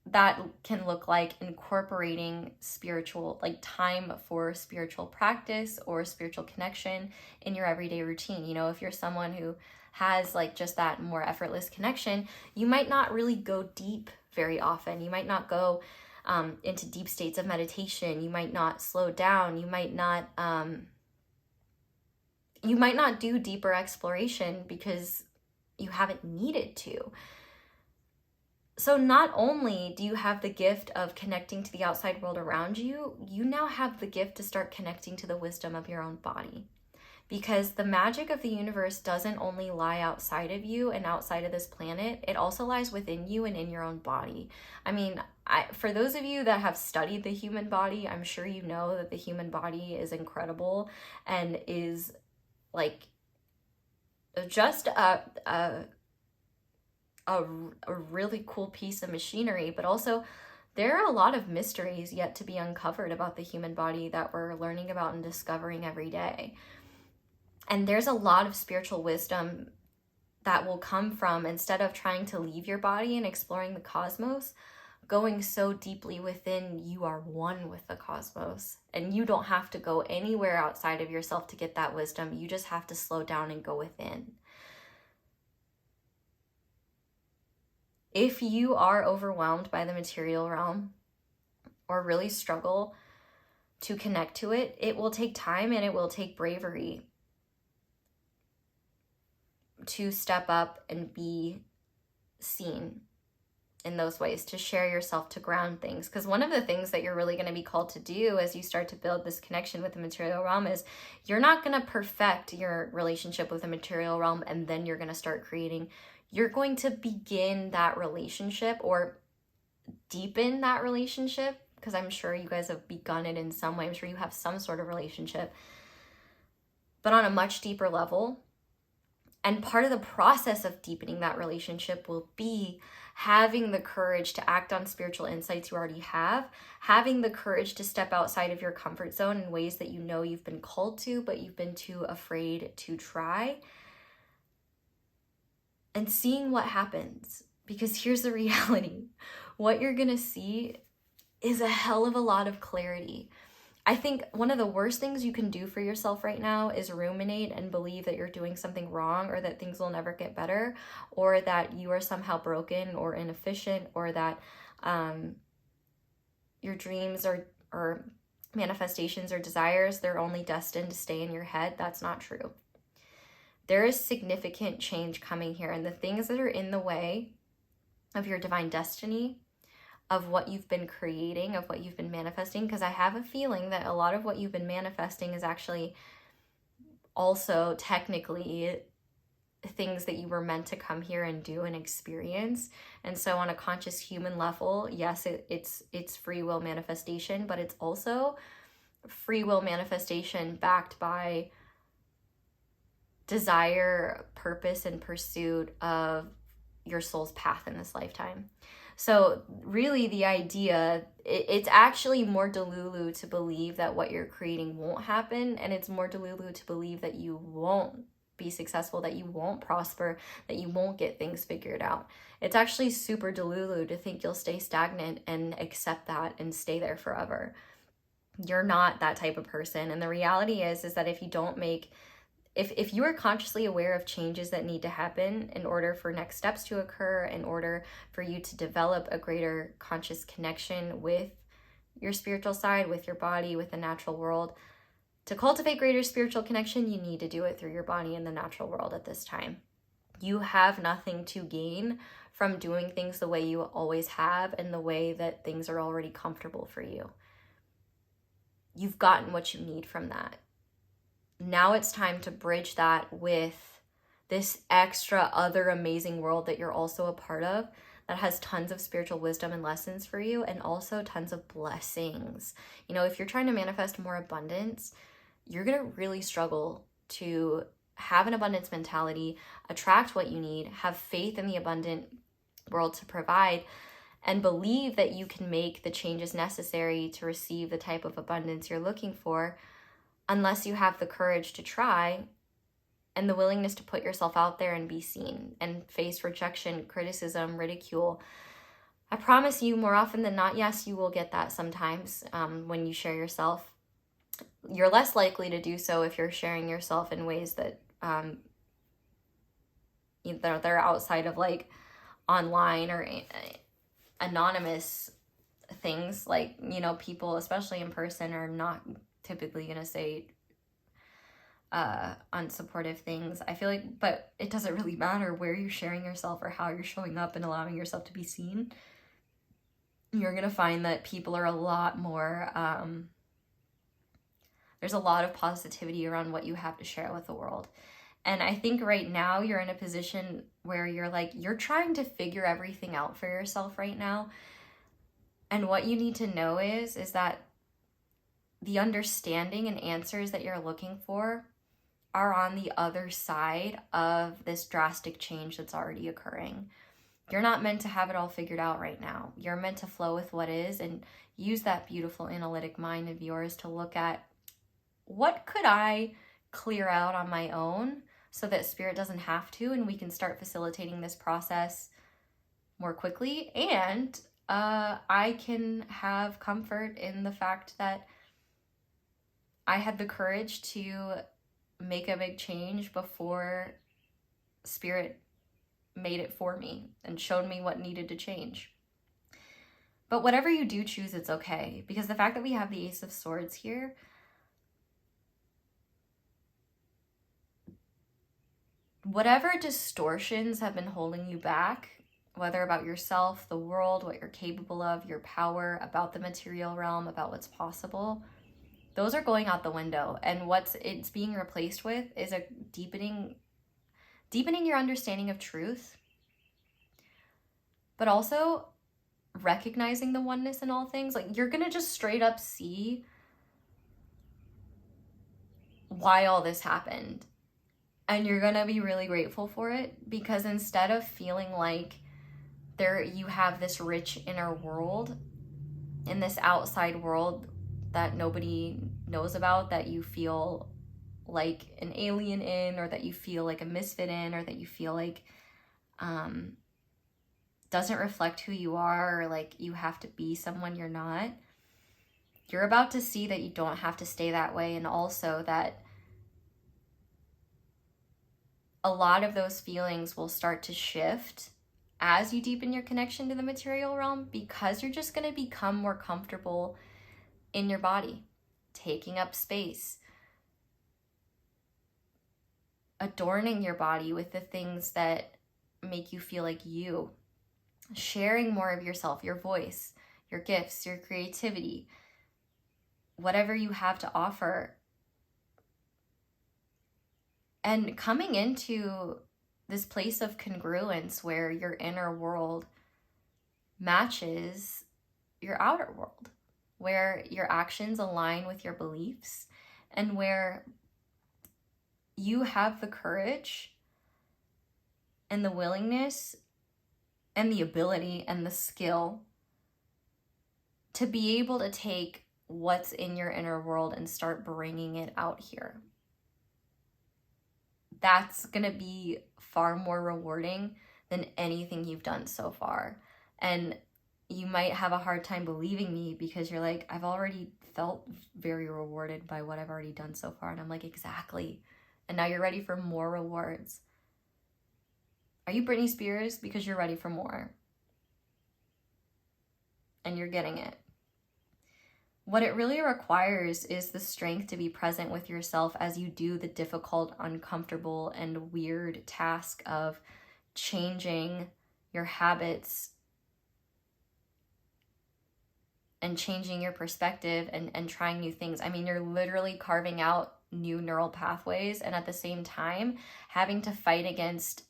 that can look like incorporating spiritual, like time for spiritual practice or spiritual connection in your everyday routine. You know, if you're someone who has like just that more effortless connection, you might not really go deep very often. You might not go into deep states of meditation. You might not slow down. You might not do deeper exploration because you haven't needed to. So not only do you have the gift of connecting to the outside world around you, you now have the gift to start connecting to the wisdom of your own body. Because the magic of the universe doesn't only lie outside of you and outside of this planet, it also lies within you and in your own body. I mean, for those of you that have studied the human body, I'm sure you know that the human body is incredible and is like just a really cool piece of machinery, but also there are a lot of mysteries yet to be uncovered about the human body that we're learning about and discovering every day. And there's a lot of spiritual wisdom that will come from, instead of trying to leave your body and exploring the cosmos, going so deeply within. You are one with the cosmos, and you don't have to go anywhere outside of yourself to get that wisdom. You just have to slow down and go within. If you are overwhelmed by the material realm or really struggle to connect to it, it will take time and it will take bravery to step up and be seen in those ways, to share yourself, to ground things. Because one of the things that you're really going to be called to do as you start to build this connection with the material realm is you're not going to perfect your relationship with the material realm and then you're going to start creating. You're going to begin that relationship or deepen that relationship, because I'm sure you guys have begun it in some way. I'm sure you have some sort of relationship, but on a much deeper level. And part of the process of deepening that relationship will be having the courage to act on spiritual insights you already have, having the courage to step outside of your comfort zone in ways that you know you've been called to, but you've been too afraid to try, and seeing what happens. Because here's the reality. What you're going to see is a hell of a lot of clarity. I think one of the worst things you can do for yourself right now is ruminate and believe that you're doing something wrong, or that things will never get better, or that you are somehow broken or inefficient, or that your dreams or manifestations or desires, they're only destined to stay in your head. That's not true. There is significant change coming here, and the things that are in the way of your divine destiny, of what you've been creating, of what you've been manifesting, because I have a feeling that a lot of what you've been manifesting is actually also technically things that you were meant to come here and do and experience. And so on a conscious human level, yes, it's free will manifestation, but it's also free will manifestation backed by desire, purpose, and pursuit of your soul's path in this lifetime. So really the idea, it's actually more delulu to believe that what you're creating won't happen, and it's more delulu to believe that you won't be successful, that you won't prosper, that you won't get things figured out. It's actually super delulu to think you'll stay stagnant and accept that and stay there forever. You're not that type of person. And the reality is that if you don't make, if you are consciously aware of changes that need to happen in order for next steps to occur, in order for you to develop a greater conscious connection with your spiritual side, with your body, with the natural world, to cultivate greater spiritual connection, you need to do it through your body in the natural world at this time. You have nothing to gain from doing things the way you always have and the way that things are already comfortable for you. You've gotten what you need from that. Now it's time to bridge that with this extra other amazing world that you're also a part of, that has tons of spiritual wisdom and lessons for you, and also tons of blessings. You know, if you're trying to manifest more abundance, you're going to really struggle to have an abundance mentality, attract what you need, have faith in the abundant world to provide, and believe that you can make the changes necessary to receive the type of abundance you're looking for, unless you have the courage to try and the willingness to put yourself out there and be seen and face rejection, criticism, ridicule. I promise you, more often than not, yes, you will get that sometimes when you share yourself. You're less likely to do so if you're sharing yourself in ways that they're outside of like online or anonymous things. Like, you know, people, especially in person, are not typically going to say unsupportive things. I feel like, but it doesn't really matter where you're sharing yourself or how you're showing up and allowing yourself to be seen. You're going to find that people are a lot more, there's a lot of positivity around what you have to share with the world. And I think right now you're in a position where you're trying to figure everything out for yourself right now. And what you need to know is that the understanding and answers that you're looking for are on the other side of this drastic change that's already occurring. You're not meant to have it all figured out right now. You're meant to flow with what is and use that beautiful analytic mind of yours to look at, what could I clear out on my own so that spirit doesn't have to, and we can start facilitating this process more quickly, and I can have comfort in the fact that I had the courage to make a big change before spirit made it for me and showed me what needed to change. But whatever you do choose, it's okay, because the fact that we have the Ace of Swords here, whatever distortions have been holding you back, whether about yourself, the world, what you're capable of, your power, about the material realm, about what's possible, those are going out the window. And what it's being replaced with is a deepening your understanding of truth, but also recognizing the oneness in all things. Like, you're gonna just straight up see why all this happened, and you're gonna be really grateful for it, because instead of feeling like you have this rich inner world in this outside world that nobody knows about, that you feel like an alien in, or that you feel like a misfit in, or that you feel like doesn't reflect who you are, or like you have to be someone you're not, you're about to see that you don't have to stay that way. And also that a lot of those feelings will start to shift as you deepen your connection to the material realm, because you're just going to become more comfortable in your body, taking up space, adorning your body with the things that make you feel like you, sharing more of yourself, your voice, your gifts, your creativity, whatever you have to offer. And coming into this place of congruence where your inner world matches your outer world, where your actions align with your beliefs, and where you have the courage and the willingness and the ability and the skill to be able to take what's in your inner world and start bringing it out here. That's going to be far more rewarding than anything you've done so far. And you might have a hard time believing me because you're like, I've already felt very rewarded by what I've already done so far. And I'm like, exactly. And now you're ready for more rewards. Are you Britney Spears? Because you're ready for more. And you're getting it. What it really requires is the strength to be present with yourself as you do the difficult, uncomfortable, and weird task of changing your habits and changing your perspective and trying new things. I mean, you're literally carving out new neural pathways, and at the same time having to fight against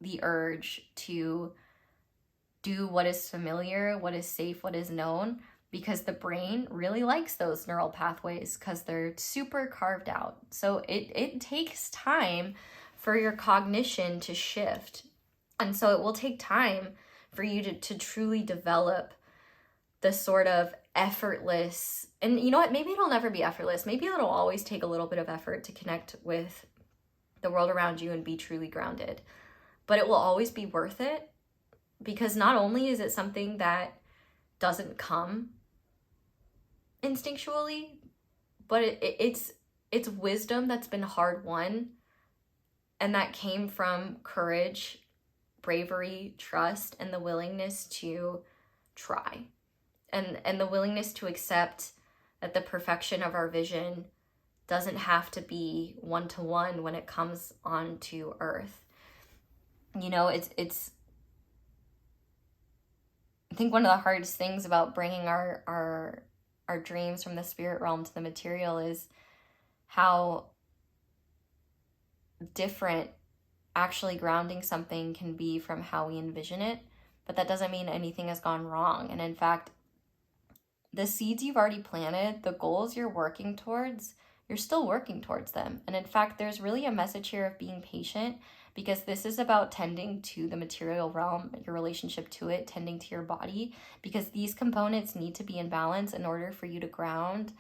the urge to do what is familiar, what is safe, what is known, because the brain really likes those neural pathways because they're super carved out. So it takes time for your cognition to shift. And so it will take time for you to truly develop the sort of effortless, and you know what, maybe it'll never be effortless. Maybe it'll always take a little bit of effort to connect with the world around you and be truly grounded. But it will always be worth it, because not only is it something that doesn't come instinctually, but it's wisdom that's been hard won, and that came from courage, bravery, trust, and the willingness to try, and the willingness to accept that the perfection of our vision doesn't have to be one-to-one when it comes onto earth. You know, it's I think one of the hardest things about bringing our dreams from the spirit realm to the material is how different actually grounding something can be from how we envision it. But that doesn't mean anything has gone wrong. And in fact, the seeds you've already planted, the goals you're working towards, you're still working towards them. And in fact, there's really a message here of being patient, because this is about tending to the material realm, your relationship to it, tending to your body, because these components need to be in balance in order for you to ground.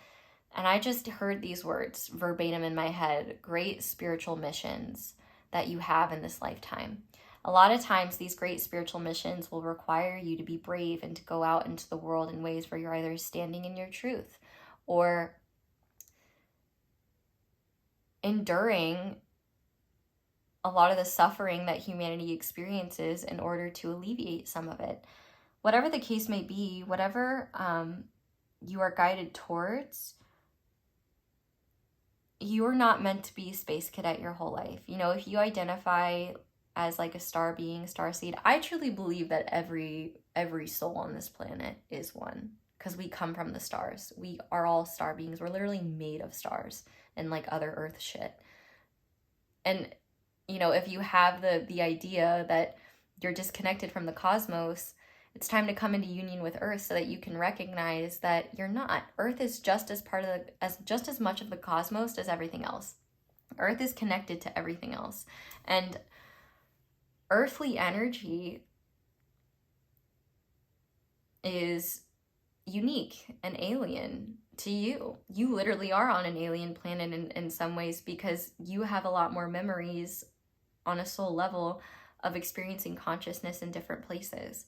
And I just heard these words verbatim in my head: great spiritual missions that you have in this lifetime. A lot of times these great spiritual missions will require you to be brave and to go out into the world in ways where you're either standing in your truth or enduring a lot of the suffering that humanity experiences in order to alleviate some of it. Whatever the case may be, whatever you are guided towards, you're not meant to be a space cadet your whole life. You know, if you identify as like a star being, star seed, I truly believe that every soul on this planet is one, because we come from the stars. We are all star beings. We're literally made of stars and like other earth shit. And you know, if you have the idea that you're disconnected from the cosmos, it's time to come into union with Earth so that you can recognize that you're not. Earth is just as much of the cosmos as everything else. Earth is connected to everything else. And earthly energy is unique and alien to you. You literally are on an alien planet in some ways, because you have a lot more memories on a soul level of experiencing consciousness in different places.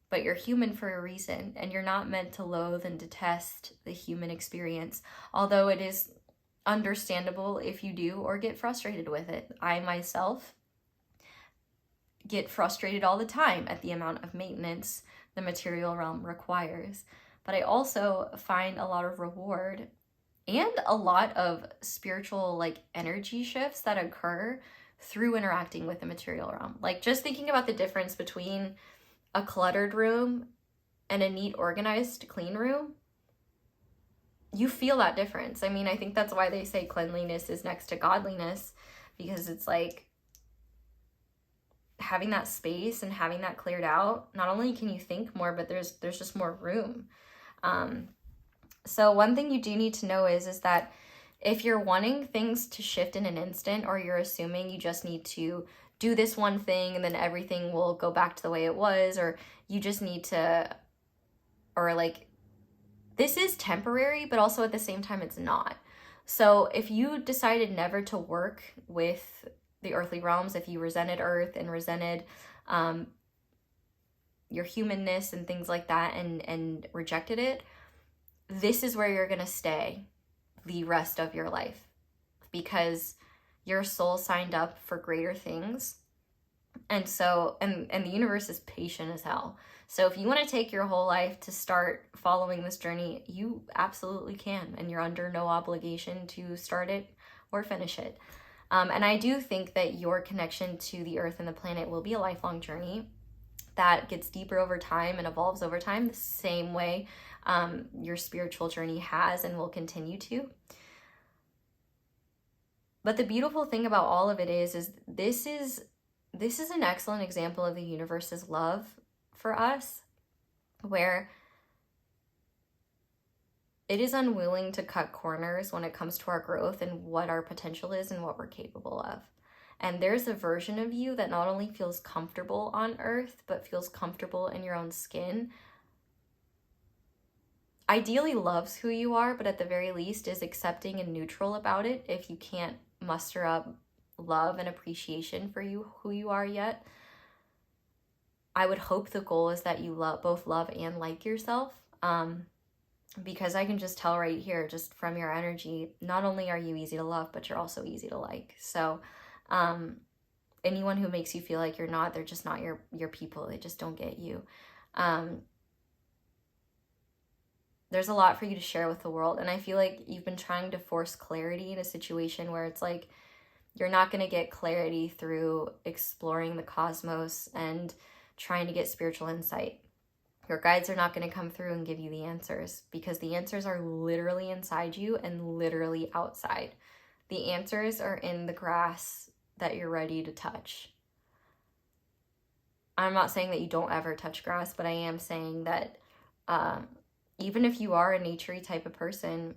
But you're human for a reason, and you're not meant to loathe and detest the human experience, although it is understandable if you do or get frustrated with it. I myself get frustrated all the time at the amount of maintenance the material realm requires. But I also find a lot of reward and a lot of spiritual like energy shifts that occur through interacting with the material realm. Like just thinking about the difference between a cluttered room and a neat, organized, clean room, you feel that difference. I mean, I think that's why they say cleanliness is next to godliness, because it's like having that space and having that cleared out, not only can you think more, but there's just more room. So one thing you do need to know is that if you're wanting things to shift in an instant, or you're assuming you just need to do this one thing and then everything will go back to the way it was, or you just need to, or like, this is temporary, but also at the same time it's not. So if you decided never to work with the earthly realms, if you resented Earth and resented your humanness and things like that, and rejected it, this is where you're gonna stay the rest of your life, because your soul signed up for greater things. And so, and the universe is patient as hell. So if you want to take your whole life to start following this journey, you absolutely can, and you're under no obligation to start it or finish it. And I do think that your connection to the earth and the planet will be a lifelong journey that gets deeper over time and evolves over time, the same way your spiritual journey has and will continue to. But the beautiful thing about all of it is this is an excellent example of the universe's love for us, where it is unwilling to cut corners when it comes to our growth and what our potential is and what we're capable of. And there's a version of you that not only feels comfortable on earth, but feels comfortable in your own skin. Ideally loves who you are, but at the very least is accepting and neutral about it if you can't muster up love and appreciation for you, who you are yet. I would hope the goal is that you both love and like yourself, because I can just tell right here, just from your energy, not only are you easy to love, but you're also easy to like. So anyone who makes you feel like you're not, they're just not your people. They just don't get you. There's a lot for you to share with the world, and I feel like you've been trying to force clarity in a situation where it's like you're not going to get clarity through exploring the cosmos and trying to get spiritual insight. Your guides are not going to come through and give you the answers, because the answers are literally inside you and literally outside. The answers are in the grass that you're ready to touch. I'm not saying that you don't ever touch grass, but I am saying that even if you are a naturey type of person,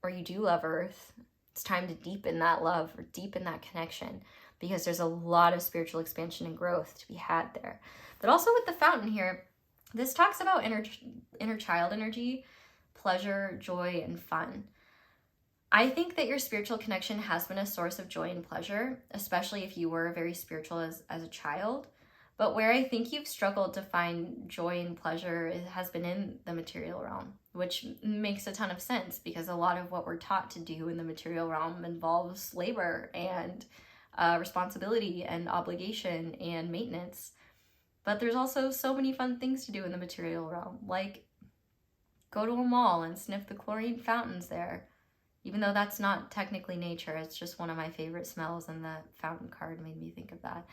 or you do love Earth, it's time to deepen that love or deepen that connection, because there's a lot of spiritual expansion and growth to be had there. But also with the fountain here, this talks about inner child energy, pleasure, joy, and fun. I think that your spiritual connection has been a source of joy and pleasure, especially if you were very spiritual as a child. But where I think you've struggled to find joy and pleasure has been in the material realm, which makes a ton of sense, because a lot of what we're taught to do in the material realm involves labor and responsibility and obligation and maintenance. But there's also so many fun things to do in the material realm, like go to a mall and sniff the chlorine fountains there. Even though that's not technically nature, it's just one of my favorite smells, and the fountain card made me think of that.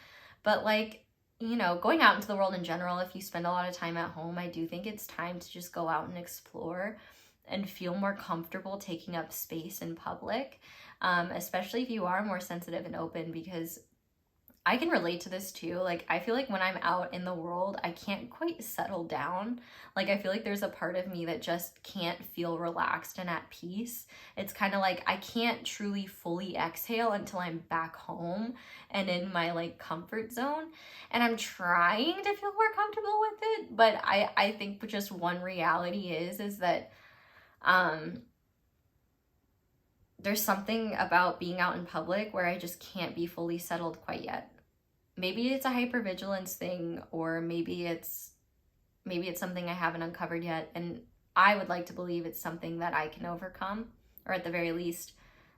But like, you know, going out into the world in general, if you spend a lot of time at home, I do think it's time to just go out and explore and feel more comfortable taking up space in public, especially if you are more sensitive and open, because I can relate to this too. Like, I feel like when I'm out in the world, I can't quite settle down. Like, I feel like there's a part of me that just can't feel relaxed and at peace. It's kind of like I can't truly fully exhale until I'm back home and in my like comfort zone. And I'm trying to feel more comfortable with it. But I think just one reality is that there's something about being out in public where I just can't be fully settled quite yet. Maybe it's a hypervigilance thing, or maybe it's something I haven't uncovered yet, and I would like to believe it's something that I can overcome, or at the very least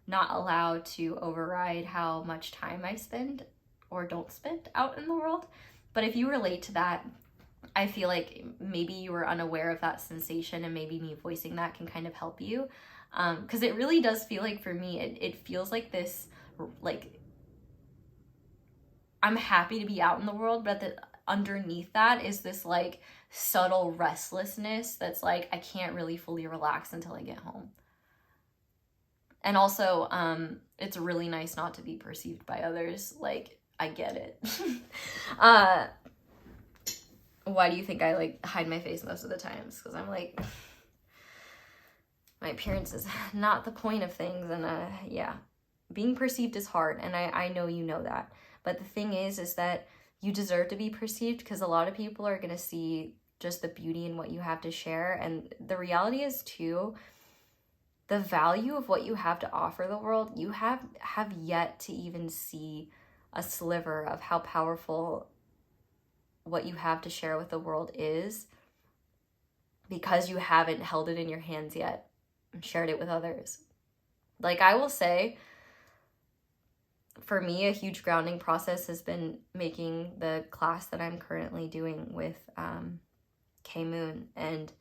not allow to override how much time I spend or don't spend out in the world. But if you relate to that, I feel like maybe you were unaware of that sensation, and maybe me voicing that can kind of help you. Because it really does feel like, for me, it feels like this, like, I'm happy to be out in the world, but underneath that is this like subtle restlessness that's like, I can't really fully relax until I get home. And also, it's really nice not to be perceived by others. Like, I get it. Why do you think I like hide my face most of the times? Because I'm like, my appearance is not the point of things. And yeah, being perceived is hard. And I know you know that. But the thing is that you deserve to be perceived, because a lot of people are going to see just the beauty in what you have to share. And the reality is too, the value of what you have to offer the world, you have yet to even see a sliver of how powerful what you have to share with the world is, because you haven't held it in your hands yet and shared it with others. Like, I will say, for me, a huge grounding process has been making the class that I'm currently doing with Kei Moon. And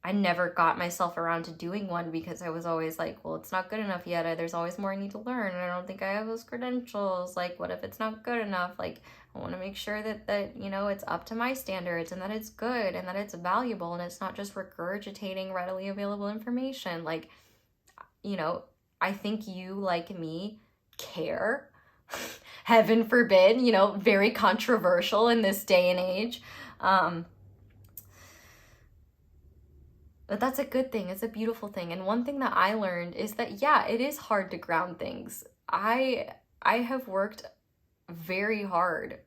I never got myself around to doing one because I was always like, well, it's not good enough yet. There's always more I need to learn. And I don't think I have those credentials. Like, what if it's not good enough? Like, I want to make sure that, you know, it's up to my standards, and that it's good, and that it's valuable, and it's not just regurgitating readily available information. Like, you know, I think you, like me, care. Heaven forbid, you know, very controversial in this day and age. But that's a good thing. It's a beautiful thing. And one thing that I learned is that, yeah, it is hard to ground things. I have worked very hard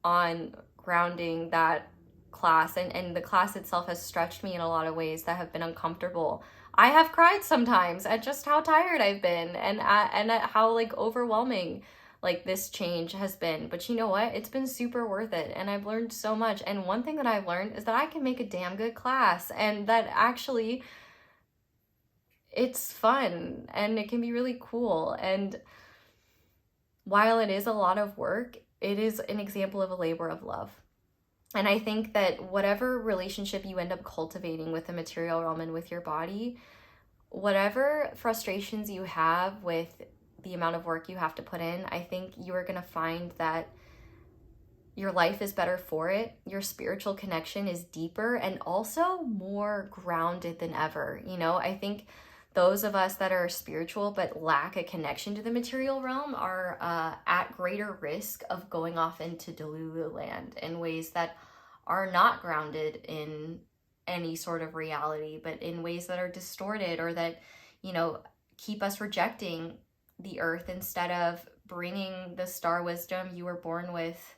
on grounding that class, and the class itself has stretched me in a lot of ways that have been uncomfortable. I have cried sometimes at just how tired I've been, and at how like overwhelming like this change has been. But you know what? It's been super worth it, and I've learned so much. And one thing that I've learned is that I can make a damn good class, and that actually it's fun and it can be really cool. And while it is a lot of work, it is an example of a labor of love. And I think that whatever relationship you end up cultivating with the material realm and with your body, whatever frustrations you have with the amount of work you have to put in, I think you are going to find that your life is better for it. Your spiritual connection is deeper and also more grounded than ever. You know, I think those of us that are spiritual but lack a connection to the material realm are at greater risk of going off into Delulu land in ways that are not grounded in any sort of reality, but in ways that are distorted, or that, you know, keep us rejecting the earth instead of bringing the star wisdom you were born with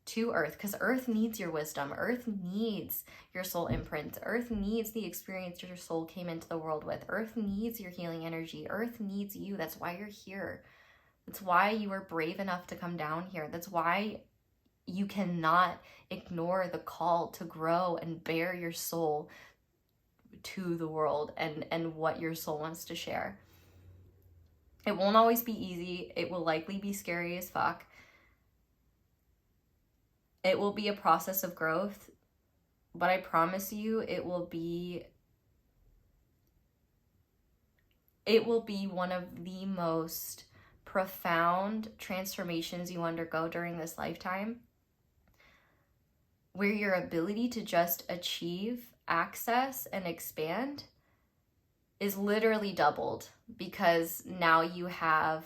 to earth. Because earth needs your wisdom. Earth needs your soul imprint. Earth needs the experience your soul came into the world with. Earth needs your healing energy. Earth needs you. That's why you're here. That's why you were brave enough to come down here. That's why you cannot ignore the call to grow and bear your soul to the world and what your soul wants to share. It won't always be easy. It will likely be scary as fuck. It will be a process of growth, but I promise you it will be one of the most profound transformations you undergo during this lifetime, where your ability to just achieve, access, and expand is literally doubled, because now you have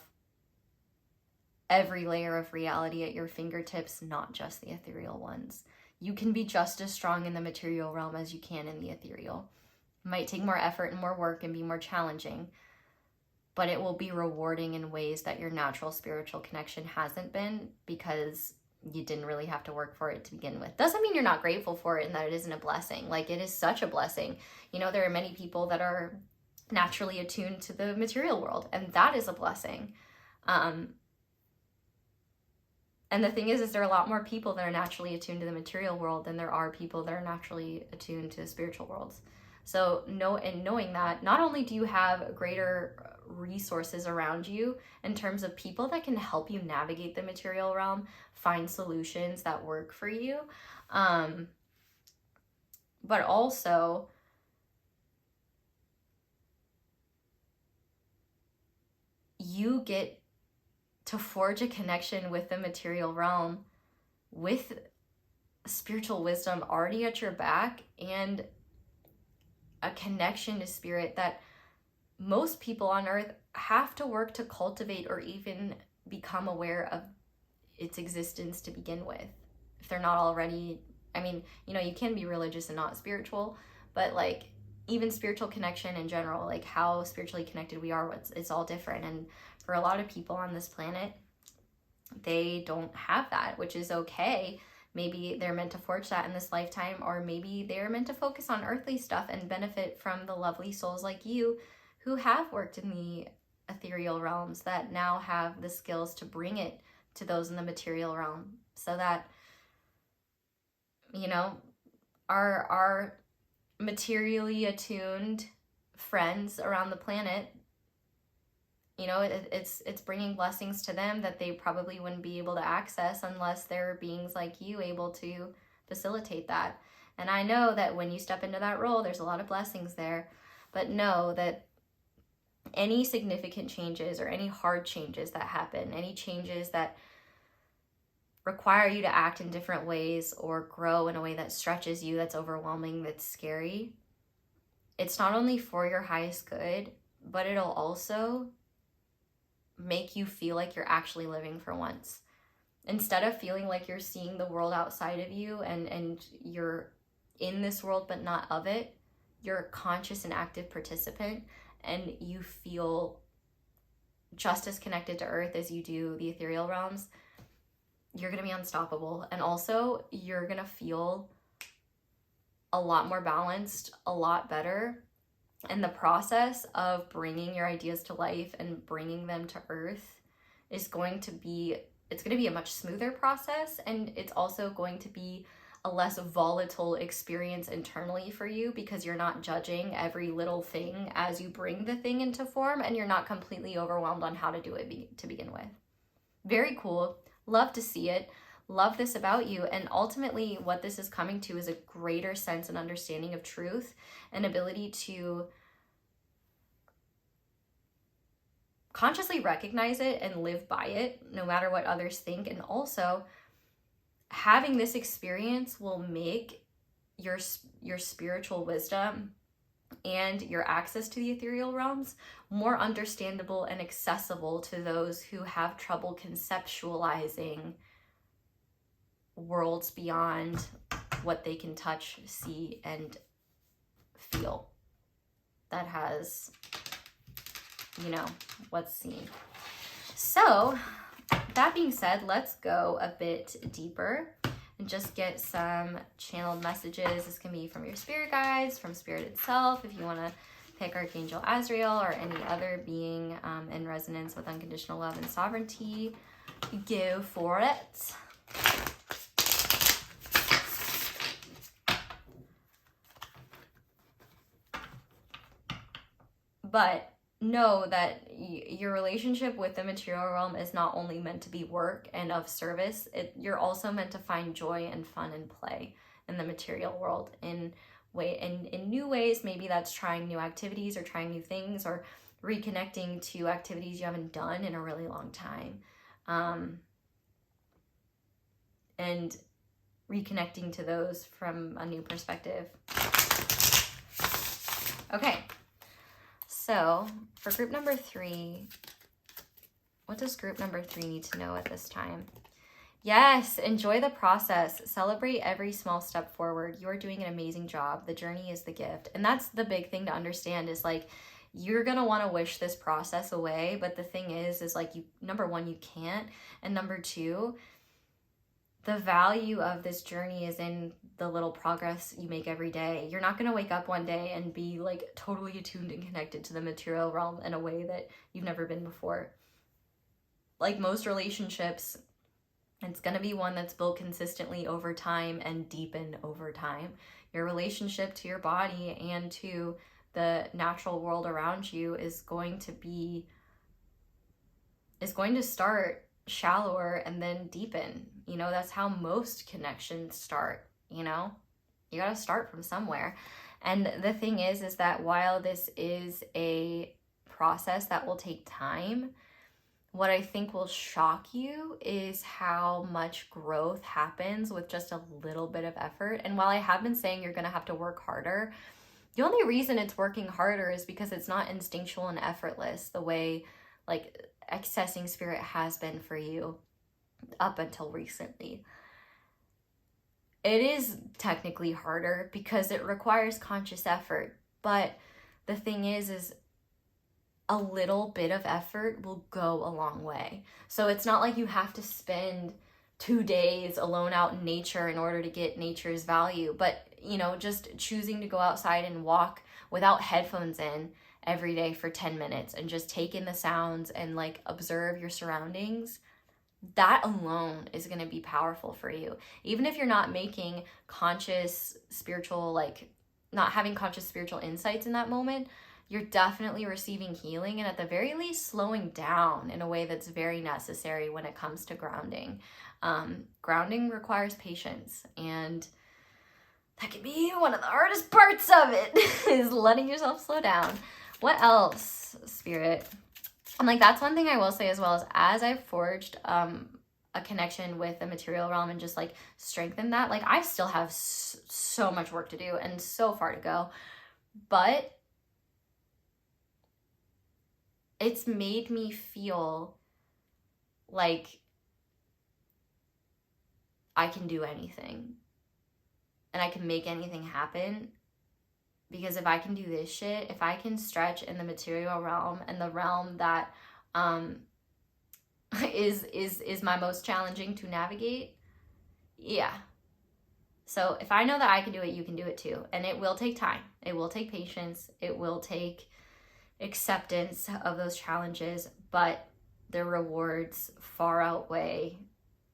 every layer of reality at your fingertips, not just the ethereal ones. You can be just as strong in the material realm as you can in the ethereal. It might take more effort and more work and be more challenging, but it will be rewarding in ways that your natural spiritual connection hasn't been, because you didn't really have to work for it to begin with. Doesn't mean you're not grateful for it and that it isn't a blessing. Like, it is such a blessing. You know, there are many people that are naturally attuned to the material world, and that is a blessing. And the thing is there are a lot more people that are naturally attuned to the material world than there are people that are naturally attuned to the spiritual worlds. So knowing that, not only do you have greater resources around you in terms of people that can help you navigate the material realm, find solutions that work for you, but also you get to forge a connection with the material realm with spiritual wisdom already at your back, and a connection to spirit that most people on earth have to work to cultivate or even become aware of its existence to begin with. If they're not already, I mean, you know, you can be religious and not spiritual, but like even spiritual connection in general, like how spiritually connected we are, it's all different. And for a lot of people on this planet, they don't have that, which is okay. Maybe they're meant to forge that in this lifetime, or maybe they're meant to focus on earthly stuff and benefit from the lovely souls like you who have worked in the ethereal realms that now have the skills to bring it to those in the material realm, so that, you know, our materially attuned friends around the planet, you know, it's bringing blessings to them that they probably wouldn't be able to access unless there are beings like you able to facilitate that. And I know that when you step into that role, there's a lot of blessings there, but know that any significant changes or any hard changes that happen, any changes that require you to act in different ways or grow in a way that stretches you, that's overwhelming, that's scary, it's not only for your highest good, but it'll also make you feel like you're actually living for once. Instead of feeling like you're seeing the world outside of you and you're in this world but not of it, you're a conscious and active participant, and you feel just as connected to earth as you do the ethereal realms. You're going to be unstoppable. And also you're going to feel a lot more balanced, a lot better. And the process of bringing your ideas to life and bringing them to earth is going to be, it's going to be a much smoother process. And it's also going to be a less volatile experience internally for you, because you're not judging every little thing as you bring the thing into form, and you're not completely overwhelmed on how to do it to begin with. Very cool. Love to see it. Love this about you. And ultimately what this is coming to is a greater sense and understanding of truth, and ability to consciously recognize it and live by it no matter what others think. And also having this experience will make your spiritual wisdom and your access to the ethereal realms more understandable and accessible to those who have trouble conceptualizing worlds beyond what they can touch, see, and feel. That has, you know, what's seen. So that being said, let's go a bit deeper and just get some channeled messages. This can be from your spirit guides, from spirit itself, if you want to pick Archangel Azrael or any other being in resonance with unconditional love and sovereignty. Go for it. But know that your relationship with the material realm is not only meant to be work and of service. You're also meant to find joy and fun and play in the material world in new ways. Maybe that's trying new activities or trying new things, or reconnecting to activities you haven't done in a really long time, and reconnecting to those from a new perspective. Okay. So for group number 3, what does group number 3 need to know at this time? Yes, enjoy the process. Celebrate every small step forward. You're doing an amazing job. The journey is the gift. And that's the big thing to understand, is like, you're going to want to wish this process away. But the thing is like, number one, you can't. And number two, the value of this journey is in the little progress you make every day. You're not going to wake up one day and be like totally attuned and connected to the material realm in a way that you've never been before. Like most relationships, it's going to be one that's built consistently over time and deepened over time. Your relationship to your body and to the natural world around you is going to start shallower and then deepen. You know, that's how most connections start, you know? You got to start from somewhere. And the thing is that while this is a process that will take time, what I think will shock you is how much growth happens with just a little bit of effort. And while I have been saying you're going to have to work harder, the only reason it's working harder is because it's not instinctual and effortless the way like accessing spirit has been for you up until recently. It is technically harder because it requires conscious effort, but the thing is a little bit of effort will go a long way. So it's not like you have to spend 2 days alone out in nature in order to get nature's value, but you know, just choosing to go outside and walk without headphones in every day for 10 minutes and just take in the sounds and like observe your surroundings, that alone is going to be powerful for you. Even if you're not making conscious spiritual, like not having conscious spiritual insights in that moment, you're definitely receiving healing and at the very least slowing down in a way that's very necessary when it comes to grounding. Grounding requires patience, and that can be one of the hardest parts of it is letting yourself slow down. What else, Spirit? I'm like, that's one thing I will say as well, as I've forged a connection with the material realm and just like strengthened that, like I still have so much work to do and so far to go, but it's made me feel like I can do anything and I can make anything happen. Because if I can do this shit, if I can stretch in the material realm and the realm that is my most challenging to navigate, yeah. So if I know that I can do it, you can do it too. And it will take time. It will take patience. It will take acceptance of those challenges, but the rewards far outweigh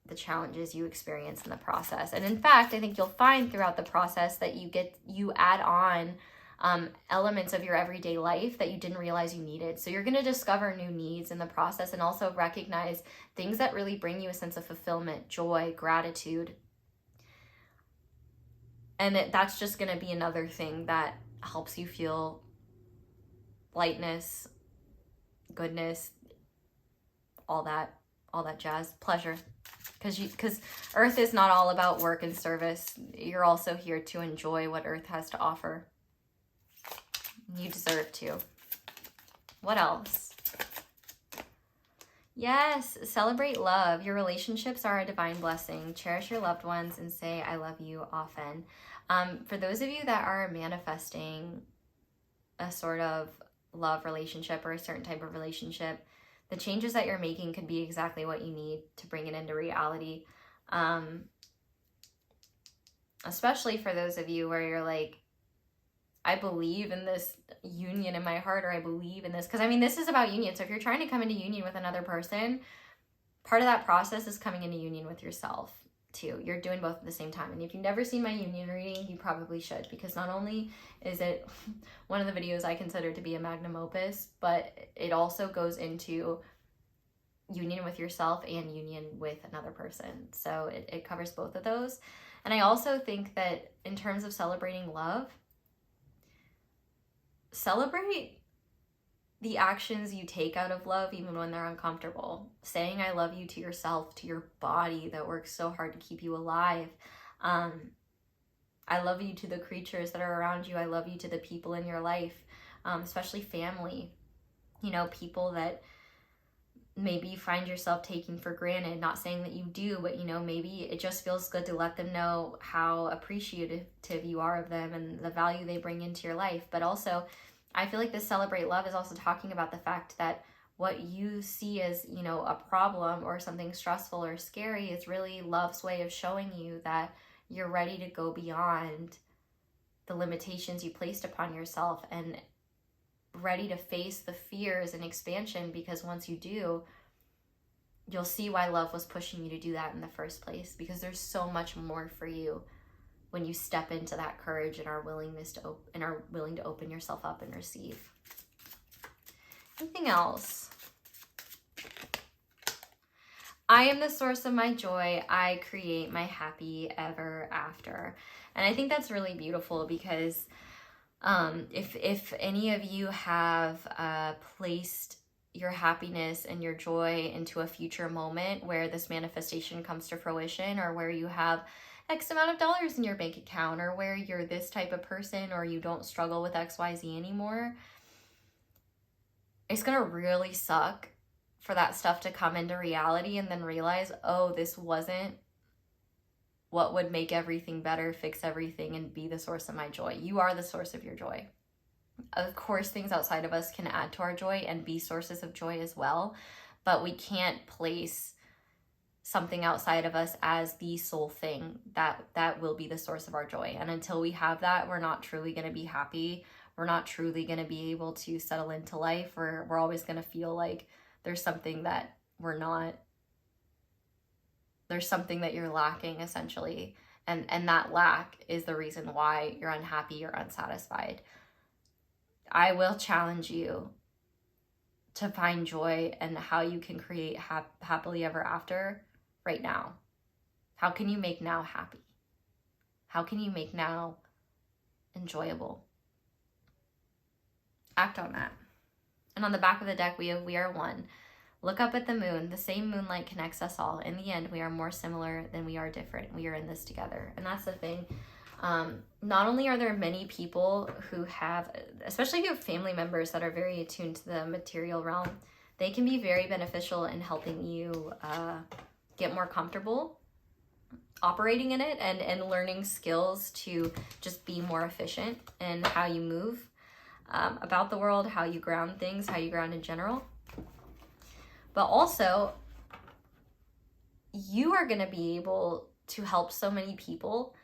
the challenges you experience in the process. And in fact, I think you'll find throughout the process that you add on elements of your everyday life that you didn't realize you needed. So you're going to discover new needs in the process and also recognize things that really bring you a sense of fulfillment, joy, gratitude. And that's just going to be another thing that helps you feel lightness, goodness, all that jazz, pleasure. Because Earth is not all about work and service. You're also here to enjoy what Earth has to offer. You deserve to. What else? Yes, celebrate love. Your relationships are a divine blessing. Cherish your loved ones and say, I love you often. For those of you that are manifesting a sort of love relationship or a certain type of relationship, the changes that you're making could be exactly what you need to bring it into reality. Especially for those of you where you're like, I believe in this union in my heart, or I believe in this. Because I mean, this is about union. So if you're trying to come into union with another person, part of that process is coming into union with yourself too. You're doing both at the same time. And if you've never seen my union reading, you probably should, because not only is it one of the videos I consider to be a magnum opus, but it also goes into union with yourself and union with another person. So it covers both of those. And I also think that in terms of celebrating love, celebrate the actions you take out of love, even when they're uncomfortable. Saying I love you to yourself, to your body that works so hard to keep you alive. I love you to the creatures that are around you. I love you to the people in your life, especially family. You know, people that maybe you find yourself taking for granted. Not saying that you do, but you know, maybe it just feels good to let them know how appreciative you are of them and the value they bring into your life. But also, I feel like this celebrate love is also talking about the fact that what you see as, you know, a problem or something stressful or scary is really love's way of showing you that you're ready to go beyond the limitations you placed upon yourself and ready to face the fears and expansion, because once you do, you'll see why love was pushing you to do that in the first place, because there's so much more for you when you step into that courage and are willing to open yourself up and receive. Anything else? I am the source of my joy. I create my happy ever after. And I think that's really beautiful, because if any of you have placed your happiness and your joy into a future moment where this manifestation comes to fruition, or where you have X amount of dollars in your bank account, or where you're this type of person, or you don't struggle with XYZ anymore, it's gonna really suck for that stuff to come into reality and then realize, oh, this wasn't what would make everything better, fix everything, and be the source of my joy. You are the source of your joy. Of course, things outside of us can add to our joy and be sources of joy as well, but we can't place something outside of us as the sole thing that will be the source of our joy. And until we have that, we're not truly going to be happy. We're not truly going to be able to settle into life. We're always going to feel like there's something that there's something that you're lacking, essentially. And that lack is the reason why you're unhappy or unsatisfied. I will challenge you to find joy and how you can create happily ever after right now. How can you make now happy? How can you make now enjoyable? Act on that. And on the back of the deck, we have We Are One. Look up at the moon. The same moonlight connects us all. In the end, we are more similar than we are different. We are in this together. And that's the thing. Not only are there many people who have, especially if you have family members that are very attuned to the material realm, they can be very beneficial in helping you get more comfortable operating in it and learning skills to just be more efficient in how you move about the world, how you ground things, how you ground in general. But also, you are going to be able to help so many people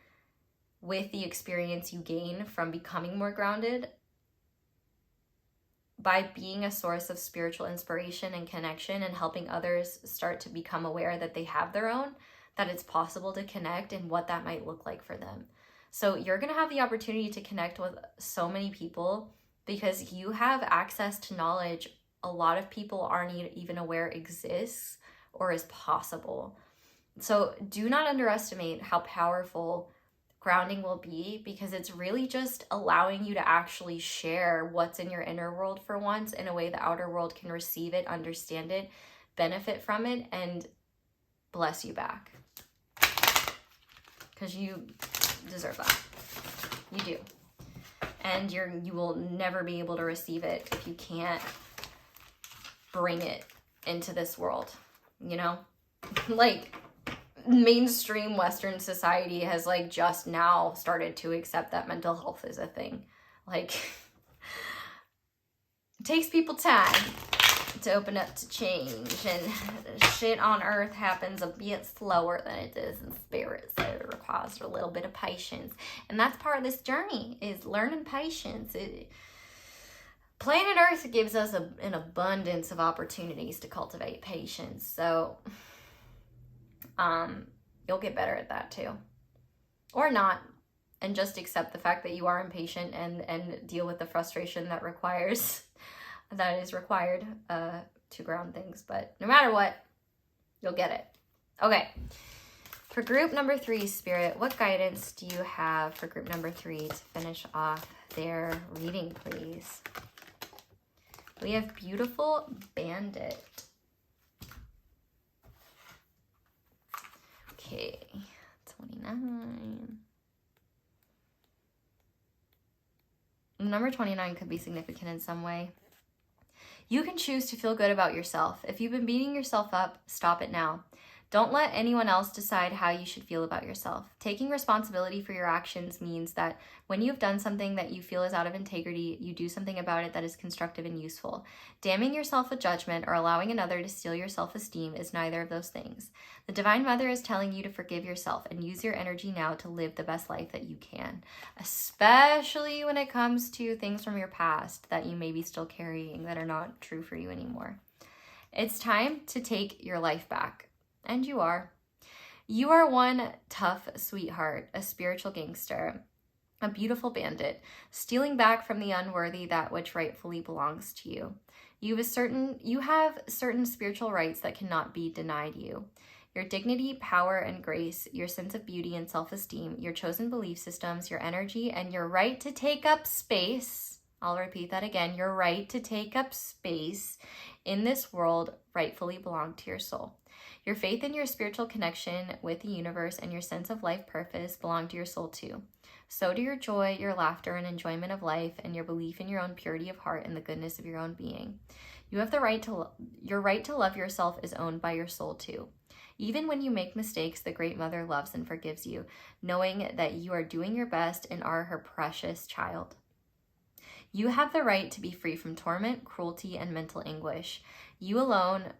with the experience you gain from becoming more grounded by being a source of spiritual inspiration and connection, and helping others start to become aware that they have their own, that it's possible to connect, and what that might look like for them. So you're going to have the opportunity to connect with so many people because you have access to knowledge a lot of people aren't even aware exists or is possible. So do not underestimate how powerful grounding will be, because it's really just allowing you to actually share what's in your inner world for once in a way the outer world can receive it, understand it, benefit from it, and bless you back. Because you deserve that. You do. And you will never be able to receive it if you can't bring it into this world, you know? Like, mainstream Western society has like just now started to accept that mental health is a thing. Like, it takes people time to open up to change, and shit on earth happens a bit slower than it does in spirit, so it requires a little bit of patience. And that's part of this journey, is learning patience. Planet Earth gives us an abundance of opportunities to cultivate patience, so you'll get better at that too. Or not, and just accept the fact that you are impatient and deal with the frustration that is required to ground things. But no matter what, you'll get it. Okay. For group number 3, Spirit, what guidance do you have for group number 3 to finish off their reading, please? We have Beautiful Bandit. Okay, 29. Number 29 could be significant in some way. You can choose to feel good about yourself. If you've been beating yourself up, stop it now. Don't let anyone else decide how you should feel about yourself. Taking responsibility for your actions means that when you've done something that you feel is out of integrity, you do something about it that is constructive and useful. Damning yourself with judgment or allowing another to steal your self-esteem is neither of those things. The Divine Mother is telling you to forgive yourself and use your energy now to live the best life that you can, especially when it comes to things from your past that you may be still carrying that are not true for you anymore. It's time to take your life back. And you are. You are one tough sweetheart, a spiritual gangster, a beautiful bandit, stealing back from the unworthy that which rightfully belongs to you. You have certain spiritual rights that cannot be denied you. Your dignity, power, and grace, your sense of beauty and self-esteem, your chosen belief systems, your energy, and your right to take up space. I'll repeat that again. Your right to take up space in this world rightfully belong to your soul. Your faith and your spiritual connection with the universe and your sense of life purpose belong to your soul too. So do your joy, your laughter, and enjoyment of life, and your belief in your own purity of heart and the goodness of your own being. You have your right to love yourself is owned by your soul too. Even when you make mistakes, the Great Mother loves and forgives you, knowing that you are doing your best and are her precious child. You have the right to be free from torment, cruelty, and mental anguish. You alone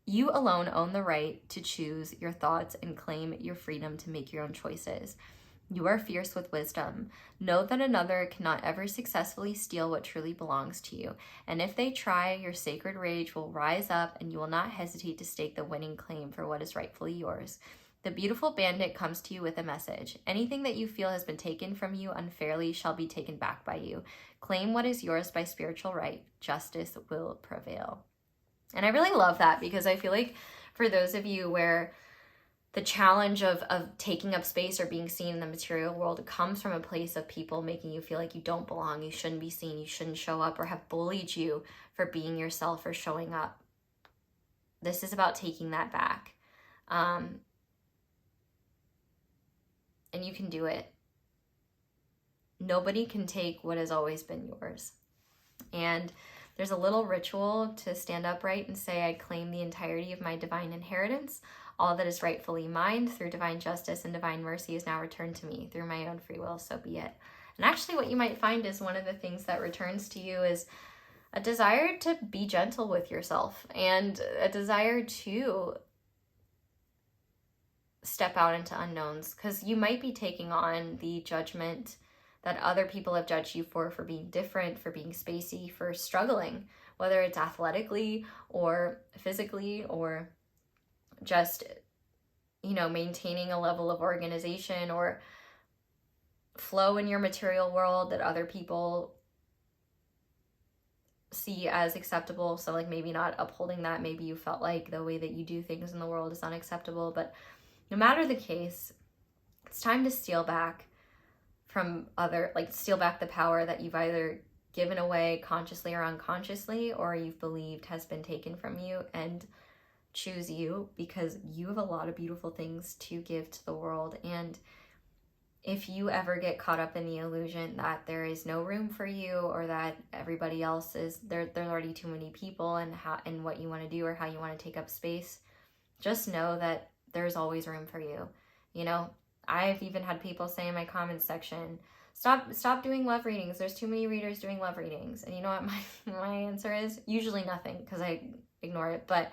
own the right to choose your thoughts and claim your freedom to make your own choices. You are fierce with wisdom. Know that another cannot ever successfully steal what truly belongs to you. And if they try, your sacred rage will rise up and you will not hesitate to stake the winning claim for what is rightfully yours. The beautiful bandit comes to you with a message. Anything that you feel has been taken from you unfairly shall be taken back by you. Claim what is yours by spiritual right. Justice will prevail. And I really love that because I feel like for those of you where the challenge of taking up space or being seen in the material world comes from a place of people making you feel like you don't belong, you shouldn't be seen, you shouldn't show up, or have bullied you for being yourself or showing up. This is about taking that back. And you can do it. Nobody can take what has always been yours. And there's a little ritual to stand upright and say, I claim the entirety of my divine inheritance. All that is rightfully mine through divine justice and divine mercy is now returned to me through my own free will, so be it. And actually what you might find is one of the things that returns to you is a desire to be gentle with yourself and a desire to step out into unknowns, because you might be taking on the judgment that other people have judged you for being different, for being spacey, for struggling, whether it's athletically or physically or just, maintaining a level of organization or flow in your material world that other people see as acceptable. So like maybe not upholding that, maybe you felt like the way that you do things in the world is unacceptable. But no matter the case, it's time to steal back steal back the power that you've either given away consciously or unconsciously, or you've believed has been taken from you, and choose you, because you have a lot of beautiful things to give to the world. And if you ever get caught up in the illusion that there is no room for you, or that everybody else is there's already too many people and what you want to do or how you want to take up space, just know that there's always room for you. I've even had people say in my comments section, stop doing love readings. There's too many readers doing love readings. And you know what my answer is? Usually nothing, because I ignore it. But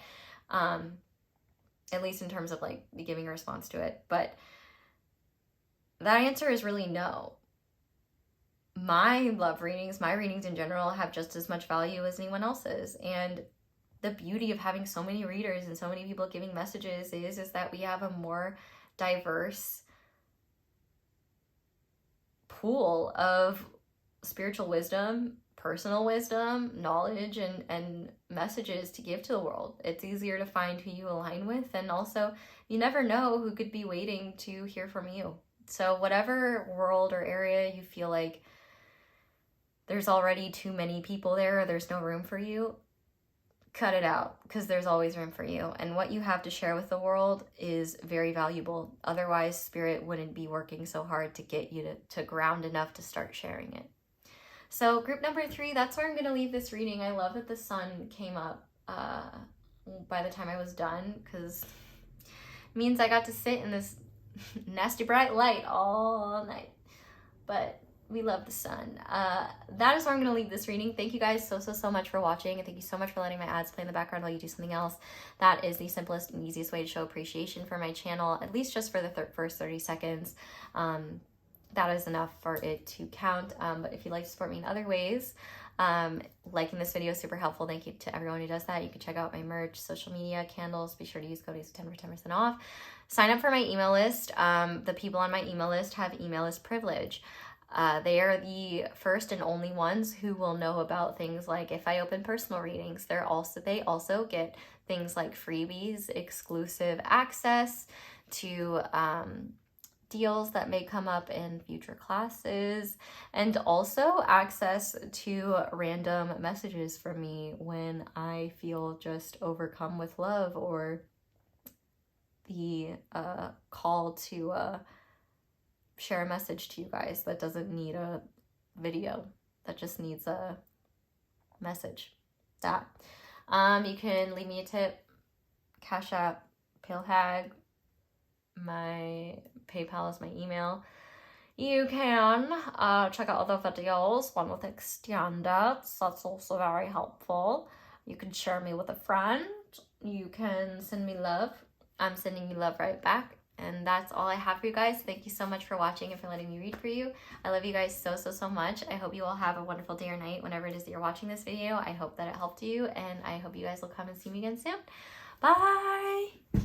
at least in terms of like giving a response to it. But that answer is really no. My love readings, my readings in general, have just as much value as anyone else's. And the beauty of having so many readers and so many people giving messages is that we have a more diverse pool of spiritual wisdom, personal wisdom, knowledge, and messages to give to the world. It's easier to find who you align with, and also you never know who could be waiting to hear from you. So whatever world or area you feel like there's already too many people there, or there's no room for you, cut it out, because there's always room for you. And what you have to share with the world is very valuable. Otherwise, Spirit wouldn't be working so hard to get you to ground enough to start sharing it. So group number 3, that's where I'm going to leave this reading. I love that the sun came up by the time I was done, because means I got to sit in this nasty bright light all night. But we love the sun. That is where I'm going to leave this reading. Thank you guys so much for watching. And thank you so much for letting my ads play in the background while you do something else. That is the simplest and easiest way to show appreciation for my channel, at least just for the first 30 seconds. That is enough for it to count. But if you'd like to support me in other ways, liking this video is super helpful. Thank you to everyone who does that. You can check out my merch, social media, candles. Be sure to use code ACE10 for 10% off. Sign up for my email list. The people on my email list have email list privilege. They are the first and only ones who will know about things like if I open personal readings. They also get things like freebies, exclusive access to deals that may come up in future classes, and also access to random messages from me when I feel just overcome with love, or the call to share a message to you guys that doesn't need a video, that just needs a message. That you can leave me a tip, Cashapp, palehag, my PayPal is my email. You can check out other videos, one with standards, that's also very helpful. You can share me with a friend. You can send me love. I'm sending you love right back. And that's all I have for you guys. Thank you so much for watching and for letting me read for you. I love you guys so much. I hope you all have a wonderful day or night whenever it is that you're watching this video. I hope that it helped you, and I hope you guys will come and see me again soon. Bye!